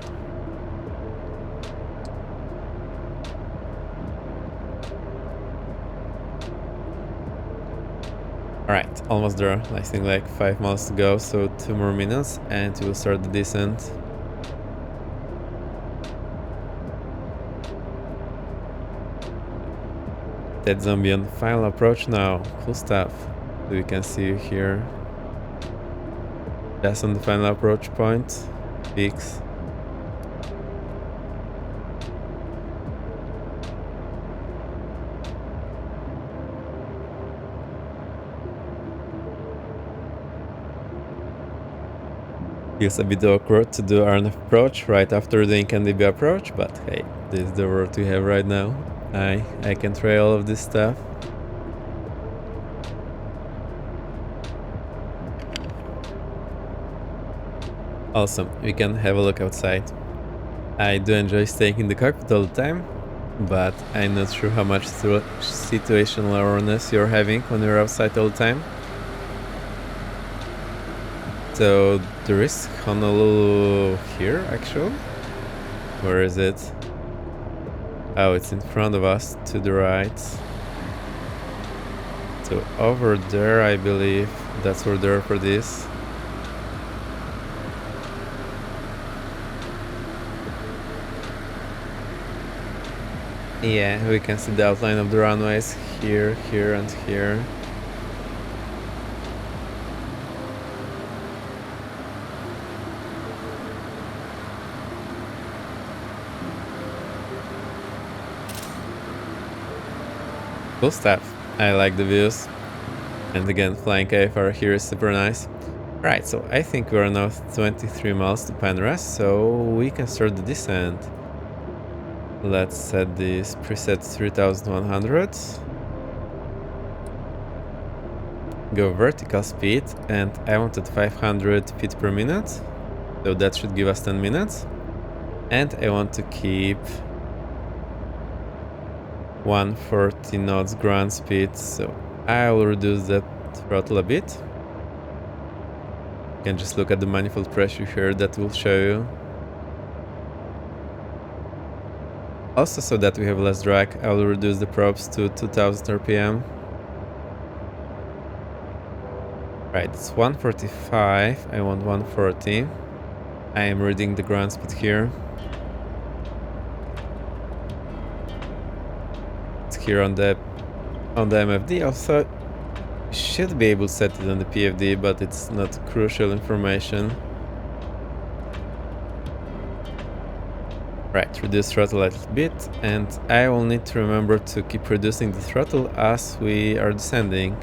Alright, almost there. I think like 5 miles to go, so 2 more minutes and we'll start the descent. That zombie on the final approach now. Cool stuff. So you can see here. Just on the final approach point. Peaks. Feels a bit awkward to do RNF approach right after the InCanDB approach, but hey, this is the world we have right now. I can try all of this stuff. Awesome, we can have a look outside. I do enjoy staying in the cockpit all the time, but I'm not sure how much situational awareness you're having when you're outside all the time. So there is Honolulu here, actually. Where is it? Oh, it's in front of us to the right. So over there, I believe that's where the airport is. Yeah, we can see the outline of the runways here, here, and here. Cool stuff. I like the views. And again, flying IFR here is super nice. Right, so I think we're now 23 miles to Penrest, so we can start the descent. Let's set this preset 3100. Go vertical speed, and I wanted 500 feet per minute, so that should give us 10 minutes. And I want to keep 140 knots ground speed, so I will reduce that throttle a bit. You can just look at the manifold pressure here, that will show you. Also, so that we have less drag, I will reduce the probes to 2000 RPM. Right, it's 145, I want 140. I am reading the ground speed here. It's here on the MFD. Also, you should be able to set it on the PFD, but it's not crucial information. Right, reduce throttle a little bit, and I will need to remember to keep reducing the throttle as we are descending.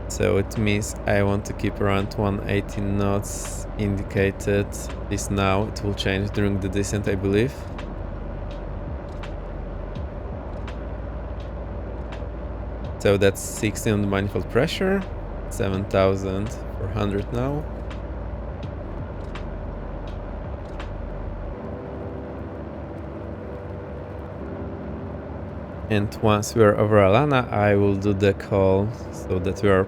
So it means I want to keep around 180 knots indicated. At least now, it will change during the descent, I believe. So that's 60 on the manifold pressure, 7,400 now. And once we are over Alana, I will do the call so that we are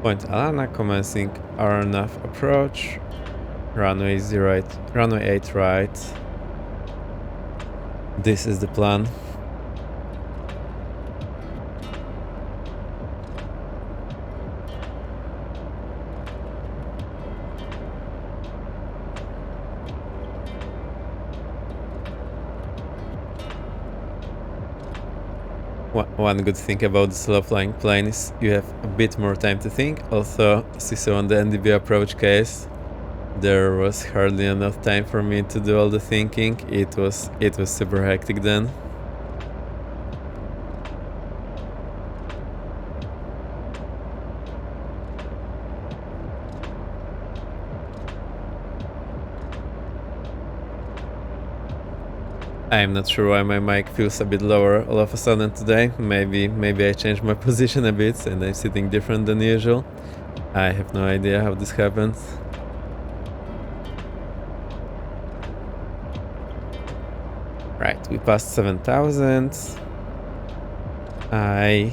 Point Alana, commencing RNF approach. Runway 08, runway 8 right. This is the plan. One good thing about the slow flying plane is you have a bit more time to think. Also, as you saw on the NDB approach case, there was hardly enough time for me to do all the thinking. It was super hectic then. I'm not sure why my mic feels a bit lower all of a sudden today. Maybe I changed my position a bit and I'm sitting different than usual. I have no idea how this happens. Right, we passed 7,000. I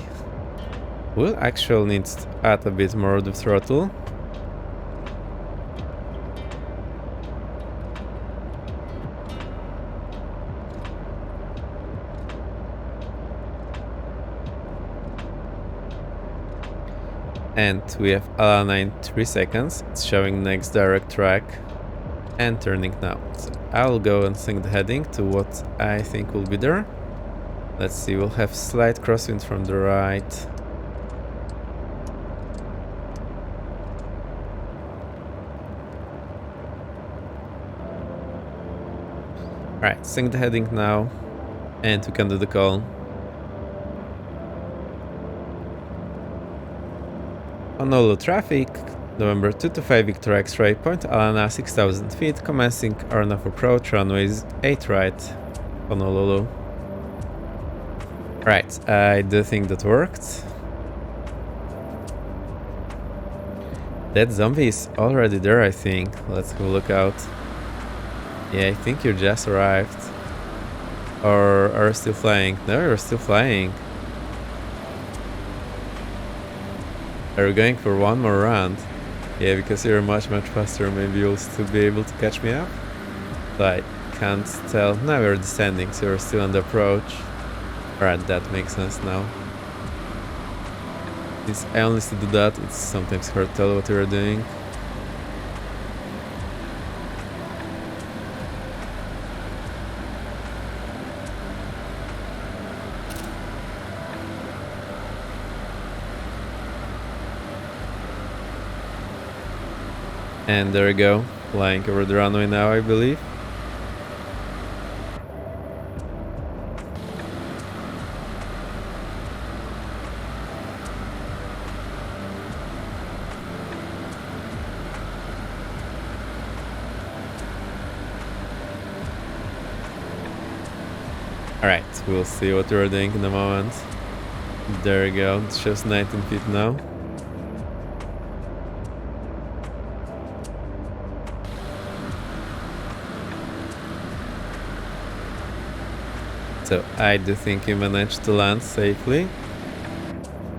will actually need to add a bit more of the throttle. And we have Alana in 3 seconds. It's showing next direct track and turning now. So I'll go and sync the heading to what I think will be there. Let's see, we'll have slight crosswind from the right. Alright, sync the heading now and we can do the call. Honolulu traffic, November 225 Victor X-ray, point Alana 6,000 feet, commencing RNF approach, runways 8 right, Honolulu. Right, I do think that worked. That zombie is already there, I think. Let's have a look out. Yeah, I think you just arrived. Or are you still flying? No, you're still flying. Are you going for one more round? Yeah, because you're much faster, maybe you'll still be able to catch me up? But I can't tell. Now you're descending, so you're still on the approach. Alright, that makes sense now. Since I only see to do that, it's sometimes hard to tell what you're doing. And there we go, flying over the runway now, I believe. Alright, we'll see what we're doing in a moment. There we go, it shows 19 feet now. So I do think you managed to land safely.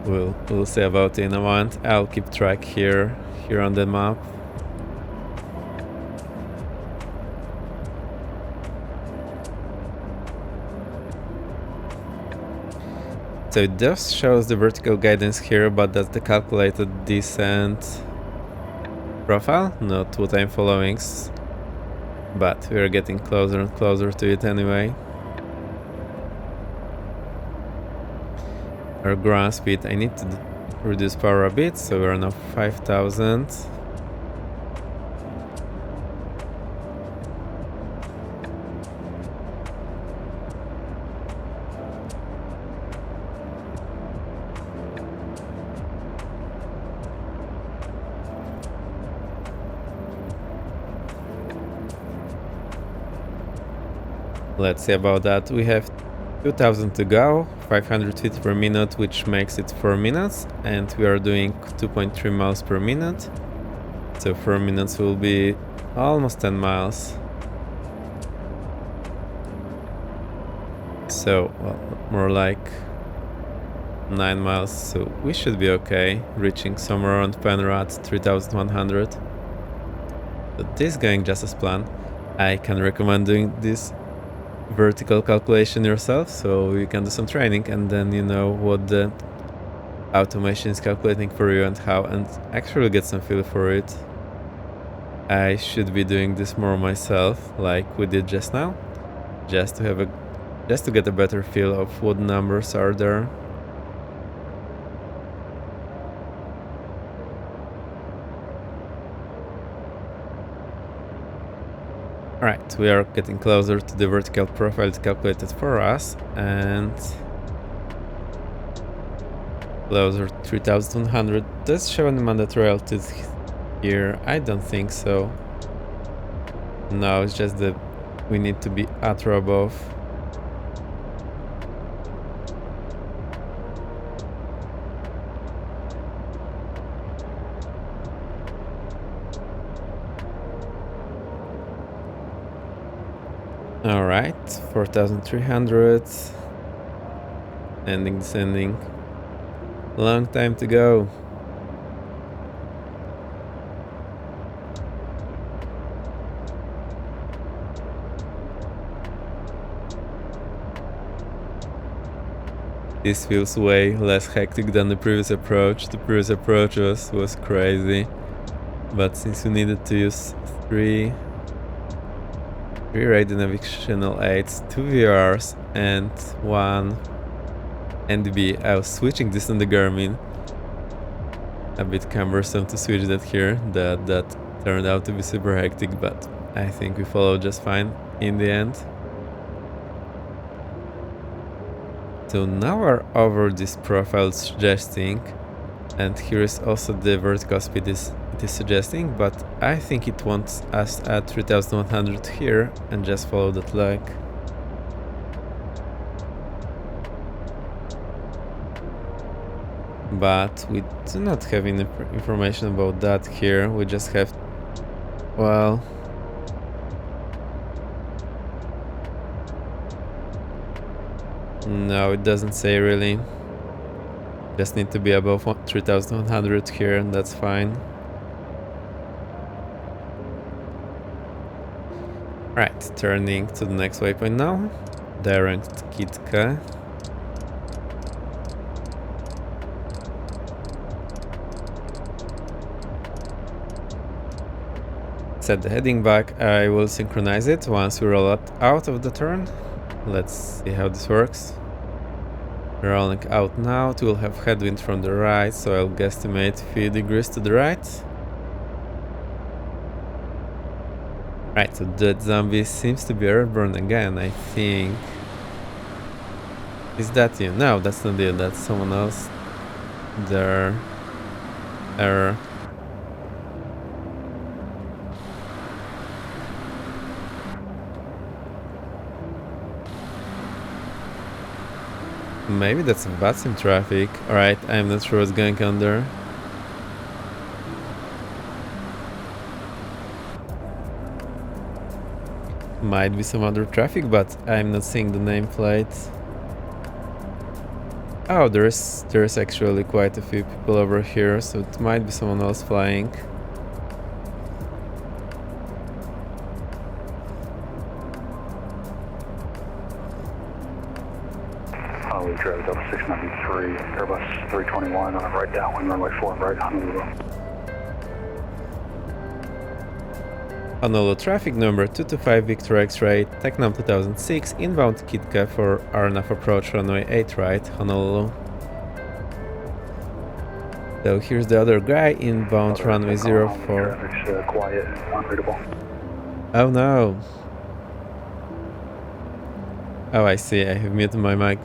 We'll see about it in a moment. I'll keep track here on the map. So it just shows the vertical guidance here, but that's the calculated descent profile, not what I'm following. But we're getting closer and closer to it anyway. Our ground speed, I need to reduce power a bit, so we're now 5,000. Let's see about that. We have 2,000 to go, 500 feet per minute, which makes it 4 minutes, and we are doing 2.3 miles per minute. So 4 minutes will be almost 10 miles. So, well, more like 9 miles, so we should be okay, reaching somewhere around Penrod 3100. So this going just as planned. I can recommend doing this vertical calculation yourself, so you can do some training and then you know what the automation is calculating for you and how, and actually get some feel for it. I should be doing this more myself, like we did just now, just to get a better feel of what numbers are there. Alright, we are getting closer to the vertical profile calculated for us, and closer to 3100. Does show any mandatory altitude here? I don't think so. No, it's just that we need to be at or above. Alright, 4300. Ending, descending. Long time to go. This feels way less hectic than the previous approach. The previous approach was crazy. But since we needed to use three radio navigational aids, 2 VRs and 1 NDB, I was switching this on the Garmin. A bit cumbersome to switch that here. That turned out to be super hectic, but I think we followed just fine in the end. So now we're over this profile suggesting, and here is also the vertical speed it is suggesting, but I think it wants us at 3100 here and just follow that leg. But we do not have any information about that here. We just have, well, no, it doesn't say really. Just need to be above 3100 here, and that's fine. Right, turning to the next waypoint now. Direct Kitka. Set the heading back. I will synchronize it once we roll out of the turn. Let's see how this works. We're rolling out now. We'll have headwind from the right, so I'll guesstimate a few degrees to the right. Right, so that zombie seems to be airborne again, I think. Is that you? No, that's not you, that's someone else. There. Error. Maybe that's VATSIM traffic. Alright, I'm not sure what's going on there. Might be some other traffic, but I'm not seeing the nameplate. Oh, there's actually quite a few people over here, so it might be someone else flying. Honolulu Travis 693, Airbus 321 on a right downwind, runway 4 right, Honolulu. Honolulu traffic number 225 Victor X-ray, Tecnam 2006, inbound Kitka for RNAV approach runway 8 right, Honolulu. So here's the other guy, inbound runway 04. Traffic's quiet and unreadable. Oh no. Oh, I see, I have muted my mic.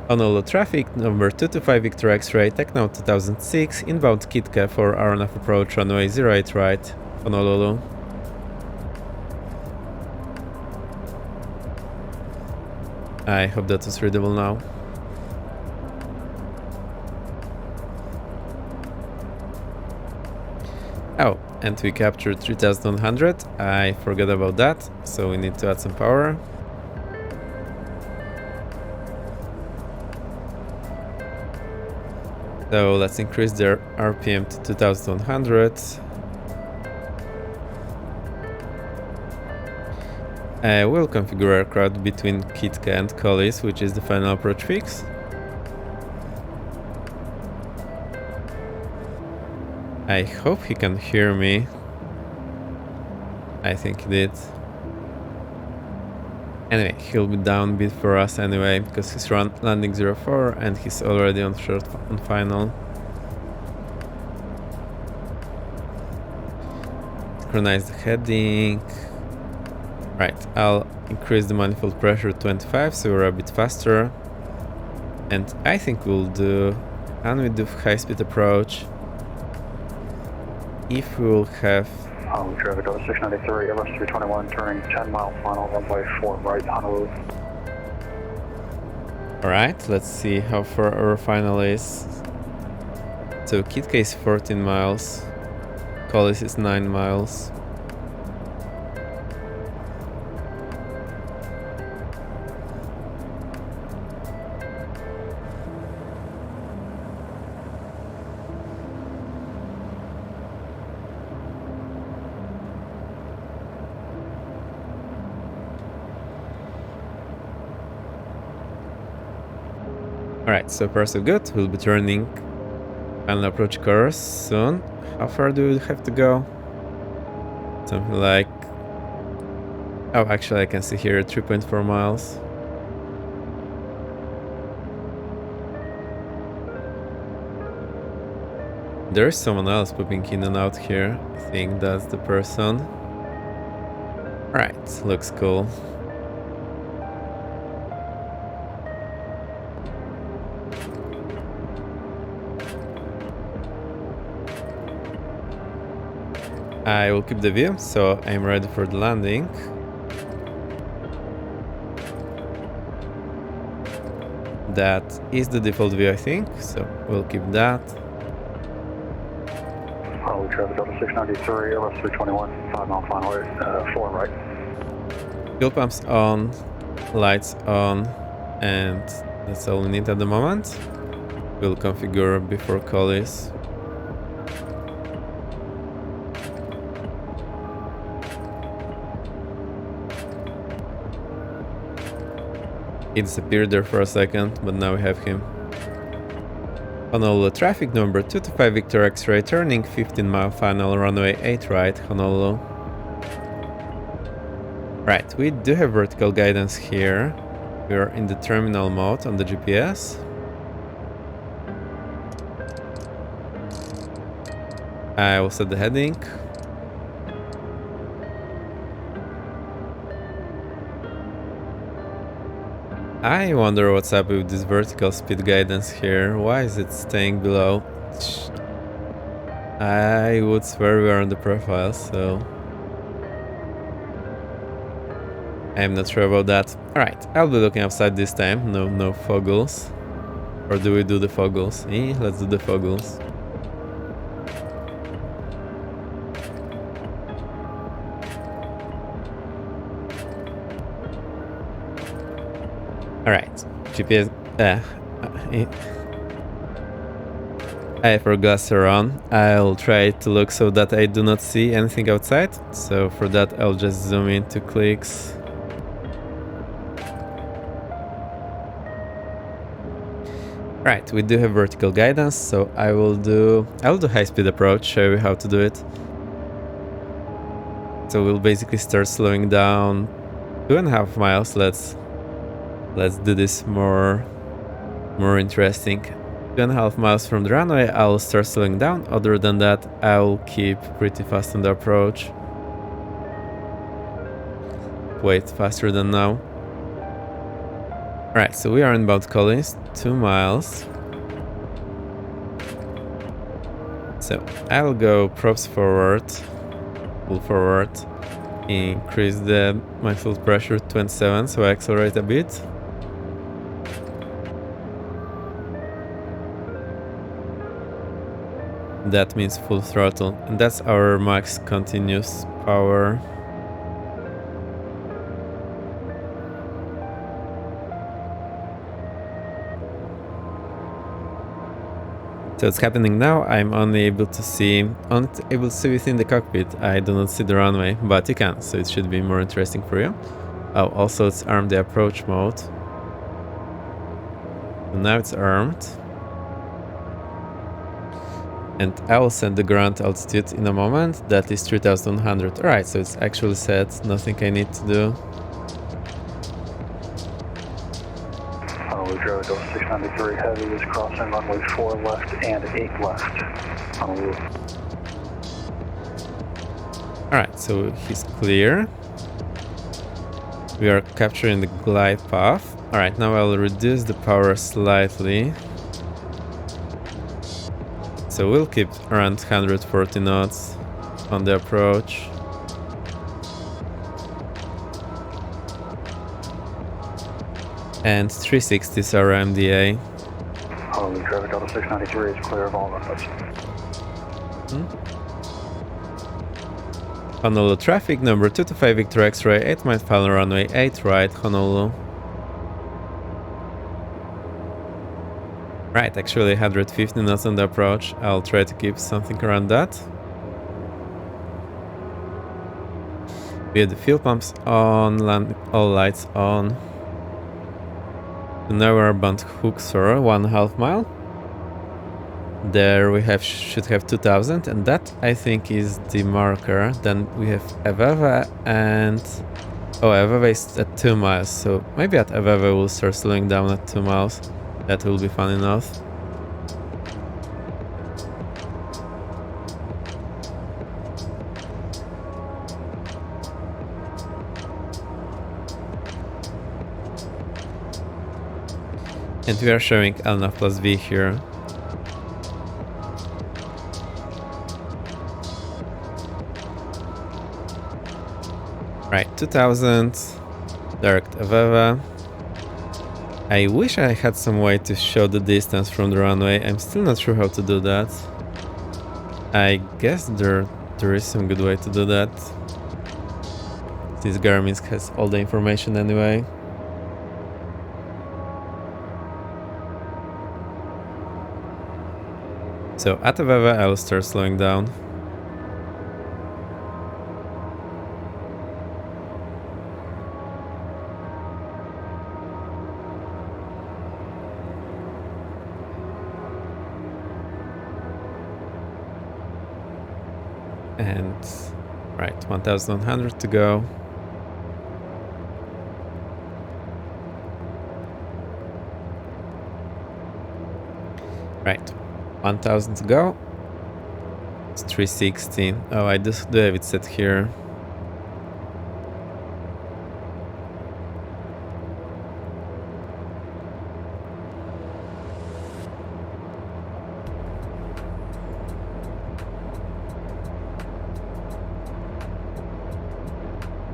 Honolulu traffic number 225 Victor X-ray, Tecnam 2006, inbound Kitka for RNAV approach runway 08 right, Honolulu. I hope that was readable now. Oh, and we captured 3100. I forgot about that, so we need to add some power. So let's increase their RPM to 2100. We'll configure aircraft between Kitka and Collis, which is the final approach fix. I hope he can hear me. I think he did. Anyway, he'll be down a bit for us anyway, because he's landing 04 and he's already on short on final. Synchronize the heading. Right, I'll increase the manifold pressure to 25 so we're a bit faster. And I think we'll do high-speed approach if we will have... traffic over 693, Airbus 321, turning 10 mile final, runway 4 right, Honolulu. Alright, let's see how far our final is. So Kitka is 14 miles, Collis is 9 miles. Alright, so far so good. We'll be turning final approach course soon. How far do we have to go? Something like... Oh, actually I can see here 3.4 miles. There is someone else popping in and out here. I think that's the person. Alright, looks cool. I will keep the view, so I'm ready for the landing. That is the default view, I think, so we'll keep that. Traffic over 693, Airbus 321, 5 mile final, 4 right. Fuel pumps on, lights on, and that's all we need at the moment. We'll configure before Collis. He disappeared there for a second, but now we have him. Honolulu traffic number 225 Victor X-ray, turning 15 mile final, runway 8 right, Honolulu. Right, we do have vertical guidance here. We are in the terminal mode on the GPS. I will set the heading. I wonder what's up with this vertical speed guidance here. Why is it staying below? I would swear we are on the profile, so... I'm not sure about that. Alright, I'll be looking outside this time. No foggles. Or do we do the foggles? Let's do the foggles. Alright, GPS... IFR glasses are on. I'll try to look so that I do not see anything outside. So for that I'll just zoom in 2 clicks. Right, we do have vertical guidance, so I'll do high-speed approach, show you how to do it. So we'll basically start slowing down 2.5 miles. Let's do this more interesting. 2.5 miles from the runway, I'll start slowing down. Other than that, I'll keep pretty fast on the approach. Wait, faster than now. Alright, so we are in Mount Collins, 2 miles. So I'll go props forward, pull forward, increase the manifold pressure to 27, so I accelerate a bit. That means full throttle, and that's our max continuous power. So it's happening now. I'm only able to see within the cockpit. I do not see the runway, but you can, so it should be more interesting for you. Oh, also it's armed the approach mode. So now it's armed. And I will set the ground altitude in a moment. That is 3100. Alright, so it's actually set. Nothing I need to do. Honolulu Travis 693 Heavy is crossing runway 4 left and 8 left. Honolulu. Alright, so he's clear. We are capturing the glide path. Alright, now I'll reduce the power slightly. So we'll keep around 140 knots on the approach. And 360 is our MDA. Honolulu Traffic Delta 693 is clear of all runways. Honolulu traffic, number 225 Victor X-ray, 8 mile final runway 8 right, Honolulu. Right, actually 150 knots on the approach. I'll try to keep something around that. We have the fuel pumps on, land, all lights on. Now we're about Hooksor, 1.5 mile. There we should have 2000, and that I think is the marker. Then we have Aveva and Aveva is at 2 miles, so maybe at Aveva we'll start slowing down at 2 miles. That will be fun enough. And we are showing LNAV plus V here. Right, 2000, direct Aveva. I wish I had some way to show the distance from the runway. I'm still not sure how to do that. I guess there is some good way to do that. This Garmin has all the information anyway. So at Aveva I will start slowing down. And right, 1100 to go. Right, 1000 to go. It's 360. Oh, I do have it set here.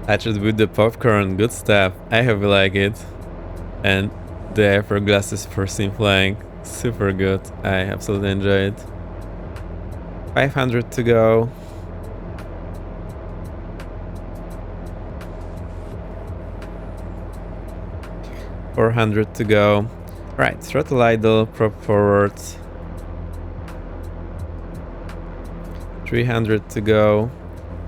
Hatched with the popcorn, good stuff. I hope you like it. And the IFR glasses for sim flying, super good. I absolutely enjoy it. 500 to go. $400 to go. Right, throttle idle, prop forward. 300 to go.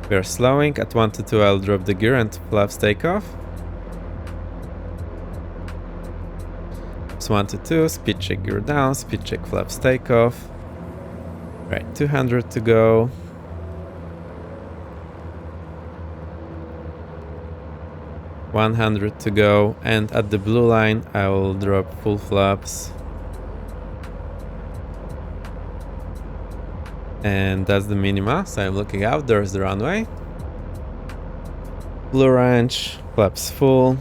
We are slowing. At 1 to 2 I'll drop the gear and flaps takeoff. It's 1 to 2, speed check gear down, speed check flaps takeoff. Right, 200 to go. $100 to go, and at the blue line I will drop full flaps. And that's the minima, so I'm looking out, there's the runway. Blue range, flaps full.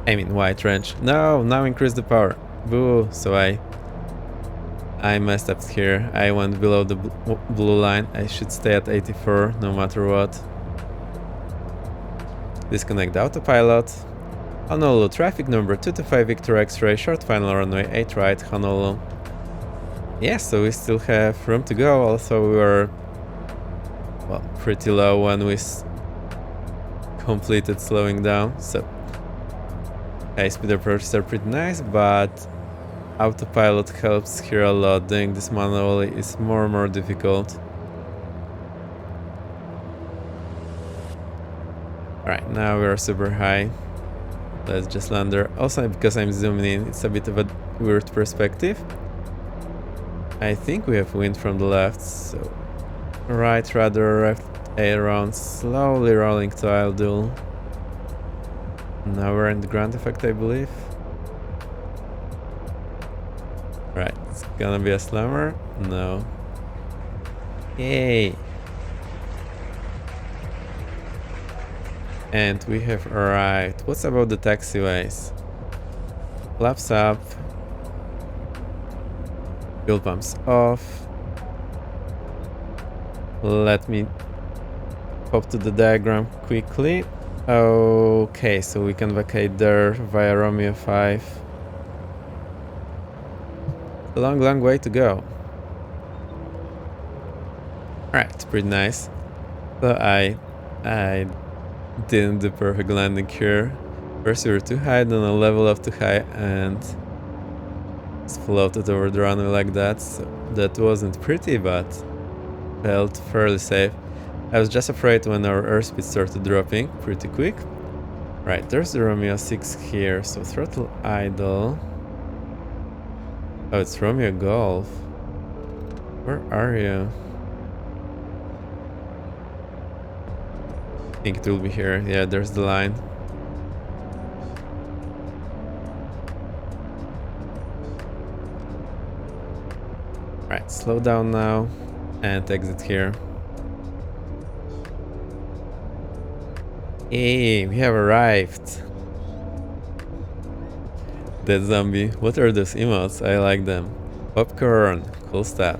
I mean white range. No, now increase the power. Boo, so I messed up here. I went below the blue line. I should stay at 84 no matter what. Disconnect the autopilot. Honolulu traffic number 225 Victor X-ray, short final runway 8 right, Honolulu. Yes, so we still have room to go. Also, we were, well, pretty low when we completed slowing down. So high speed approaches are pretty nice, but autopilot helps here a lot. Doing this manually is more and more difficult. Alright, now we're super high. Let's just land there. Also, because I'm zooming in, it's a bit of a weird perspective. I think we have wind from the left, so right rudder, left aileron, slowly rolling to idle. Now we're in the ground effect, I believe. Right, it's gonna be a slammer. No. Yay! And we have arrived. What's about the taxiways? Flaps up. Fuel pumps off. Let me pop to the diagram quickly. Okay, so we can vacate there via Romeo 5. A long, long way to go. Alright, pretty nice. So I didn't do perfect landing here. First we were too high, then I level up too high and floated over the runway like that. So that wasn't pretty, but felt fairly safe. I was just afraid when our airspeed started dropping pretty quick. Right, there's the Romeo 6 here, so throttle idle. Oh, it's Romeo Golf. Where are you? I think it will be here. Yeah, there's the line. Right, slow down now and exit here. Hey, we have arrived. That zombie. What are those emotes? I like them. Popcorn. Cool stuff.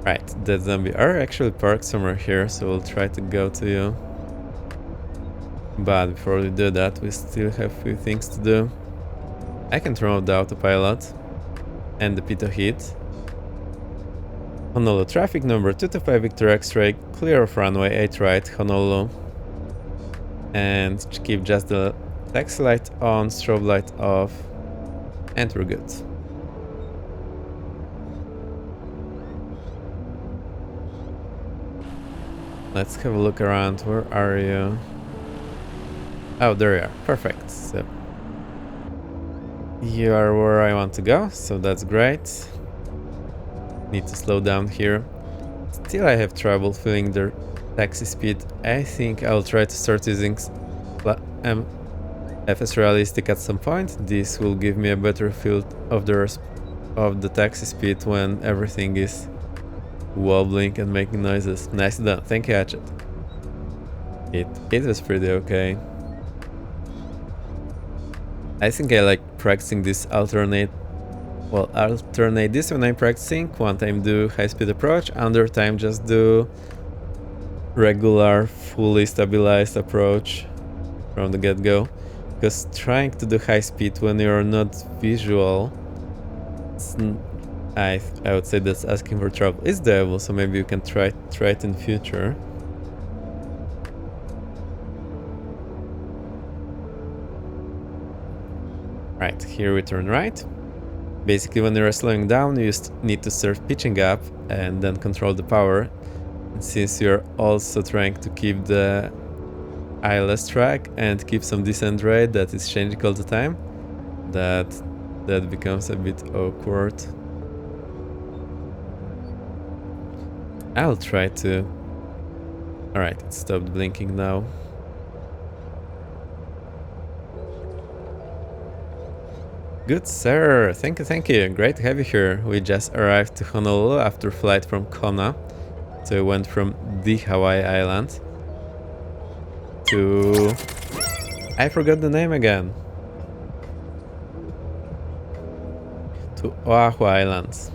Right, that zombie are actually parked somewhere here, so we'll try to go to you. But before we do that, we still have a few things to do. I can turn off the autopilot and the P2 hit. Honolulu traffic number 225 Victor X-ray, clear of runway 8 right, Honolulu. And keep just the taxi light on, strobe light off, and we're good. Let's have a look around. Where are you? Oh, there you are. Perfect. So you are where I want to go, so that's great. Need to slow down here. Still I have trouble feeling the taxi speed. I think I'll try to start using FS Realistic at some point. This will give me a better feel of the taxi speed when everything is wobbling and making noises. Nice done. Thank you, Hatchet. It was pretty okay. I think I like practicing this alternate this when I'm practicing. One time do high-speed approach, another time just do regular, fully stabilized approach from the get-go. Because trying to do high speed when you're not visual, I would say that's asking for trouble. It's doable, so maybe you can try it in future. Right, here we turn right. Basically, when you're slowing down, you need to start pitching up and then control the power. And since you're also trying to keep the ILS track and keep some descent rate that is changing all the time, that becomes a bit awkward. I'll try to... Alright, it stopped blinking now. Good sir, thank you, great to have you here. We just arrived to Honolulu after flight from Kona. So we went from the Hawaii island to... I forgot the name again. To Oahu Islands.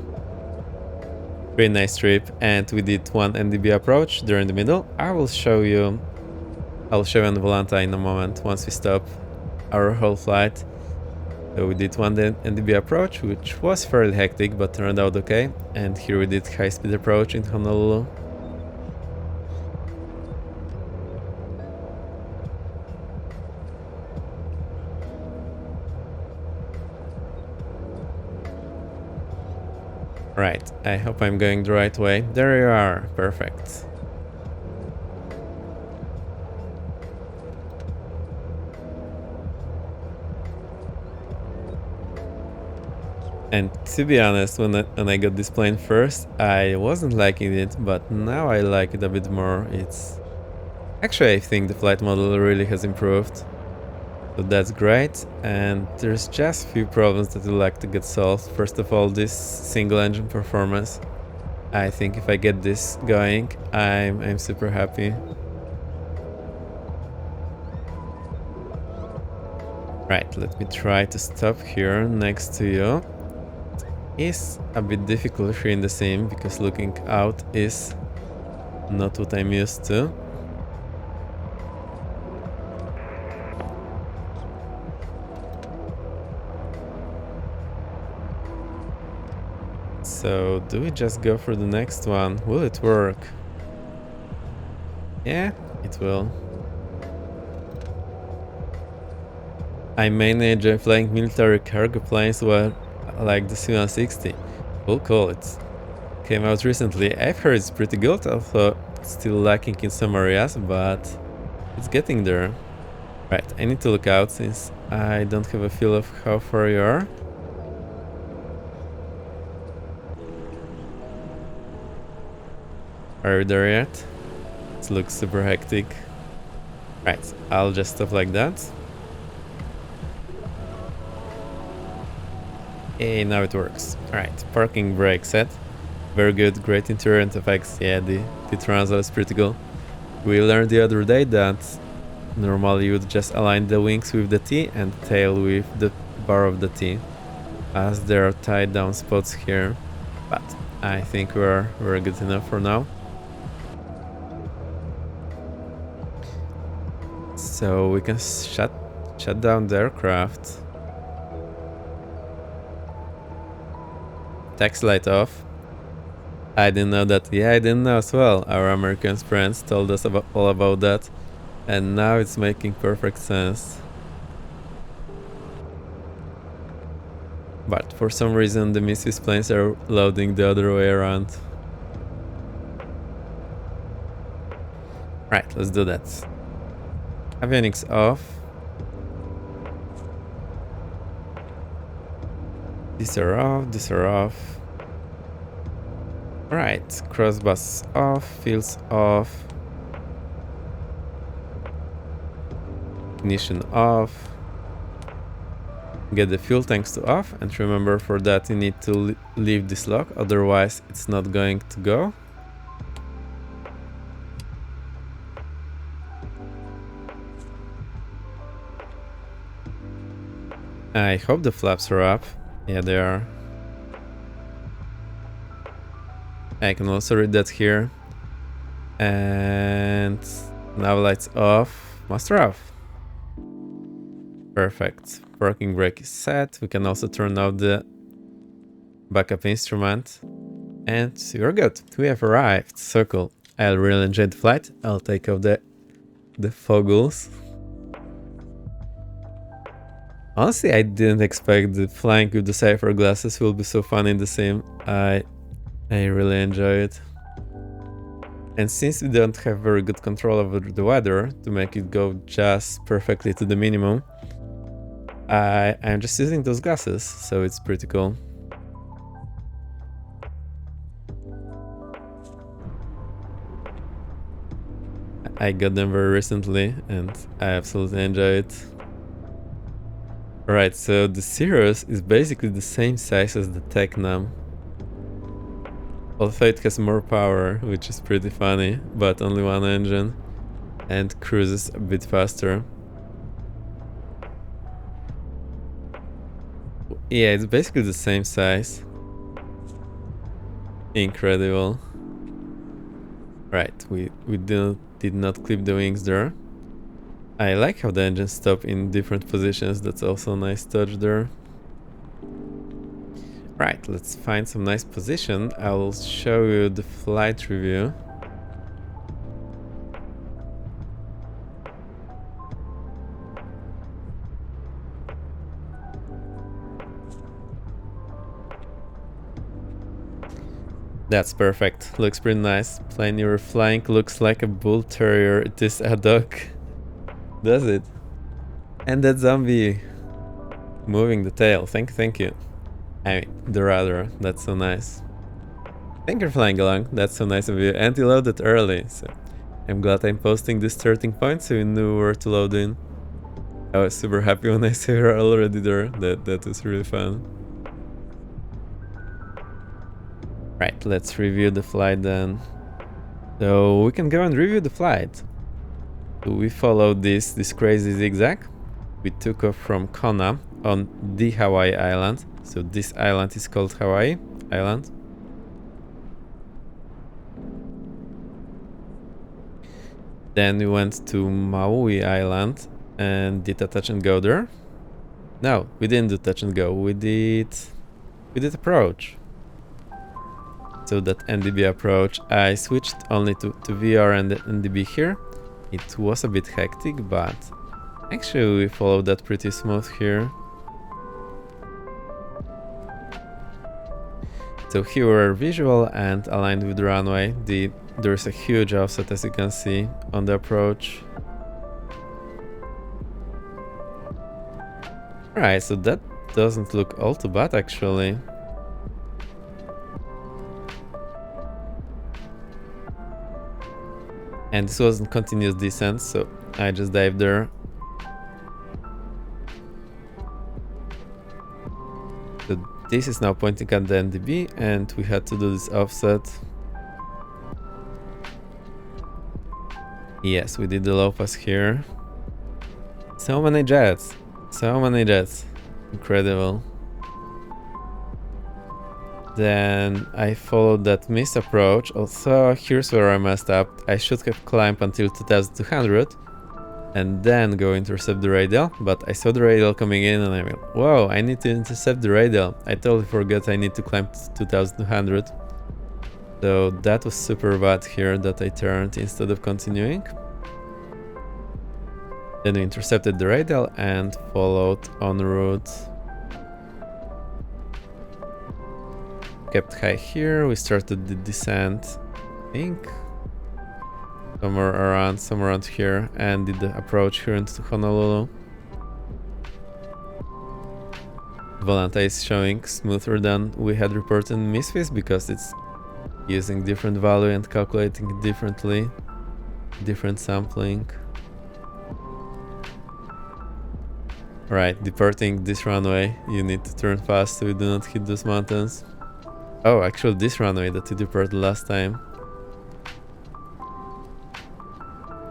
Pretty nice trip, and we did one NDB approach during the middle. I'll show you on Volanta in a moment once we stop our whole flight. So we did one NDB approach, which was fairly hectic but turned out okay. And here we did high-speed approach in Honolulu. Right, I hope I'm going the right way. There you are, perfect. And to be honest, when I got this plane first, I wasn't liking it, but now I like it a bit more. Actually, I think the flight model really has improved. So that's great, and there's just a few problems that I'd like to get solved. First of all, this single engine performance. I think if I get this going, I'm super happy. Right, let me try to stop here next to you. It's a bit difficult here in the sim because looking out is not what I'm used to. So, do we just go for the next one? Will it work? Yeah, it will. I mainly enjoy flying military cargo planes like the P2006T. Cool, it came out recently. I've heard it's pretty good, although it's still lacking in some areas, but it's getting there. Right, I need to look out since I don't have a feel of how far you are. Are you there yet? It looks super hectic. Right, I'll just stop like that. Hey, now it works. Alright, parking brake set. Very good, great interior and effects. Yeah, the translate is pretty cool. We learned the other day that normally you would just align the wings with the T and tail with the bar of the T, as there are tied down spots here. But I think we're good enough for now. So we can shut down the aircraft. Taxi light off. I didn't know that. Yeah, I didn't know as well. Our American friends told us all about that. And now it's making perfect sense. But for some reason the Misfits planes are loading the other way around. Right, let's do that. Avionics off. These are off, these are off. Right, crossbus off, fields off. Ignition off. Get the fuel tanks to off, and remember for that you need to leave this lock, otherwise it's not going to go. I hope the flaps are up. Yeah, they are. I can also read that here. And now lights off, master off. Perfect. Parking brake is set. We can also turn off the backup instrument. And we're good. We have arrived. So cool. I really enjoyed the flight. I'll take off the foggles. Honestly, I didn't expect the flying with the cipher glasses will be so fun in the sim. I really enjoy it. And since we don't have very good control over the weather to make it go just perfectly to the minimum, I'm just using those glasses, so it's pretty cool. I got them very recently and I absolutely enjoy it. Right, so the Cirrus is basically the same size as the Tecnam. Although it has more power, which is pretty funny, but only one engine, and cruises a bit faster. Yeah, it's basically the same size. Incredible. Right, we did not clip the wings there. I like how the engines stop in different positions, that's also a nice touch there. Right, let's find some nice position. I'll show you the flight review. That's perfect. Looks pretty nice. Plane you're flying looks like a bull terrier. It is a dog. Does it? And that zombie moving the tail. Thank you. I mean, the rudder. That's so nice. Thank you for flying along. That's so nice of you. And you loaded early, so I'm glad I'm posting this starting point so you knew where to load in. I was super happy when I saw her already there. That was really fun. Right, let's review the flight then. So we can go and review the flight. So we followed this crazy zigzag. We took off from Kona on the Hawaii Island. So this island is called Hawaii Island. Then we went to Maui Island and did a touch and go there. No, we didn't do touch and go. We did approach. So that NDB approach, I switched only to VR and NDB here. It was a bit hectic, but actually we followed that pretty smooth here. So here we're visual and aligned with the runway. There's a huge offset, as you can see, on the approach. Right, so that doesn't look all too bad actually. And this wasn't continuous descent, so I just dived there. So this is now pointing at the NDB, and we had to do this offset. Yes, we did the low pass here. So many jets. So many jets. Incredible. Then I followed that missed approach. Also, here's where I messed up. I should have climbed until 2200 and then go intercept the radial, but I saw the radial coming in and I went, whoa, I need to intercept the radial. I totally forgot I need to climb to 2200. So that was super bad here that I turned instead of continuing. Then we intercepted the radial and followed en route. Kept high here, we started the descent, I think somewhere around here, and did the approach here into Honolulu. Volanta is showing smoother than we had reported in Misfits because it's using different value and calculating it differently, different sampling. Right, departing this runway, you need to turn fast so you do not hit those mountains. Oh, actually this runway that we departed last time.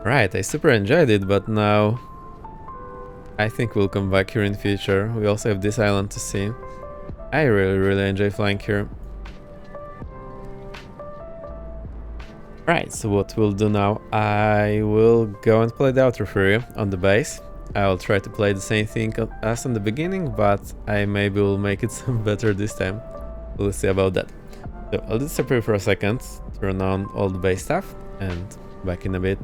Right, I super enjoyed it, but now I think we'll come back here in future. We also have this island to see. I really enjoy flying here. Right, so what we'll do now, I will go and play the outro for you on the base. I'll try to play the same thing as in the beginning, but I maybe will make it some better this time. We'll see about that. So I'll disappear for a second, turn on all the base stuff, and back in a bit.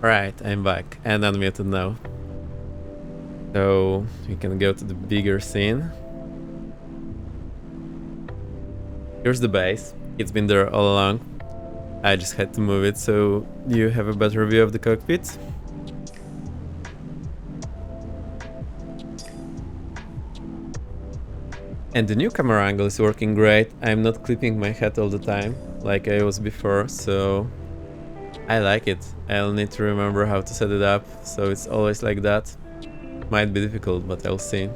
Right, I'm back and unmuted now. So we can go to the bigger scene. Here's the base. It's been there all along. I just had to move it so you have a better view of the cockpit. And the new camera angle is working great. I'm not clipping my head all the time like I was before, so I like it. I'll need to remember how to set it up so it's always like that. Might be difficult, but I'll see.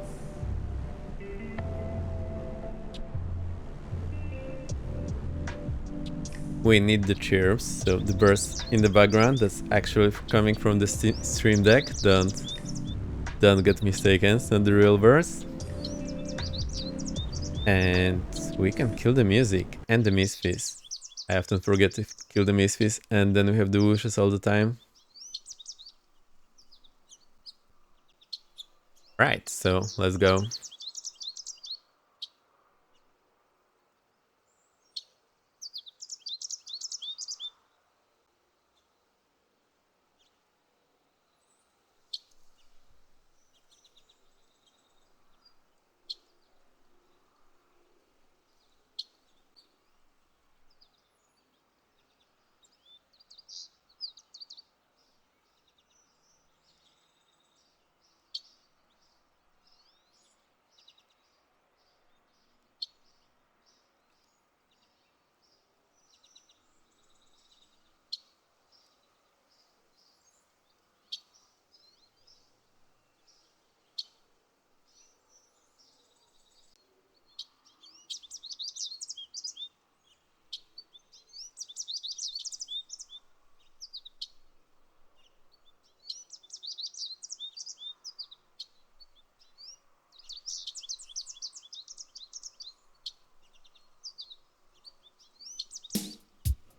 We need the chirps, so the burst in the background that's actually coming from the stream deck. Don't get mistaken, it's not the real burst. And we can kill the music and the misfits. I often forget to kill the misfits, and then we have the whooshes all the time. Right, so let's go.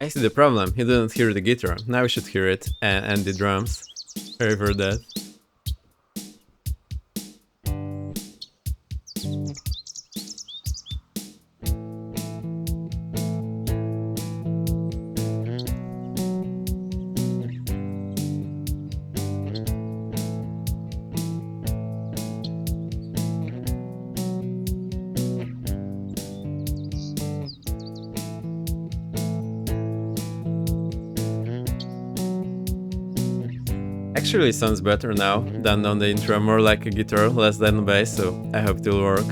I see the problem, he didn't hear the guitar. Now we should hear it, and the drums. Sorry for that. Actually sounds better now than on the intro, more like a guitar, less than bass, so I hope it'll work.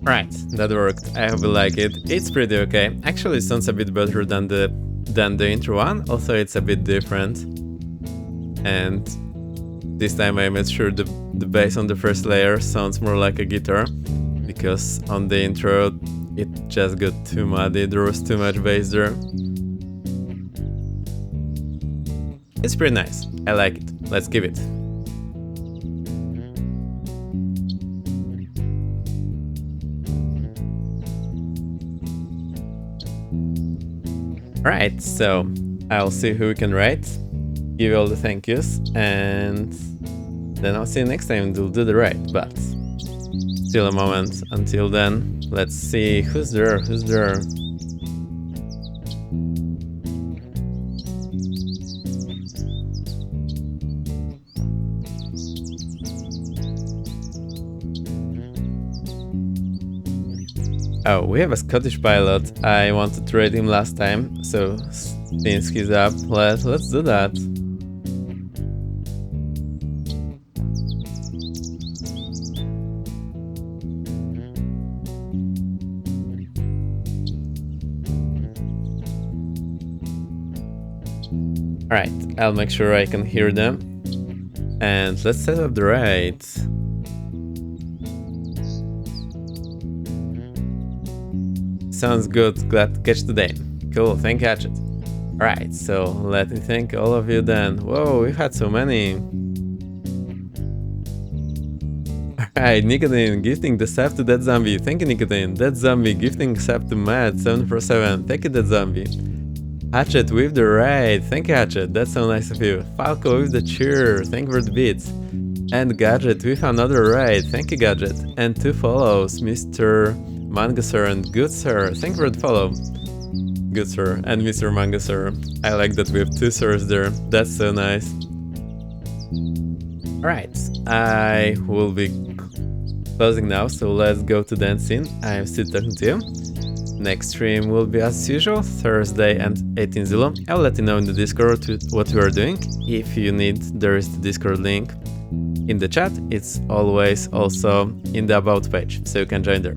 Right, that worked. I hope you like it. It's pretty okay. Actually, it sounds a bit better than the intro one. Also, it's a bit different. And this time I made sure the bass on the first layer sounds more like a guitar, because on the intro it just got too muddy. There was too much bass there. It's pretty nice. I like it. Let's give it. Alright, so I'll see who we can write, give you all the thank yous, and then I'll see you next time we'll do the write, but still a moment. Until then, let's see who's there. Oh, we have a Scottish pilot. I wanted to rate him last time, so since he's up, let's do that. Alright, I'll make sure I can hear them. And let's set up the rates. Sounds good, glad to catch today. Cool, thank you, Hatchet. Alright, so let me thank all of you then. Whoa, we've had so many. Alright, Nicotine gifting the sap to that zombie. Thank you, Nicotine. That zombie gifting sap to Matt 747. Thank you, that zombie. Hatchet with the raid. Thank you, Hatchet. That's so nice of you. Falco with the cheer. Thank you for the beats. And Gadget with another raid. Thank you, Gadget. And 2 follows, Mr. Mangasir and Good Sir. Thank you for the follow. Good Sir and Mr. Mangasir. I like that we have 2 sirs there. That's so nice. Alright, I will be closing now, so let's go to dancing. I'm still talking to you. Next stream will be as usual, Thursday and 18 Zulu. I'll let you know in the Discord what we are doing. If you need, there is the Discord link in the chat. It's always also in the About page, so you can join there.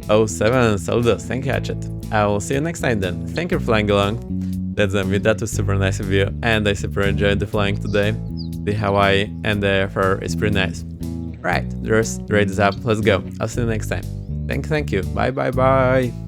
07, saludos, thank you, Hatchet. I will see you next time then. Thank you for flying along. That was super nice of you, and I super enjoyed the flying today. The Hawaii and the IFR is pretty nice. Right, the raid is up, let's go. I'll see you next time. Thank you, bye bye bye.